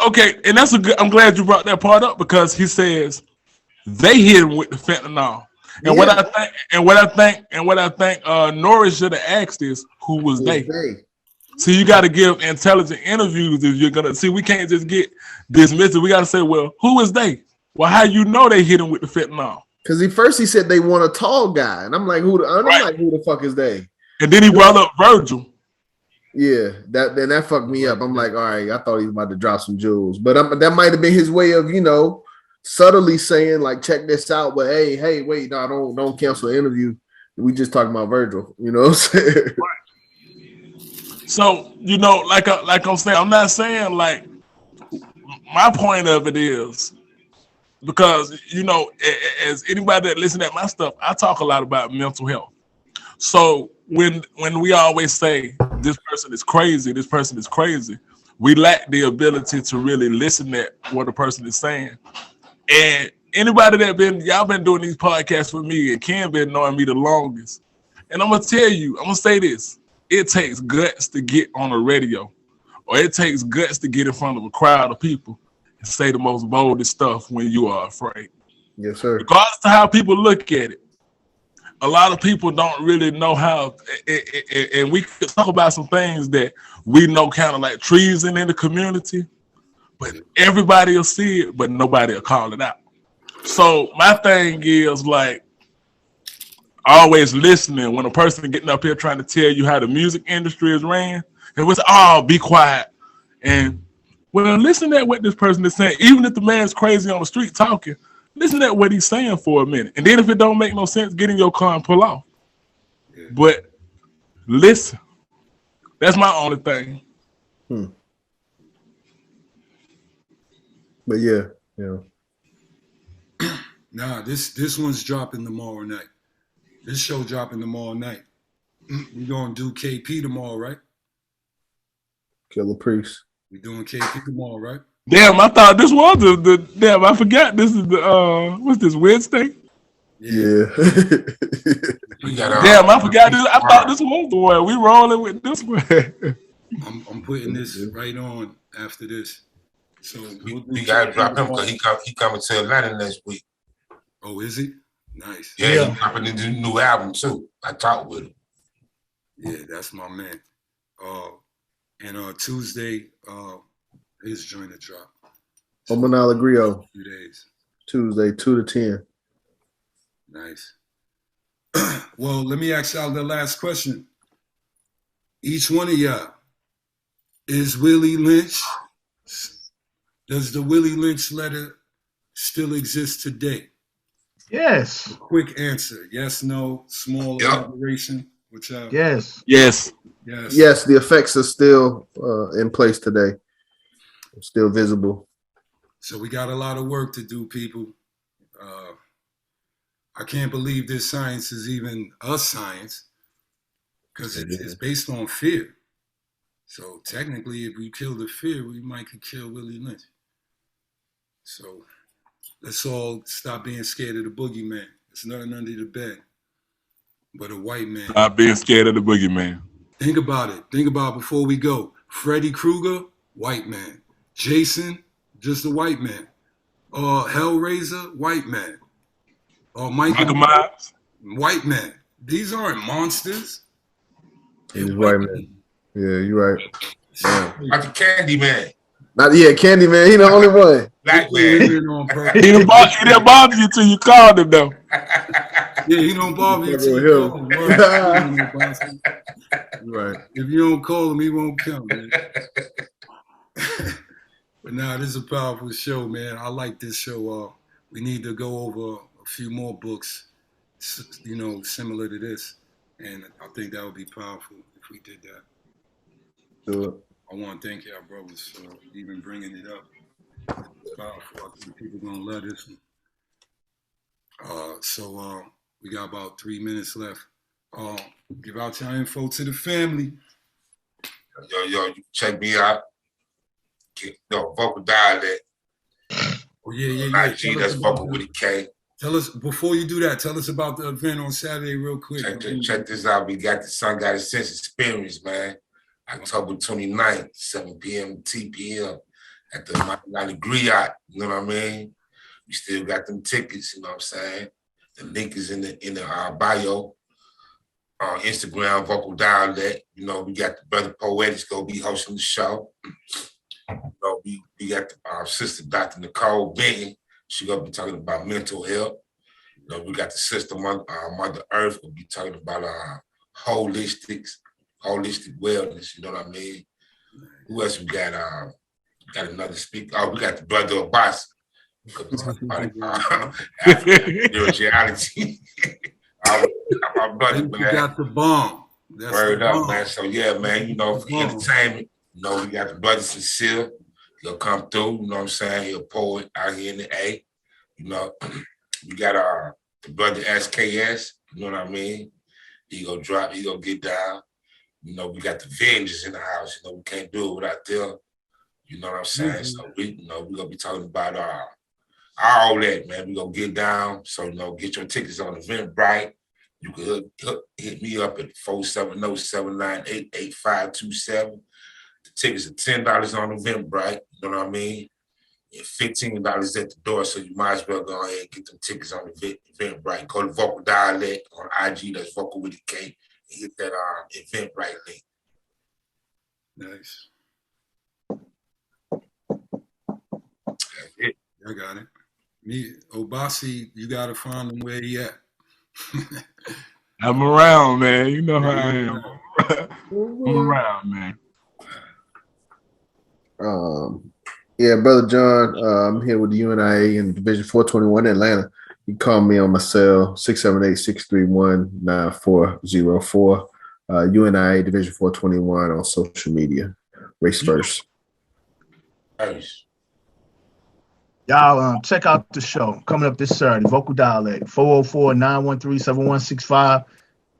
and that's a good. I'm glad you brought that part up because he says they hit him with the fentanyl. And what I think Norris should have asked is who was they? See, you got to give intelligent interviews if you're gonna see. We can't just get dismissed. We got to say, well, who is they? Well, how you know they hit him with the fentanyl? Because he said they want a tall guy, and I'm like, who the fuck is they? And then he brought up Virgil. Yeah, that fucked me up. I'm like, all right, I thought he was about to drop some jewels, but that might have been his way of, you know, subtly saying, like, check this out, but hey, wait, no, don't cancel the interview. We just talking about Virgil, you know what I'm saying? So, you know, like I'm saying, I'm not saying, like, my point of it is because, you know, as anybody that listen to my stuff, I talk a lot about mental health. So when we always say this person is crazy, we lack the ability to really listen to what the person is saying. And anybody y'all been doing these podcasts with me, and Ken been knowing me the longest. And I'm gonna tell you, I'm gonna say this: it takes guts to get on the radio, or it takes guts to get in front of a crowd of people and say the most boldest stuff when you are afraid. Yes, sir. Regardless of how people look at it. A lot of people don't really know how, and we could talk about some things that we know kind of like treason in the community, but everybody will see it, but nobody will call it out. So my thing is, like, always listening when a person getting up here trying to tell you how the music industry is ran, and was be quiet. And well, listen to what this person is saying. Even if the man's crazy on the street talking, listen to what he's saying for a minute. And then if it don't make no sense, get in your car and pull off. Yeah. But listen. That's my only thing. But yeah. Nah, this one's dropping tomorrow night. This show dropping tomorrow night. We're gonna do KP tomorrow, right? Killer Priest. We're doing KP tomorrow, right? Damn, I thought this was the damn, I forgot this is the what's this, Wednesday? Yeah. Damn, I forgot this. I thought this was the one. We rolling with this one. I'm putting this right on after this. So we gotta drop him because he coming to Atlanta next week. Oh, is he? Nice. Yeah, he's dropping a new album too. I talked with him. Yeah, that's my man. And Tuesday, his joint to drop. Omanala Griot. 2 days. Tuesday, 2 to 10. Nice. Well, let me ask y'all the last question. Each one of y'all, is Willie Lynch, does the Willie Lynch letter still exist today? Yes. A quick answer. Yes, no, small elaboration. Which yes. Yes. Yes. Yes, the effects are still in place today. Still visible. So we got a lot of work to do, people. I can't believe this science is even a science because it's based on fear. So technically, if we kill the fear, we might could kill Willie Lynch. So let's all stop being scared of the boogeyman. There's nothing under the bed but a white man. Stop being scared of the boogeyman. Think about it. Think about it before we go. Freddy Krueger, white man. Jason, just a white man. Hellraiser, white man. Michael Myers, white man. These aren't monsters. He's white man. Yeah, you're right. Like the Candyman. Candyman. He the only one. Black man. He didn't bother you till you called him though. Yeah, he don't bother you till you call him. Right. If you don't call him, he won't come, man. But nah, this is a powerful show, man. I like this show. We need to go over a few more books, you know, similar to this. And I think that would be powerful if we did that. Sure. I want to thank y'all brothers for even bringing it up. It's powerful. I think people gonna love this one. So we got about 3 minutes left. Give out your info to the family. Yo, you check me out. No, Vocal Dialect. Oh, yeah. IG, that's Vocal with a K. Tell us, before you do that, tell us about the event on Saturday real quick. Check this out. We got the Sun Got a Sense Experience, man. October 29th, 7 p.m. TPM at the Miami Griot. You know what I mean? We still got them tickets, you know what I'm saying? The link is in the bio. On Instagram, Vocal Dialect. You know, we got the Brother Poetics gonna be hosting the show. You know, we got our sister, Dr. Nicole Benton. She gonna be talking about mental health. You know, we got the sister, Mother Earth, gonna be talking about holistic wellness. You know what I mean? Who else we got? Got another speaker. Oh, we got the Brother OBASI. We gonna be talking about African spirituality. My brother, man. You got the bomb. That's Word the up, bomb. man. So yeah, man, you know, for entertainment, you know, we got the brother Sincere. He'll come through, you know what I'm saying? He'll poet out here in the A. You know, we got the brother SKS, you know what I mean? He gonna drop, he gonna get down. You know, we got the Vengeance in the house, you know, we can't do it without them. You know what I'm saying? So we gonna be talking about all that, man. We gonna get down. So, you know, get your tickets on Eventbrite. You can hit me up at 470-798-8527. The tickets are $10 on Eventbrite, you know what I mean? And $15 at the door, so you might as well go ahead and get them tickets on Eventbrite. Go to Vocal Dialect on IG, that's Vocal with a K, and hit that Eventbrite link. Nice. That's it. I got it. Me, OBASI, you gotta find him where he at. I'm around, man. You know how I am. I'm around, man. Yeah, Brother John, I'm here with the UNIA in Division 421 in Atlanta. You can call me on my cell, 678-631-9404. UNIA Division 421 on social media. Race first. Nice. Y'all check out the show coming up this Saturday, Vocal Dialect, 404-913-7165.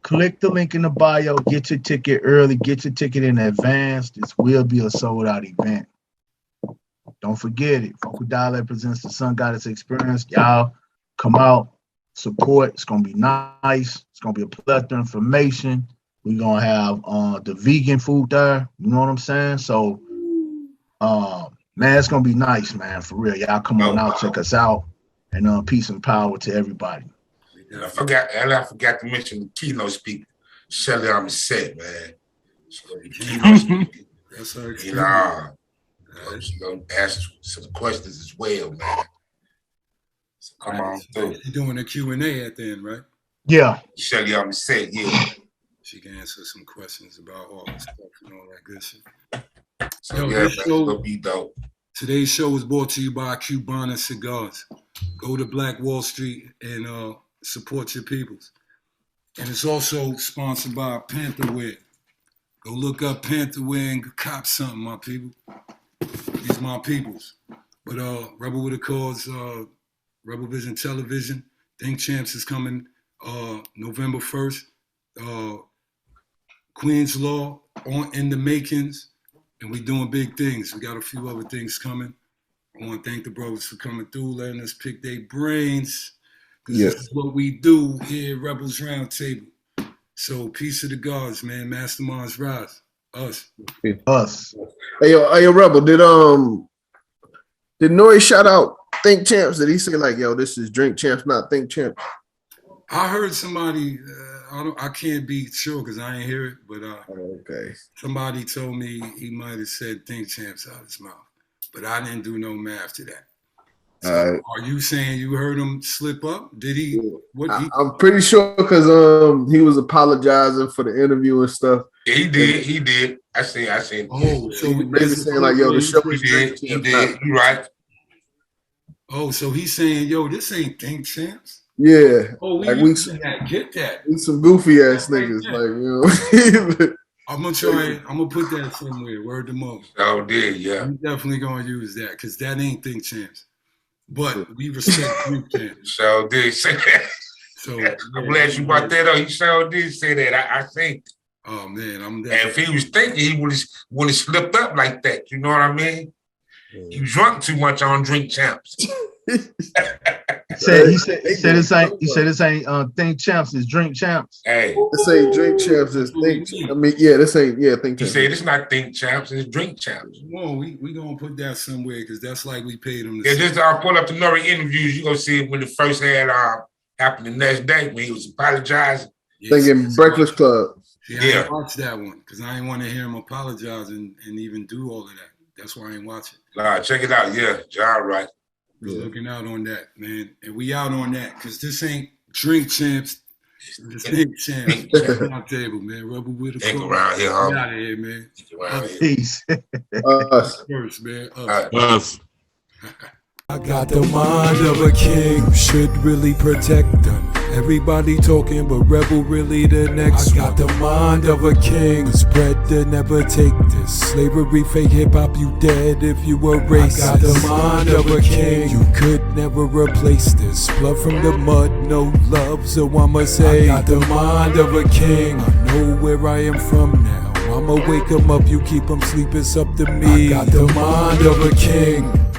Click the link in the bio, get your ticket early, get your ticket in advance. This will be a sold-out event. Don't forget it. Vocal Dialect presents the Sun Goddess Experience. Y'all come out, support. It's going to be nice. It's going to be a plethora of information. We're going to have the vegan food there. You know what I'm saying? So, man, it's gonna be nice, man. For real, y'all come on out, check us out, and peace and power to everybody. And I forgot to mention the keynote speaker, Shelly on the set, man. She's gonna be keynote speaker. That's her. She's gonna ask some questions as well, man. So come on through. She's doing a Q&A at the end, right? Yeah. Shelly on the set, yeah. She can answer some questions about all this stuff and all that good shit. So Yo, yeah, man, this it's gonna be dope. Today's show is brought to you by Cubana Cigars. Go to Black Wall Street and support your peoples. And it's also sponsored by Panther Wear. Go look up Panther Wear and cop something, my people. These my peoples. But Rebel with a Cause, Rebel Vision Television, Think Champs is coming November 1st. Queen's Law in the makings. And we doing big things. We got a few other things coming. I want to thank the brothers for coming through, letting us pick their brains. Because this is what we do here at Rebels Roundtable. So peace to the gods, man. Masterminds rise. Us. Us. Hey yo, Rebel, did Nori shout out Think Champs? Did he say like, yo, this is Drink Champs, not Think Champs? I heard somebody, I can't be sure because I ain't hear it, but okay. Somebody told me he might have said Think Champs out of his mouth, but I didn't do no math to that. So are you saying you heard him slip up? Did he? I'm pretty sure because he was apologizing for the interview and stuff. Yeah, he did. I seen. Oh, so maybe saying like, yo, the show is he did. You right. Oh, so he's saying, yo, this ain't Think Champs. Yeah, Oh, we like used to get that. we some goofy ass niggas, like, you know. I'm gonna try. I'm gonna put that somewhere. Word to mother. Oh, did, yeah. I'm definitely gonna use that because that ain't Think Champs, but we respect Think Champs. So did say that. So I'm glad you brought that up. You sure did say that. I think. Oh man, I'm And if he was thinking, he would have slipped up like that. You know what I mean? He drunk too much on Drink Champs. He said this ain't Think Champs, it's Drink Champs. Hey, This ain't Drink Champs, it's Think. I mean, yeah, this ain't Think he Champs. said it's not Think Champs, it's Drink Champs. Whoa, we gonna put that somewhere because that's like we paid him. Yeah, just I'll pull up the Nori interviews. You gonna see it when the first had happened the next day when he was apologizing. Thinking Breakfast Club. See, I didn't watch that one because I didn't want to hear him apologize and even do all of that. That's why I ain't watch it. Nah, check it out. Yeah, John, right. We're looking out on that, man. And we out on that because this ain't Drink Champs. This Think Champs. Check out table, man. Rebel with a Think around here, huh? Get out of here, man. Think around here. Peace. Us. First, man. Us. I got the mind of a king, should really protect them. Everybody talking, but Rebel really the next one. I got the mind of a king, spread to never take this. Slavery, fake hip-hop, you dead if you were racist. I got the mind of a king, you could never replace this. Blood from the mud, no love, so I'ma say I got the mind of a king, I know where I am from now. I'ma wake 'em up, you keep 'em sleep, it's up to me. I got the mind of a king.